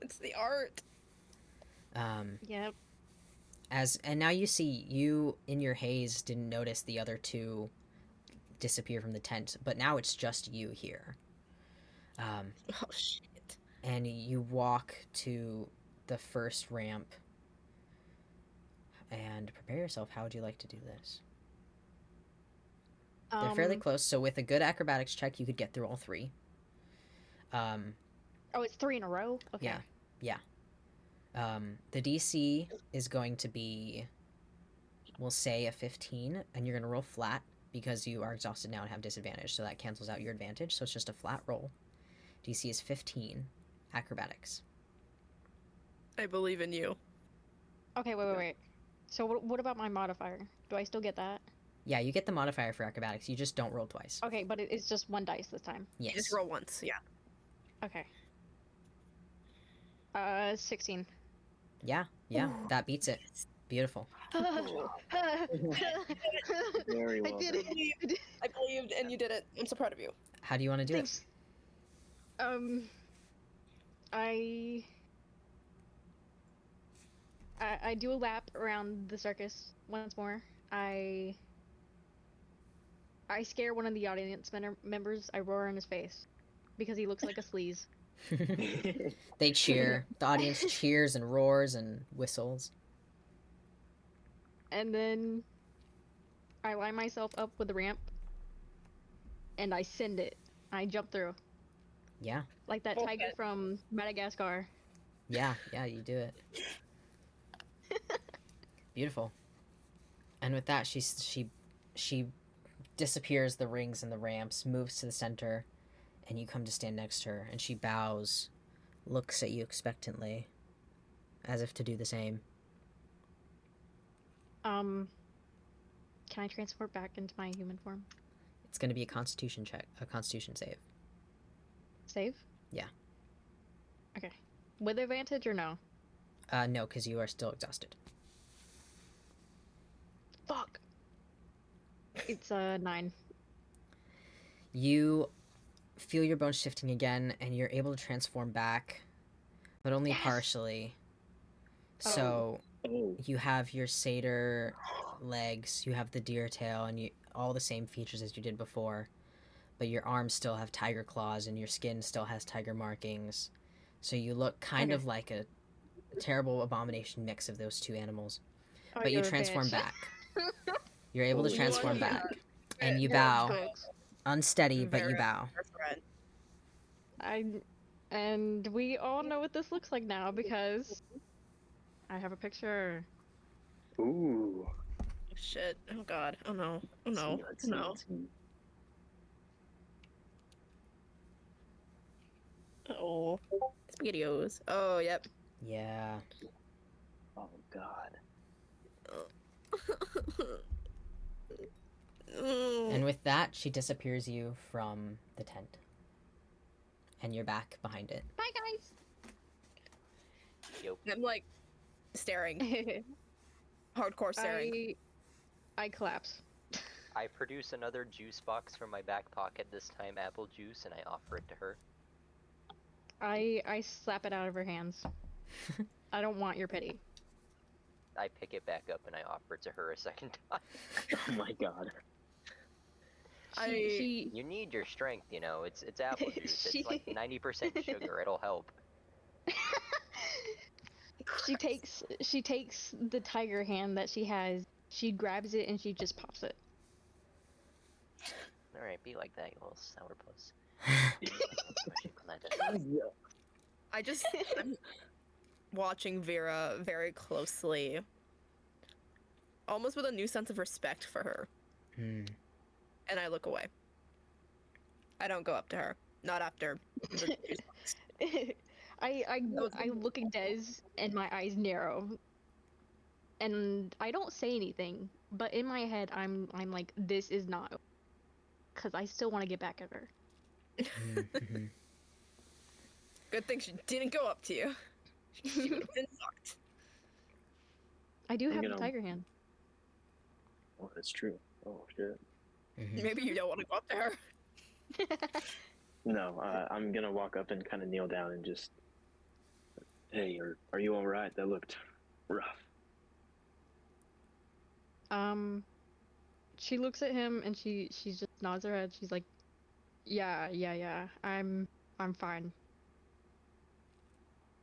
It's the art. Yep. And now you see, you in your haze didn't notice the other 2 disappear from the tent, but now it's just you here. Oh shit. And you walk to the first ramp and prepare yourself. How would you like to do this? They're fairly close, so with a good acrobatics check, you could get through all 3. Oh, it's 3 in a row. Okay. Yeah. The DC is going to be, we'll say, a 15, and you're going to roll flat because you are exhausted now and have disadvantage, so that cancels out your advantage, so it's just a flat roll. DC is 15. Acrobatics. I believe in you. Okay. Wait. So what about my modifier? Do I still get that? Yeah, you get the modifier for acrobatics, you just don't roll twice. Okay, but it's just 1 dice this time. Yes. Just roll once, yeah. Okay. 16. Yeah, Ooh. that beats it. Beautiful. Very well I did done. it. I believed, and you did it. I'm so proud of you. How do you want to do Thanks. I I do a lap around the circus once more. I scare one of the audience members. I roar in his face because he looks like a sleaze. it? They cheer. The audience cheers and roars and whistles. And then I line myself up with the ramp and I send it. I jump through. Yeah. Like that tiger Okay. from Madagascar. Yeah, you do it. Beautiful. And with that, she disappears the rings and the ramps, moves to the center, and you come to stand next to her, and she bows, looks at you expectantly, as if to do the same. Can I transport back into my human form? It's going to be a constitution check, a constitution save. Save? Yeah. Okay. With advantage or no? No, because you are still exhausted. Fuck. It's 9. You feel your bones shifting again, and you're able to transform back, but only Yes! partially. So Oh, you have your satyr legs, you have the deer tail, and you all the same features as you did before, but your arms still have tiger claws, and your skin still has tiger markings. So you look kind Okay. of like a terrible abomination mix of those two animals. Oh, But you you're a transform bitch. back. You're able to Oh, transform you are back, and you Very bow, Folks. unsteady, but you Very- bow. And we all know what this looks like now because I have a picture. ooh. Oh, shit. Oh god. Oh no. Oh Let's no. see, let's see, No. let's see. Oh. Spaghettios. Oh, yep. Yeah. Oh God. And with that, she disappears you from the tent. And you're back behind it. Bye, guys. Yo, I'm like staring. Hardcore staring. I collapse. I produce another juice box from my back pocket, this time apple juice, and I offer it to her. I slap it out of her hands. I don't want your pity. I pick it back up and I offer it to her a second time. Oh my God. She You need your strength, you know. It's apple juice. It's like She- 90% sugar. It'll help. she takes the tiger hand that she has. She grabs it and she just pops it. All right, be like that, you little sourpuss. I just I'm watching Vera very closely. Almost with a new sense of respect for her. Hmm. And I look away. I don't go up to her. Not after the juice box. I look at Des and my eyes narrow. And I don't say anything, but in my head I'm like, this is not, because I still want to get back at her. Mm-hmm. Good thing she didn't go up to you. She would have been fucked. I do I'm have a gonna- tiger hand. Oh, that's true. Oh shit. Mm-hmm. Maybe you don't want to go up to her. No, I'm gonna walk up and kind of kneel down and just, hey, are you all right? That looked rough. She looks at him and she just nods her head. She's like, yeah, I'm fine.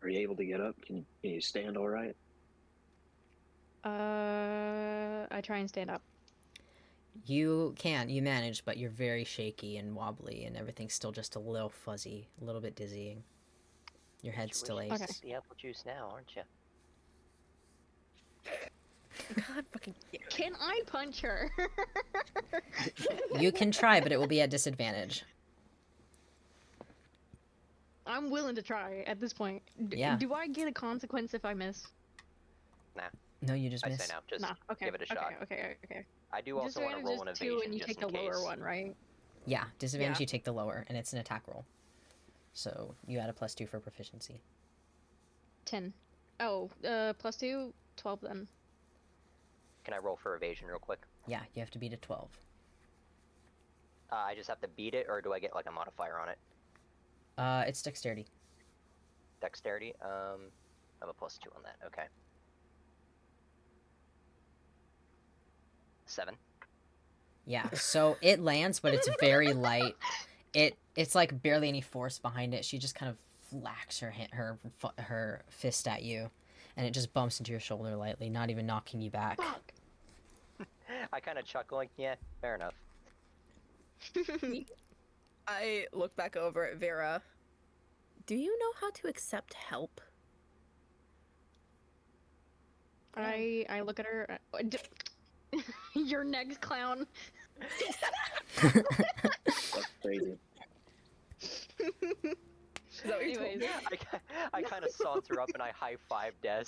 Are you able to get up? Can you stand all right? I try and stand up. You manage, but you're very shaky and wobbly, and everything's still just a little fuzzy, a little bit dizzying. Your head still You're wishing aches. to see the apple juice now, aren't you? God fucking damn it. Can I punch her? You can try, but it will be at disadvantage. I'm willing to try at this point. Yeah. Do I get a consequence if I miss? No, you just I miss. say no. Just Nah. Okay. give it a shot. Okay. I do also want to roll an Disadvantage is 2 evasion and you just take in the case. lower one, right? Yeah, disadvantage. Yeah. You take the lower, and it's an attack roll. So you add a +2 for proficiency. 10. Oh, +2, 12 then. Can I roll for evasion real quick? Yeah, you have to beat a 12. I just have to beat it, or do I get like a modifier on it? It's dexterity. Dexterity. I have a +2 on that. Okay. 7. Yeah, so it lands, but it's very light. It's like barely any force behind it. She just kind of flacks her fist at you, and it just bumps into your shoulder lightly, not even knocking you back. Fuck. I kind of chuckle like, yeah, fair enough. I look back over at Vera. Do you know how to accept help? I look at her. Your next clown. That's crazy. Is that what you told Anyways. me? I kind of saunter up and I high five Des.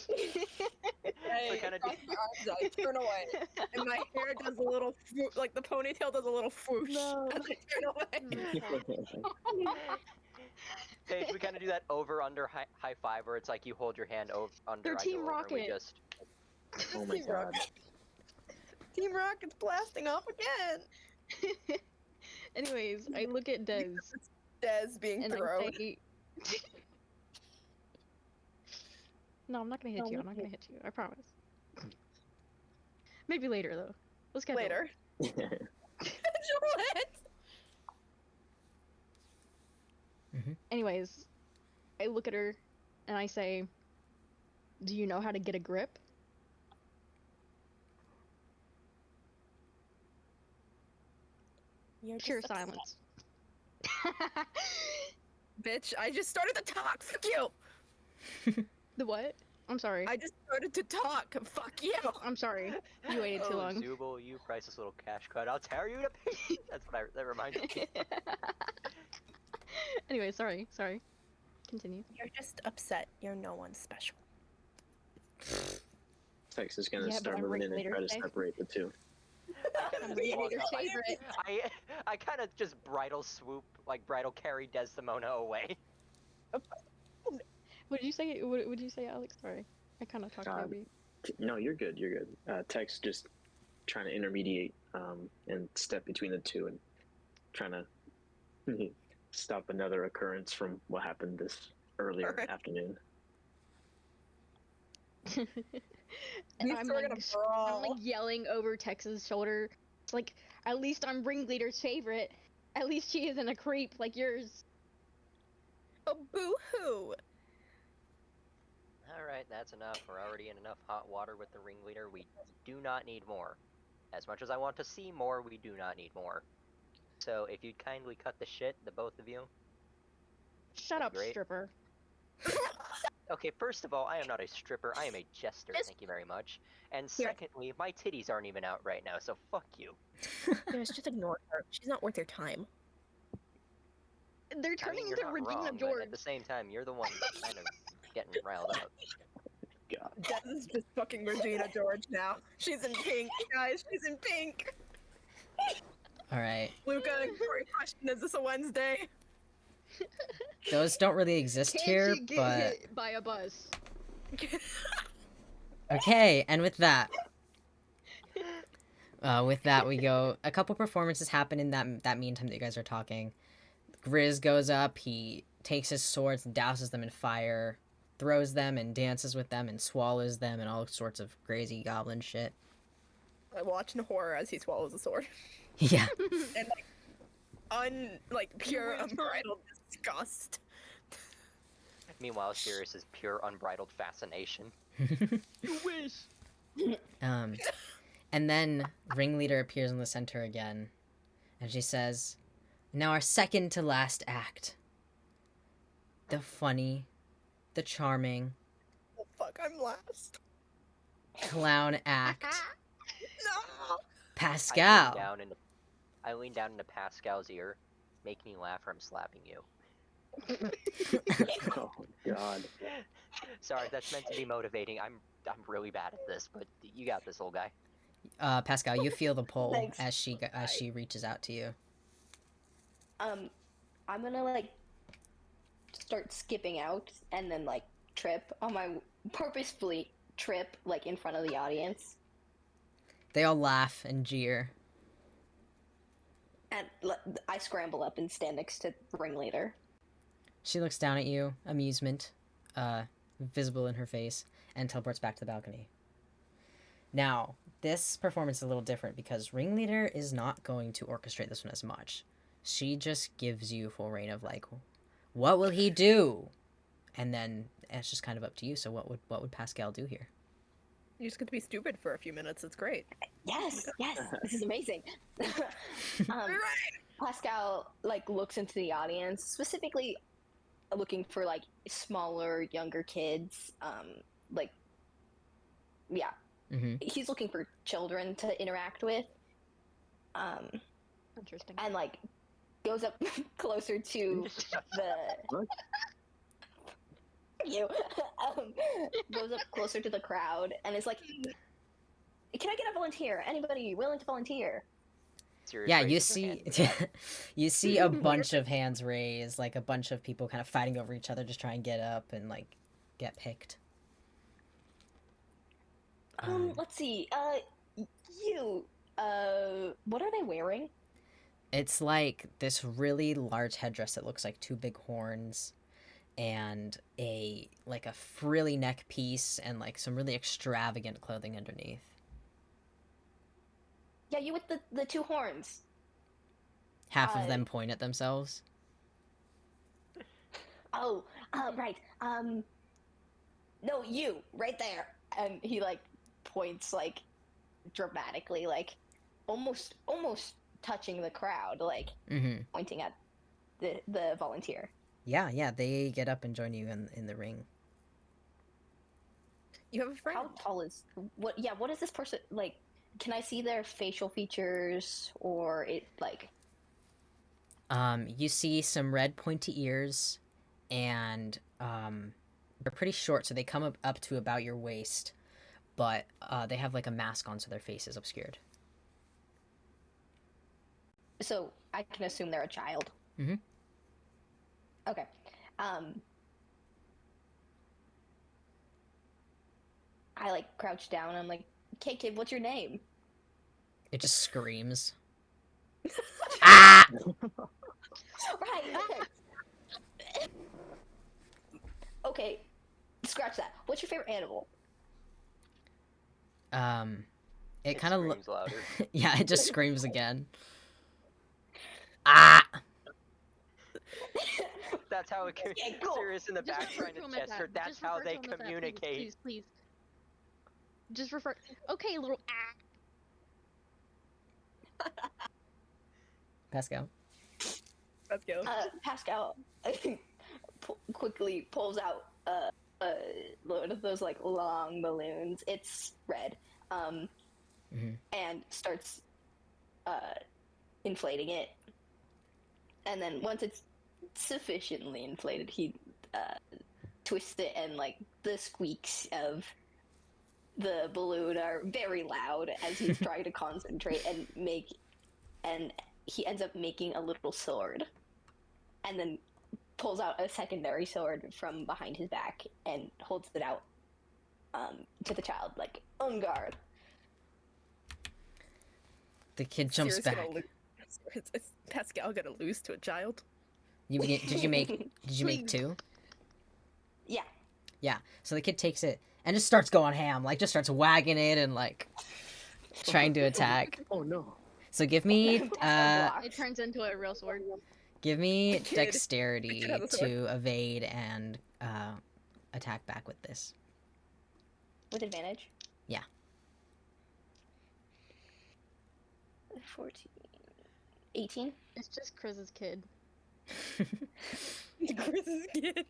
I kinda cross my arms, I turn away, and my hair does a little, like the ponytail does a little swoosh No. as I turn away. Paige, we kind of do that over-under high five where it's like you hold your hand under, They're I Team go over, and we Rocket. just... Oh my Team god. Rocket. Team Rocket's blasting off again. Anyways, I look at Des Des being and thrown. I say, "No, I'm not gonna hit you. I'm not gonna hit you. I promise. Maybe later though. Let's catch Later. Juliet! Anyways, I look at her and I say, "Do you know how to get a grip?" You're Pure just upset. silence. Bitch, I just started to talk. Fuck you. The what? I'm sorry. I just started to talk. Fuck you. I'm sorry. You waited too Oh, long. Zubul, you priceless little cash cut. I'll tear you to pieces. That's what that reminds me. Anyway, sorry. Continue. You're just upset. You're no one special. Tex is gonna Yeah, but start I'm moving in and ringleader try to today. separate the two. I'm ringleader's favorite. I kind of just bridal carry Desdemona away. What did you say? What did you say, Alex? Sorry, I kind of talked over you. No, you're good. You're good. Tex just trying to intermediate and step between the two and trying to stop another occurrence from what happened this earlier Alright. afternoon. And These I'm two are like, gonna I'm brawl. like yelling over Tex's shoulder. It's like, at least I'm ringleader's favorite. At least she isn't a creep like yours. Oh, boo-hoo. Alright, that's enough. We're already in enough hot water with the ringleader. We do not need more. As much as I want to see more, we do not need more. So if you'd kindly cut the shit, the both of you. Shut up, Great. stripper. Okay, first of all, I am not a stripper. I am a jester, Just- thank you very much. And Here. secondly, my titties aren't even out right now, so fuck you. Yes, just ignore her. She's not worth your time. They're I turning mean, you're into not Regina wrong, George. but at the same time, you're the one kind of getting riled up. God. Des is just fucking Regina George now. She's in pink, guys. She's in pink. All right, Luca, great question. Is this a Wednesday? those don't really exist Can't here, she get but hit by a bus? okay. And with that, we go. A couple performances happen in that meantime that you guys are talking. Grizz goes up. He takes his swords and douses them in fire, throws them and dances with them and swallows them and all sorts of crazy goblin shit. I watch in horror as he swallows a sword. Yeah. And pure unbridled disgust. Meanwhile, Sirius is pure unbridled fascination. You wish. And then Ringleader appears in the center again, and she says, "Now our second to last act. The funny, the charming, Oh, fuck, I'm last. clown act. No! Pascal." I lean down into Pascal's ear. Make me laugh or I'm slapping you. Oh God. Sorry, that's meant to be motivating. I'm really bad at this, but you got this, old guy. Pascal, you feel the pull Thanks. as she reaches out to you. I'm gonna start skipping out and then trip on my purposefully trip like in front of the audience, They all laugh and jeer. and I scramble up and stand next to ringleader. She looks down at you, amusement visible in her face, and teleports back to the balcony. Now, this performance is a little different because Ringleader is not going to orchestrate this one as much. She just gives you full reign of like, what will he do? And then it's just kind of up to you. So what would Pascal do here? You just get to be stupid for a few minutes. It's great. Yes, this is amazing. Pascal like looks into the audience, specifically looking for like smaller, younger kids. Like, yeah, Mm-hmm. he's looking for children to interact with. Interesting. And like goes up closer to the. What? You goes up closer to the crowd and is like, "Can I get a volunteer? Anybody willing to volunteer?" Serious Yeah, you raise of see, hand. you see a bunch of hands raised, like a bunch of people kind of fighting over each other, just try and get up and like get picked. Let's see. You. What are they wearing? It's like this really large headdress that looks like two big horns, and a frilly neck piece, and like some really extravagant clothing underneath. Yeah, you with the two horns. Half of them point at themselves. Oh, right. No, you right there. And he like points like dramatically, like almost touching the crowd, like Mm-hmm. pointing at the volunteer. Yeah, they get up and join you in the ring. You have a friend. How tall is what? Yeah, what is this person like? Can I see their facial features or it like? You see some red pointy ears, and they're pretty short, so they come up to about your waist, but they have like a mask on, so their face is obscured. So I can assume they're a child. Mhm. Okay. I like crouch down. I'm like, "Okay, kid, what's your name?" It just screams. Ah! Right. Okay. Scratch that. What's your favorite animal? It kind of screams louder. yeah, it just screams again. Ah! That's how it can. Okay, cool. Sirius in the back Just trying refer to him as test her. that. That's Just how refer they to him as that, communicate. Please. Just refer. Okay, little. Pascal. Let's go. Pascal quickly pulls out one of those like long balloons. It's red, Mhm. and starts inflating it. And then once it's sufficiently inflated, he twists it, and like the squeaks of the balloon are very loud as he's trying to concentrate and he ends up making a little sword, and then pulls out a secondary sword from behind his back and holds it out to the child, like, "On guard." The kid jumps Sirius back. gonna is Pascal gonna lose to a child? Did you make Please. two? Yeah. Yeah. So the kid takes it and just starts going ham, like just starts wagging it and like trying to attack. Oh no. So give me Pascal blocks. It turns into a real sword. give me The kid dexterity has a sword. to evade and attack back with this. With advantage? Yeah. 14. 18? It's just Chris's kid. Chris's kid.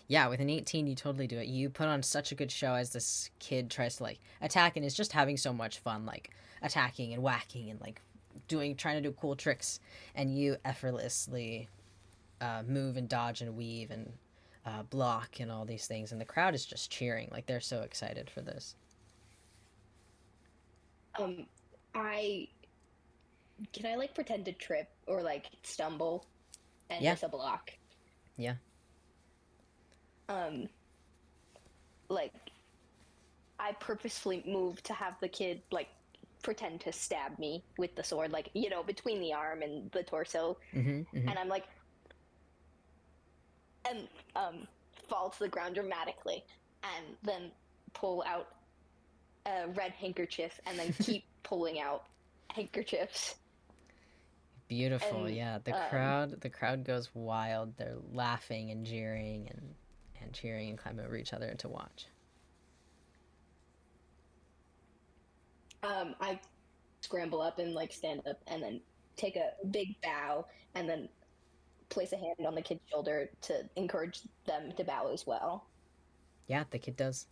Yeah, with an 18 you totally do it. You put on such a good show as this kid tries to like attack and is just having so much fun, like attacking and whacking and like trying to do cool tricks, and you effortlessly move and dodge and weave and block and all these things, and the crowd is just cheering, like they're so excited for this. Can I like pretend to trip or like stumble and Yeah. miss a block? Yeah. like I purposefully move to have the kid like pretend to stab me with the sword, like, you know, between the arm and the torso, and I'm like, and fall to the ground dramatically, and then pull out a red handkerchief, and then keep pulling out handkerchiefs. Beautiful, And, yeah. The crowd goes wild. They're laughing and jeering and cheering and climbing over each other to watch. I scramble up and like stand up, and then take a big bow, and then place a hand on the kid's shoulder to encourage them to bow as well. Yeah, the kid does.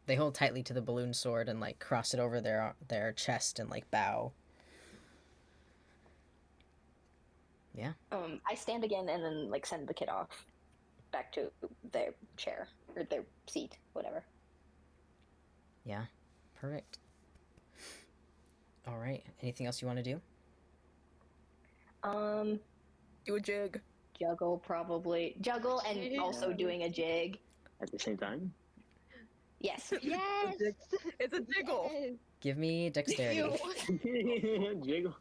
They hold tightly to the balloon sword and like cross it over their chest and like bow. Yeah. I stand again and then like send the kid off back to their chair or their seat, whatever. Yeah. Perfect. All right. Anything else you want to do? Do a jig. Juggle, probably. Juggle and also doing a jig. At the same time? Yes. Yes. It's a jiggle. Yes. Give me dexterity. Jiggle.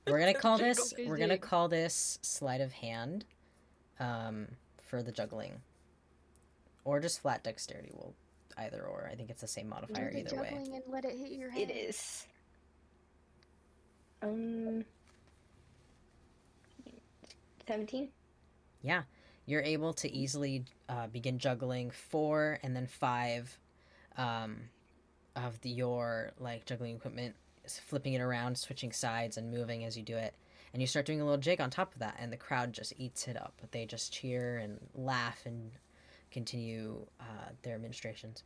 We're gonna call Jiggle. this. We're gonna call this sleight of hand, for the juggling, or just flat dexterity. Well, either or. I think it's the same modifier Do the either way. juggling and let it hit your head. It is. 17? Yeah, you're able to easily begin juggling 4 and then 5 of your like juggling equipment, flipping it around, switching sides, and moving as you do it. And you start doing a little jig on top of that, and the crowd just eats it up. They just cheer and laugh and continue their administrations.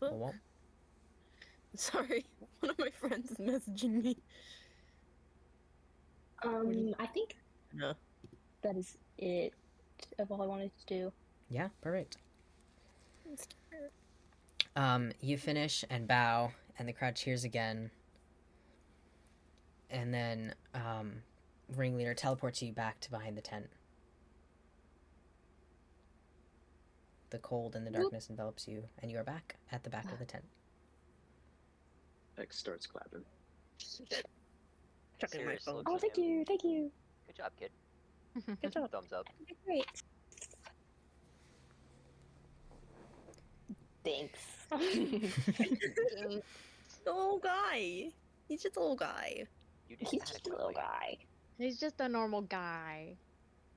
Well, Sorry, one of my friends is messaging me. I think No. that is it of all I wanted to do. yeah, perfect. You finish and bow, and the crowd cheers again. And then ringleader teleports you back to behind the tent. The cold and the darkness envelops you, and you are back at the back of the tent. X starts clapping. Checking my Seriously. phone. Oh, thank you, thank you. Good job, kid. Good job. Thumbs up. Great. Thanks. The little guy. He's just a little guy. You did He's just a little adequately. guy. He's just a normal guy.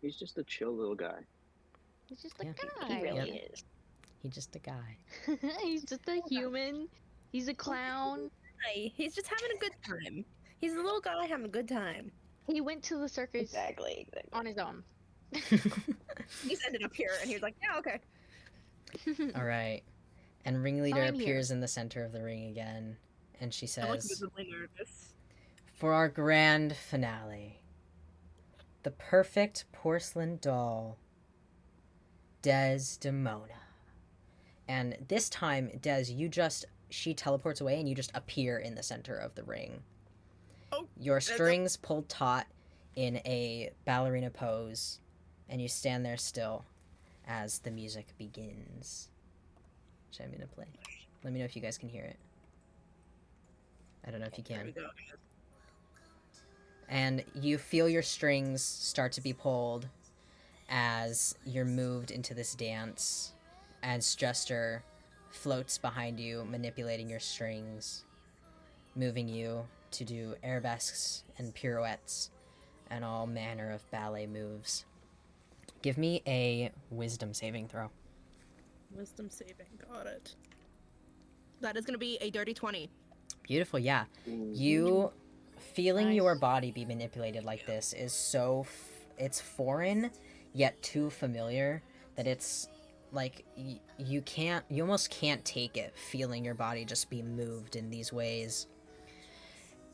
He's just a chill little guy. He's just a Yeah. guy. He really Yep. is. He's just a guy. He's just a human. He's a clown. Hi. He's just having a good time. He's a little guy having a good time. He went to the circus Exactly. on his own. He's ended up here, and he was like, "Yeah, okay." All right. And ringleader I'm here. appears in the center of the ring again, and she I'm like says, visibly nervous. "For our grand finale, the perfect porcelain doll, Desdemona." And this time, she teleports away and you just appear in the center of the ring. Oh, Your strings pulled taut in a ballerina pose, and you stand there still as the music begins. Which I'm gonna play. Let me know if you guys can hear it. I don't know if you There we can. go. And you feel your strings start to be pulled as you're moved into this dance, as Jester floats behind you, manipulating your strings, moving you to do arabesques and pirouettes and all manner of ballet moves. Give me a wisdom saving throw. Wisdom saving. Got it. That is gonna be a dirty 20. Beautiful, yeah. You feeling your Nice. body be manipulated like this is so it's foreign yet too familiar that it's like you almost can't take it, feeling your body just be moved in these ways.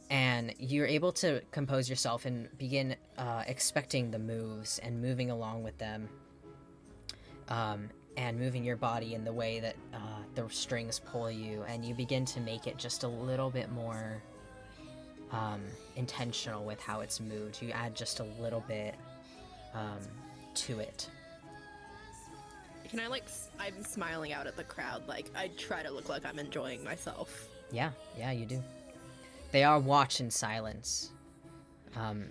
And you're able to compose yourself and begin expecting the moves and moving along with them. and moving your body in the way that the strings pull you, and you begin to make it just a little bit more intentional with how it's moved. You add just a little bit to it. Can I, like, I'm smiling out at the crowd. Like, I try to look like I'm enjoying myself. Yeah, you do. They are watched in silence, blown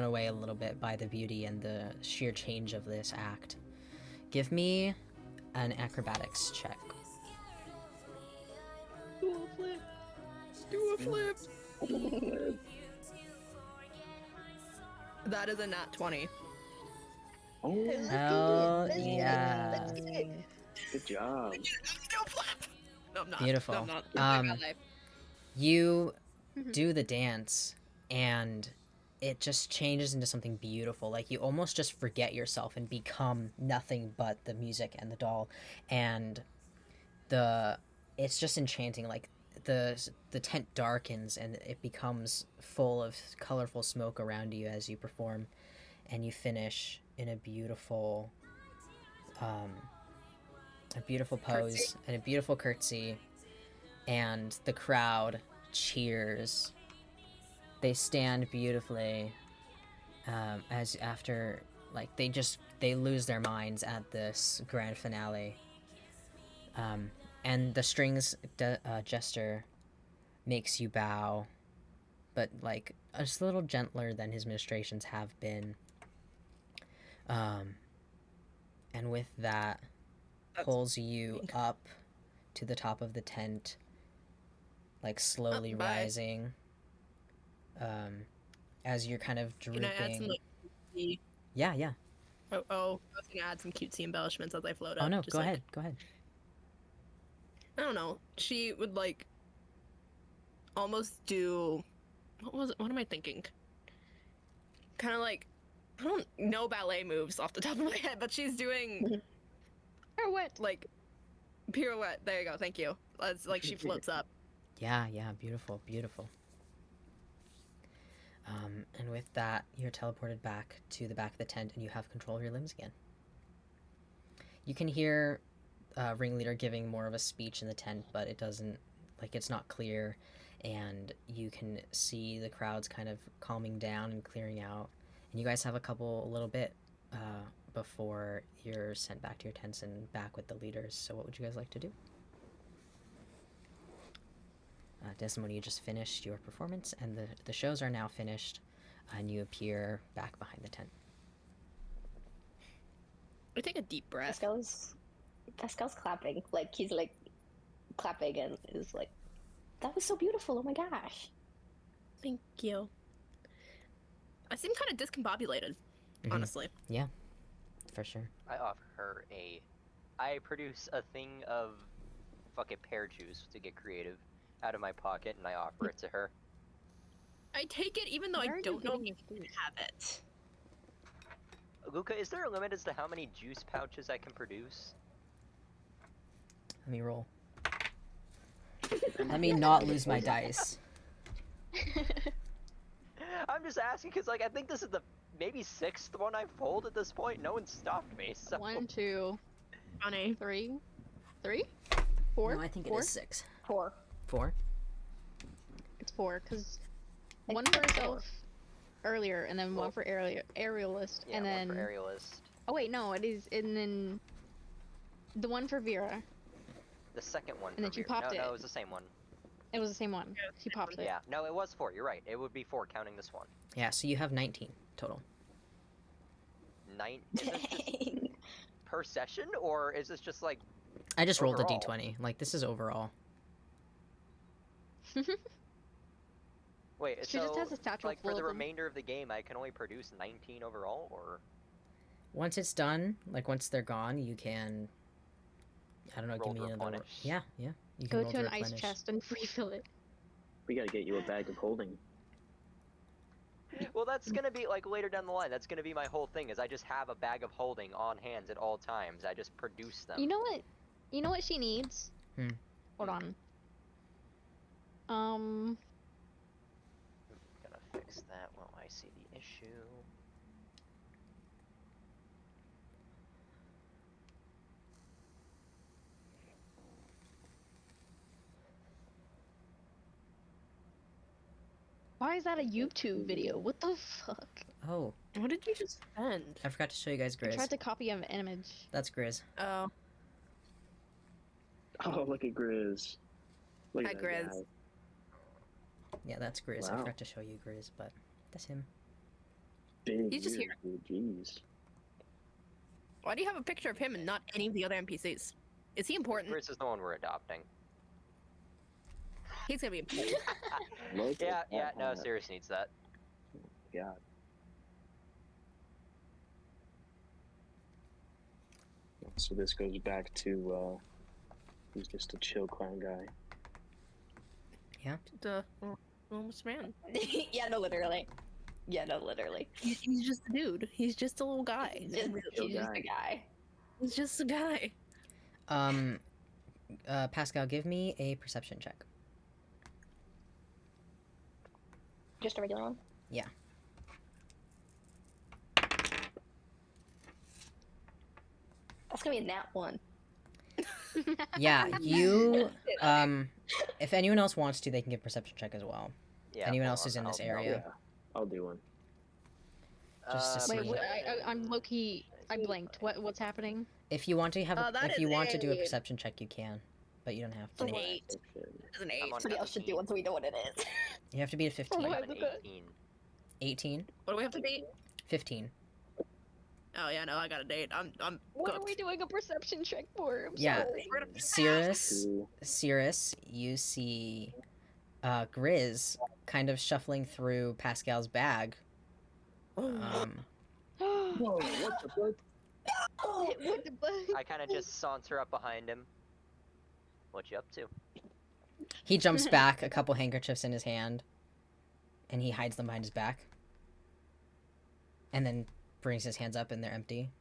away a little bit by the beauty and the sheer change of this act. Give me an acrobatics check. Do a flip. Do a flip. That is a nat 20. Oh, Hell yeah. good job. Do a flip. No, I'm not. Beautiful. No, I'm not. My ballet. You do the dance, and it just changes into something beautiful. Like, you almost just forget yourself and become nothing but the music and the doll, and it's just enchanting. Like, the tent darkens and it becomes full of colorful smoke around you as you perform, and you finish in a beautiful pose Curtsy. and a beautiful curtsy, and the crowd cheers. They stand beautifully as after, like, they lose their minds at this grand finale. And the strings jester makes you bow, but, like, just a little gentler than his ministrations have been. And with that, pulls you up to the top of the tent, like, slowly Bye. rising, as you're kind of drooping. Can I add some, like, cutesy... Yeah. I was gonna add some cutesy embellishments as I float up. Oh no, just go like, ahead. I don't know. She would, like, almost do... What am I thinking? Kind of like... I don't know ballet moves off the top of my head, but she's doing... Pirouette. like, pirouette. There you go. Thank you. As, like, she floats up. Yeah, beautiful. And with that, you're teleported back to the back of the tent, and you have control of your limbs again. You can hear Ringleader giving more of a speech in the tent, but it doesn't, like, it's not clear, and you can see the crowds kind of calming down and clearing out, and you guys have a little bit before you're sent back to your tents and back with the leaders. So what would you guys like to do? Desmond, you just finished your performance, and the shows are now finished, and you appear back behind the tent. I take a deep breath. Pascal's clapping. Like, he's, like, clapping and is like, that was so beautiful. Oh my gosh. Thank you. I seem kind of discombobulated, honestly. Yeah, for sure. I produce a thing of fucking pear juice to get creative out of my pocket, and I offer it to her. I take it even though I don't know if you can have it. Luca, is there a limit as to how many juice pouches I can produce? Let me roll. Let me not lose my dice. I'm just asking because, like, I think this is the maybe 6th one I've pulled at this point. No one stopped me, so... 1, 2, Funny. 3, 4. No, I think 4? it is 6. 4. 4? It's 4 because Like, one for 4. herself earlier, and then one for aerialist, Yeah, and then one for aerialist. oh wait, no, it is, and then the one for Vera. The second one. And then for she Vera. popped No, it. it was the same one. It was the same one. She popped it. Yeah, no, it was 4. You're right. It would be 4 counting this one. Yeah, so you have 19 total. 9. Is this just per session, or is this just like? I just rolled a overall? d20. Like, this is overall. Wait, She so just has a satchel like full for the of them. remainder of the game, I can only produce 19 overall, or Once it's done, like, once they're gone, you can... I don't know, Roll give to me another... replenish. Yeah. You can Go roll to an ice replenish. chest and refill it. We gotta get you a bag of holding. well, that's gonna be like later down the line. That's gonna be my whole thing. Is I just have a bag of holding on hand at all times. I just produce them. You know what? You know what she needs? Hold on. I'm gonna fix that while I see the issue. Why is that a YouTube video? What the fuck? Oh, What did you just send? I forgot to show you guys I Grizz. tried to copy an image. That's Grizz. Oh, Oh, look at Grizz. Look Hi, at that Grizz. guy. Yeah, that's Grizz. I Wow. forgot to show you Grizz, but that's him. Big He's just ears, dude. Jeez. why do you have a picture of him and not any of the other NPCs? Is he important? Grizz is the one we're adopting. He's gonna be important. Look Yeah, at yeah, that no, hat. Sirius needs that. God. So this goes back to he's just a chill clown guy. The almost man. Yeah, no, literally. Yeah, no, literally. He's just a dude. He's just a little guy. He's just, Chill he's just guy. a guy. He's just a guy. Pascal, give me a perception check. Just a regular one. Yeah. That's gonna be a nat one. Yeah, you. If anyone else wants to, they can give perception check as well. Yeah. Anyone hold else who's on, in this I'll- area? Yeah, I'll do one. Just to see. Wait, what, I'm low key. I blinked. What's happening? If you want to have, Oh, that if you is want to do a a- perception check, you can, but you don't have It's an to. 8. Fiction. It's an I'm 8. on Somebody else should do 18. one so we know what it is. You have to be at 15. Oh, I'm my- at look at- 18. 18, What do we have to date? 15. Oh yeah, no, I got a date. I'm What are cooked. we doing a perception check for? I'm Yeah. sorry. We're gonna- Cirrus, you see Grizz kind of shuffling through Pascal's bag. Um, Whoa, what the fuck? What the fuck? I kind of just saunter up behind him. What you up to? he jumps back, a couple handkerchiefs in his hand, and he hides them behind his back. And then brings his hands up and they're empty.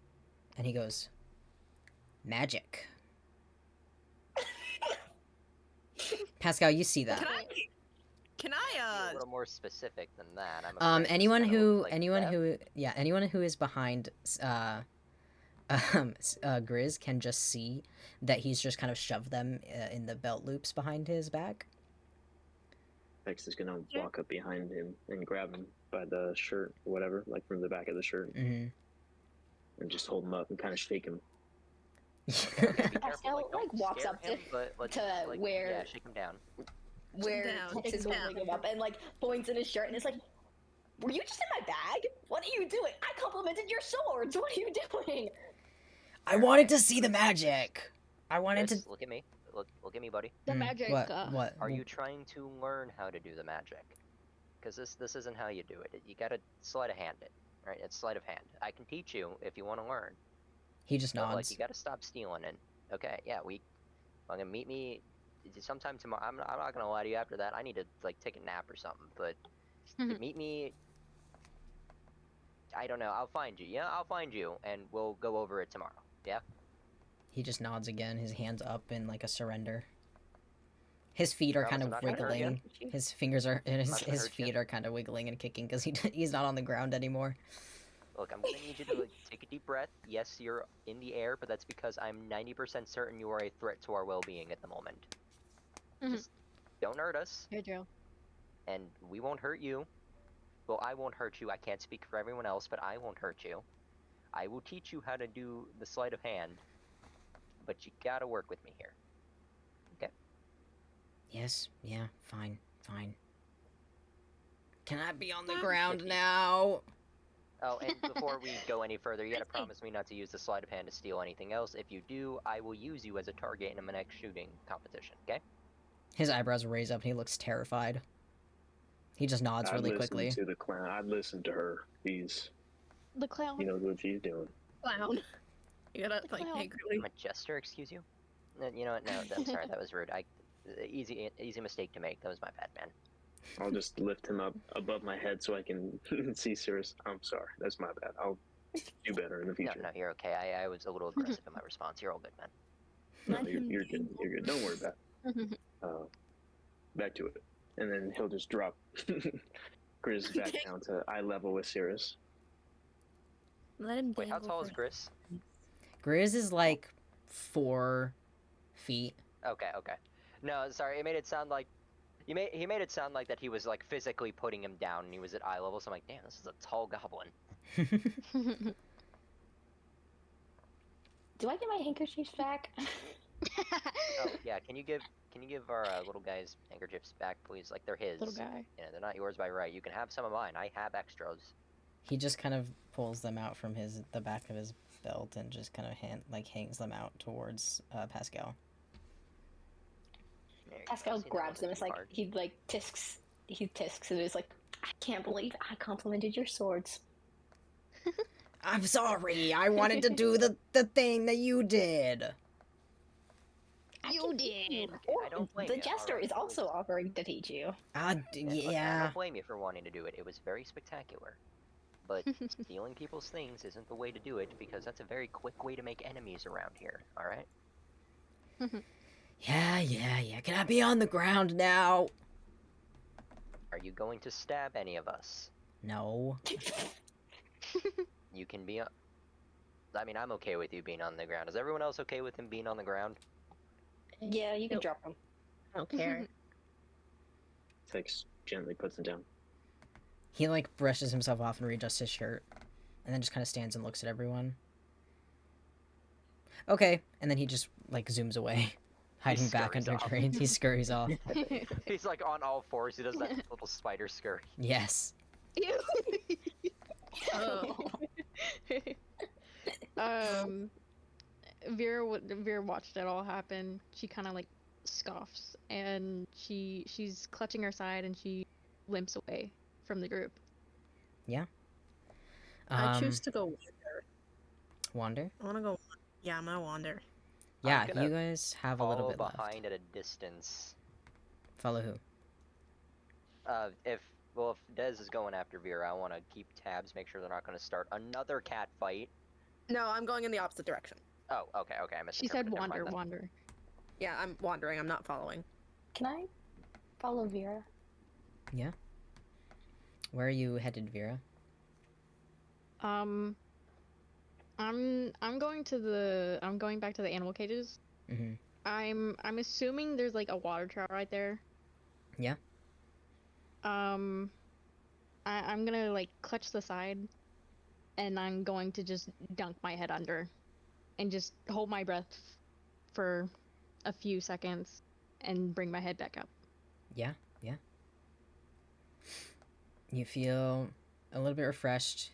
And he goes, "Magic." Pascal, you see that. Can Be a I little more specific than that. I'm afraid. This Anyone kinda who, looks like anyone that. who, yeah, anyone who is behind, Grizz can just see that he's just kind of shoved them in the belt loops behind his back. Vex is gonna walk up behind him and grab him by the shirt, or whatever, like from the back of the shirt, Mm-hmm. and just hold him up and kind of shake him. Be careful, Pascal, like, don't like, walks scare up to- him, but let's, to like, where- Yeah, shake him down. Where down, Tex is sit down. holding him up and like points in his shirt and is like, "Were you just in my bag? What are you doing? I complimented your swords. What are you doing?" I wanted to see the magic. I wanted Chris, to. look at me. Look at me, buddy. The Mm, magic. What? Are you trying to learn how to do the magic? Because this isn't how you do it. You gotta sleight of hand it, right? It's sleight of hand. I can teach you if you want to learn. He just But, like, nods. you gotta stop stealing it. Okay, yeah, I'm gonna meet me sometime tomorrow. I'm not gonna lie to you after that. I need to, like, take a nap or something, but meet me. I don't know. I'll find you. Yeah, I'll find you, and we'll go over it tomorrow. Yeah. He just nods again, his hands up in like a surrender. His feet are kind Promise of I'm not gonna hurt ya. wiggling. His fingers are, not his gonna hurt ya. feet are kind of wiggling and kicking because he's not on the ground anymore. Look, I'm gonna need you to, like, take a deep breath. Yes, you're in the air, but that's because I'm 90% certain you are a threat to our well-being at the moment. Mhm. Just don't hurt us, Hey, Joe. and we won't hurt you. Well, I won't hurt you. I can't speak for everyone else, but I won't hurt you. I will teach you how to do the sleight of hand, but you gotta work with me here. Yes, yeah, fine. Can I be on the ground now? Oh, and before we go any further, you gotta promise me not to use the sleight of hand to steal anything else. If you do, I will use you as a target in my next shooting competition, okay? His eyebrows raise up and he looks terrified. He just nods I'd really listen quickly. to the clown. I'd listen to her. He's, The clown. he knows what she's doing. clown? You gotta like Clown. angrily. I'm a jester, excuse you? You know what? No, I'm sorry, that was rude. Easy mistake to make. That was my bad, man. I'll just lift him up above my head so I can see Cirrus. I'm sorry, that's my bad. I'll do better in the No, future. no, you're okay. I was a little aggressive in my response. You're all good, man. No, Let him you're good. You're good. Don't worry about it. Back to it. And then he'll just drop Grizz back down to eye level with Cirrus. Let him. Wait, how dangle tall is for- Gris? Grizz is like 4 feet. Okay. No, sorry, it made it sound like He made it sound like that he was like physically putting him down and he was at eye level, so I'm like, damn, this is a tall goblin. Do I get my handkerchiefs back? Oh yeah, can you give our little guys handkerchiefs back, please? Like they're his. Little guy. Yeah, they're not yours by right. You can have some of mine. I have extras. He just kind of pulls them out from the back of his belt and just kind of hangs them out towards Pascal. There you go. Pascal See, that grabs wasn't them. It's too like hard. he tisks and is like, I can't believe I complimented your swords. I'm sorry. I wanted to do the thing that you did. You did. Or I don't blame the you, jester alright? is also offering to teach you. Listen, I Yeah. don't blame you for wanting to do it. It was very spectacular. But stealing people's things isn't the way to do it because that's a very quick way to make enemies around here. All right. Yeah. Can I be on the ground now? Are you going to stab any of us? No. You can be. I mean, I'm okay with you being on the ground. Is everyone else okay with him being on the ground? Yeah, you can drop them. I don't care. Fix gently puts them down. He like brushes himself off and readjusts his shirt, and then just kind of stands and looks at everyone. Okay, and then he just like zooms away, hiding back scurries under off. cranes. He scurries off. He's like on all fours. He does that little spider scurry. Yes. Oh. Vera watched it all happen. She kind of like scoffs, and she's clutching her side, and she limps away from the group. I choose to go Wander. I want to go. Yeah, I'm gonna wander. Yeah, I'm gonna you guys have a little Follow bit left. behind at a distance. Follow who? If Dez is going after Vera, I want to keep tabs, make sure they're not going to start another cat fight. No, I'm going in the opposite direction. Oh, okay, I missed. She said wander. Yeah, I'm wandering. I'm not following. Can I follow Vera? Where are you headed, Vera? I'm going back to the animal cages. Mm-hmm. I'm assuming there's like a water tower right there. Yeah. I'm gonna like clutch the side, and I'm going to just dunk my head under, and just hold my breath for a few seconds, and bring my head back up. Yeah. You feel a little bit refreshed.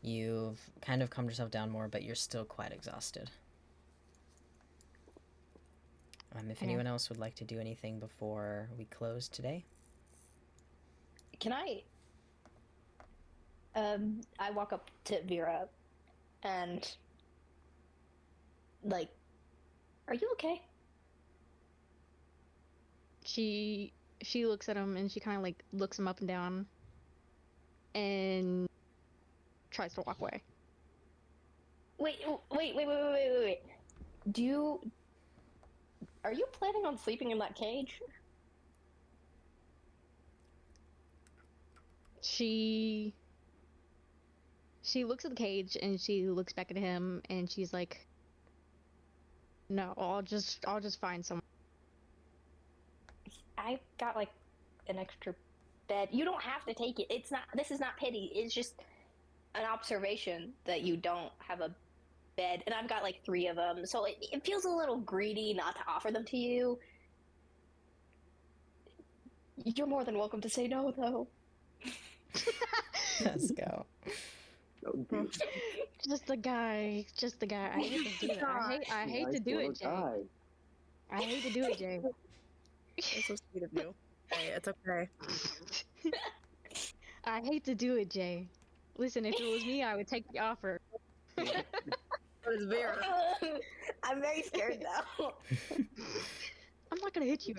You've kind of calmed yourself down more, but you're still quite exhausted. If Okay. anyone else would like to do anything before we close today. Can I walk up to Vera and like, are you okay? She looks at him, and she kind of like looks him up and down, and tries to walk away. Wait. Are you planning on sleeping in that cage? She looks at the cage, and she looks back at him, and she's like, "No, I'll just find someone." I've got like an extra bed. You don't have to take it. This is not pity. It's just an observation that you don't have a bed, and I've got like 3 of them, so it feels a little greedy not to offer them to you. You're more than welcome to say no, though. Let's go. That would be Just the guy. I hate to do it. I hate to do it, Jay. I hate to do it, Jay. It's so sweet of you. Hey, it's okay. I hate to do it, Jay. Listen, if it was me, I would take the offer. What is Vera? I'm very scared now. I'm not gonna hit you.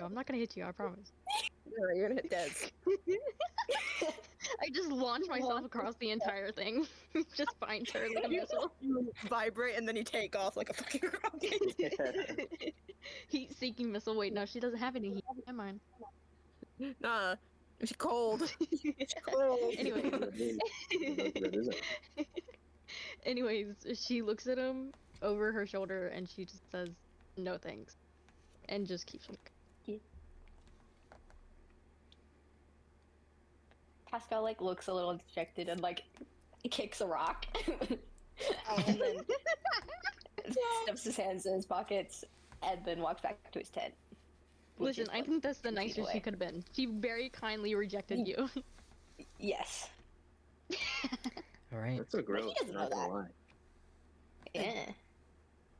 I promise. Vera, you're gonna hit Dez. I just launch myself across the entire thing. Just finds her like a missile. You vibrate and then you take off like a fucking rocket. Heat-seeking missile. Wait, no, she doesn't have any heat. Never mind. Nah, she's cold. She's cold. Anyway. Anyways, she looks at him over her shoulder, and she just says, "No thanks," and just keeps looking. Pascal like looks a little dejected and like kicks a rock, and then stuffs his hands in his pockets, and then walks back to his tent. which Listen, is, I like, think that's the 2 feet nicest she away. could have been. She very kindly rejected you. Yes. All right. That's a growth. doesn't Not know gonna that. lie. Yeah.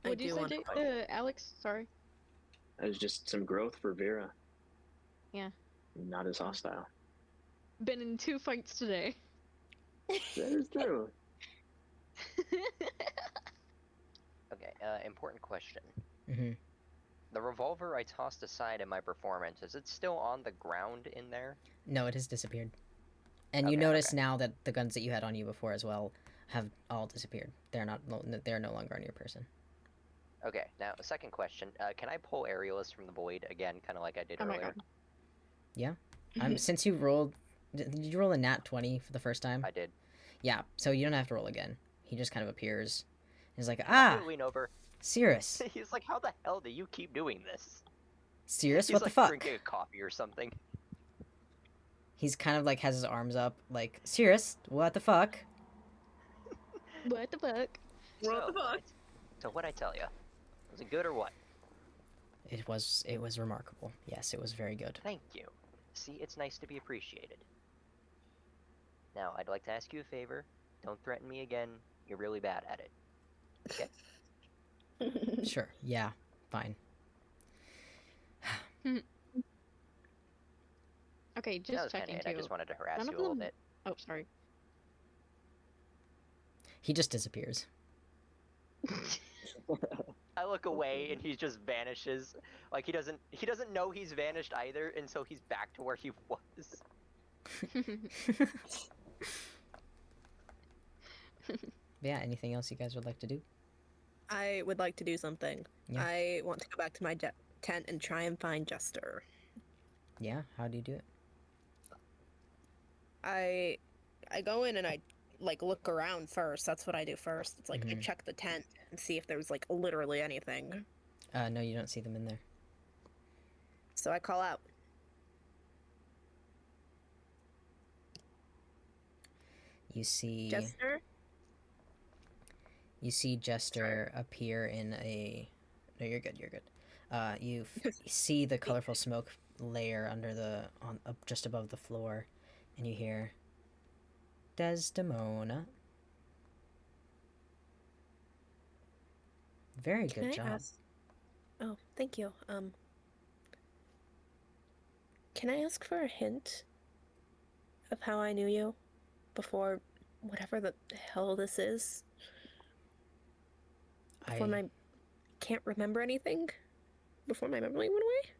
I What'd you do say, want to Alex? Sorry. That was just some growth for Vera. Yeah. Not as hostile. Been in 2 fights today. That is true. Okay, important question. Mm-hmm. The revolver I tossed aside in my performance, is it still on the ground in there? No, it has disappeared. And you Okay, notice okay. now that the guns that you had on you before as well have all disappeared. They're not. They're no longer on your person. Okay, now, second question. Can I pull Aerialist from the void again, kind of like I did Oh my earlier? god. Since you rolled, did you roll a nat 20 for the first time? I did. Yeah. So you don't have to roll again. He just kind of appears. He's like, I'll lean over. Cirrus. He's like, how the hell do you keep doing this? Cirrus, He's what like the fuck? drinking a coffee or something. He's kind of like has his arms up, like, Cirrus, what the fuck? What the fuck? What the fuck? So what'd I tell you? Was it good or what? It was remarkable. Yes, it was very good. Thank you. See, it's nice to be appreciated. Now, I'd like to ask you a favor. Don't threaten me again. You're really bad at it. Okay? Sure. Yeah. Fine. Okay, That just was kind of checking it. too. I just wanted to harass None you of a little them- bit. Oh, sorry. He just disappears. I look away and he just vanishes. Like he doesn't know he's vanished either, and so he's back to where he was. Yeah, anything else you guys would like to do? I would like to do something. Yeah. I want to go back to my tent and try and find Jester. Yeah, how do you do it? I go in and I like look around first. That's what I do first. It's like I Mhm. check the tent and see if there's like literally anything. No, you don't see them in there. So I call out. You see Jester? You see Jester appear in a. No, you're good. You're good. You see the colorful smoke layer under just above the floor, and you hear Desdemona. Very Can good I job. ask? Oh, thank you. Can I ask for a hint of how I knew you before whatever the hell this is? Before I can't remember anything? Before my memory went away?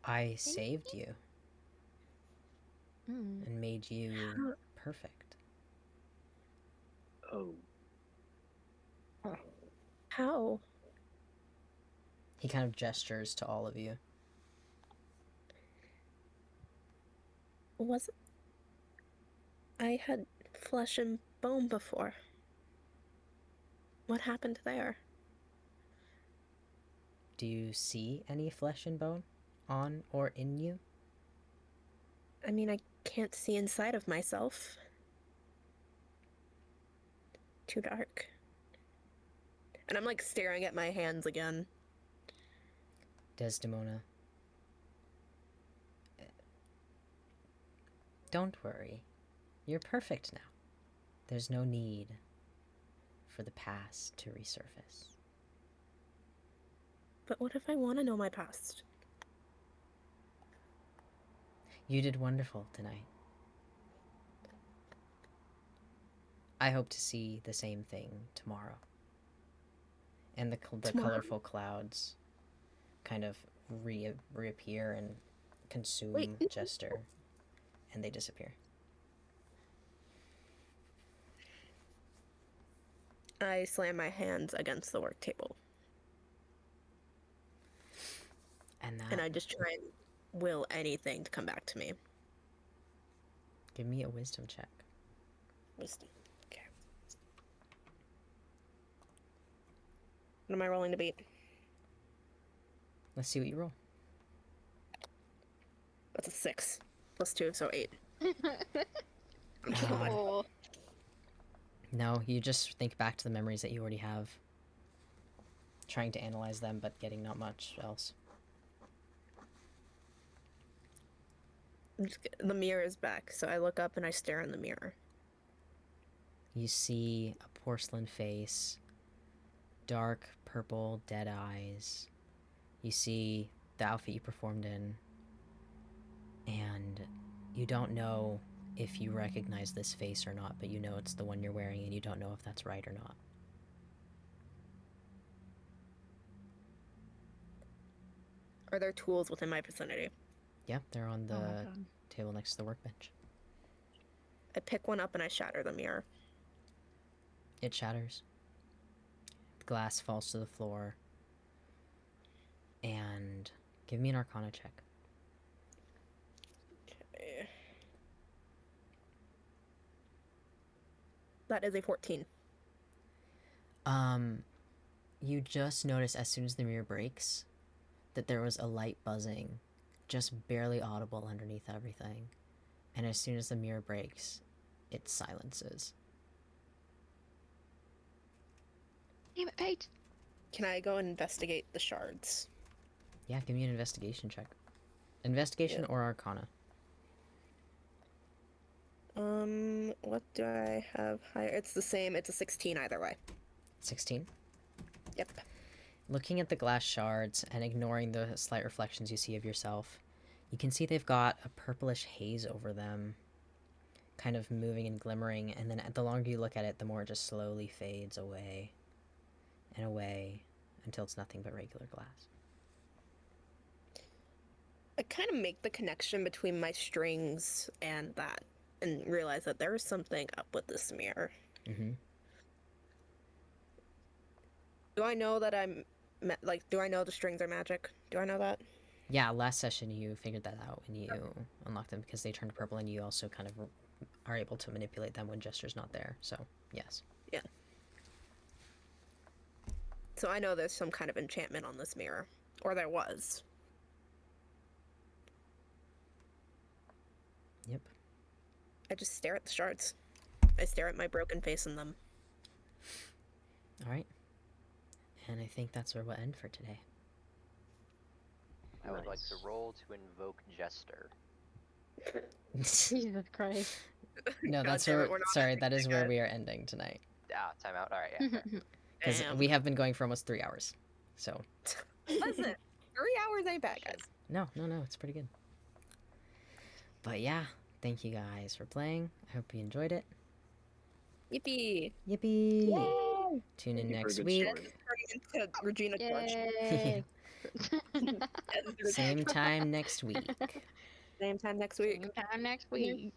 I saved you Hmm. and made you perfect. Oh. How? He kind of gestures to all of you. Wasn't I had flesh and bone before? What happened there? Do you see any flesh and bone on or in you? I mean, I can't see inside of myself. Too dark. And I'm like staring at my hands again. Desdemona. Don't worry. You're perfect now. There's no need for the past to resurface. But what if I want to know my past? You did wonderful tonight. I hope to see the same thing tomorrow. And the Tomorrow? colorful clouds kind of reappear and consume Wait. Jester, and they disappear. I slam my hands against the work table. And I just try and will anything to come back to me. Give me a wisdom check. Wisdom. Okay. What am I rolling to beat? Let's see what you roll. That's a 6. plus 2, so 8. I'm just going. Oh, No, you just think back to the memories that you already have. Trying to analyze them, but getting not much else. The mirror is back, so I look up and I stare in the mirror. You see a porcelain face, dark purple dead eyes. You see the outfit you performed in, and you don't know if you recognize this face or not, but you know it's the one you're wearing, and you don't know if that's right or not. Are there tools within my vicinity? Yeah, they're on oh my the god. table next to the workbench. I pick one up and I shatter the mirror. It shatters. The glass falls to the floor. And give me an Arcana check. Okay. That is a 14. You just notice as soon as the mirror breaks that there was a light buzzing, just barely audible underneath everything. And as soon as the mirror breaks, it silences. Damn it, Paige. Can I go and investigate the shards? Yeah, give me an investigation check. Investigation or Arcana? What do I have higher? It's the same. It's a 16 either way. 16? Yep. Looking at the glass shards and ignoring the slight reflections you see of yourself, you can see they've got a purplish haze over them, kind of moving and glimmering, and then the longer you look at it, the more it just slowly fades away and away until it's nothing but regular glass. I kind of make the connection between my strings and that and realize that there is something up with this mirror. Mm-hmm. Do I know that do I know the strings are magic? Do I know that? Yeah, last session you figured that out when you unlocked them because they turned purple, and you also kind of are able to manipulate them when Jester's not there, so yes. Yeah. So I know there's some kind of enchantment on this mirror. Or there was. Yep. I just stare at the shards. I stare at my broken face in them. Alright. And I think that's where we'll end for today. I would like Nice. to roll to invoke Jester. Jesus Christ. No, God that's damn it, where. we're not Sorry, ending that is it where yet. we are ending tonight Ah, timeout. Alright, yeah. fair. because Damn. we have been going for almost 3 hours. So Listen, 3 hours ain't bad, guys. no, it's pretty good. But yeah, thank you guys for playing. I hope you enjoyed it. Yippee! Yippee! Yay! Tune in Thank you for a next good week. story. Turning into Regina George. Yay. Same time next week. Same time next week. Same time next week.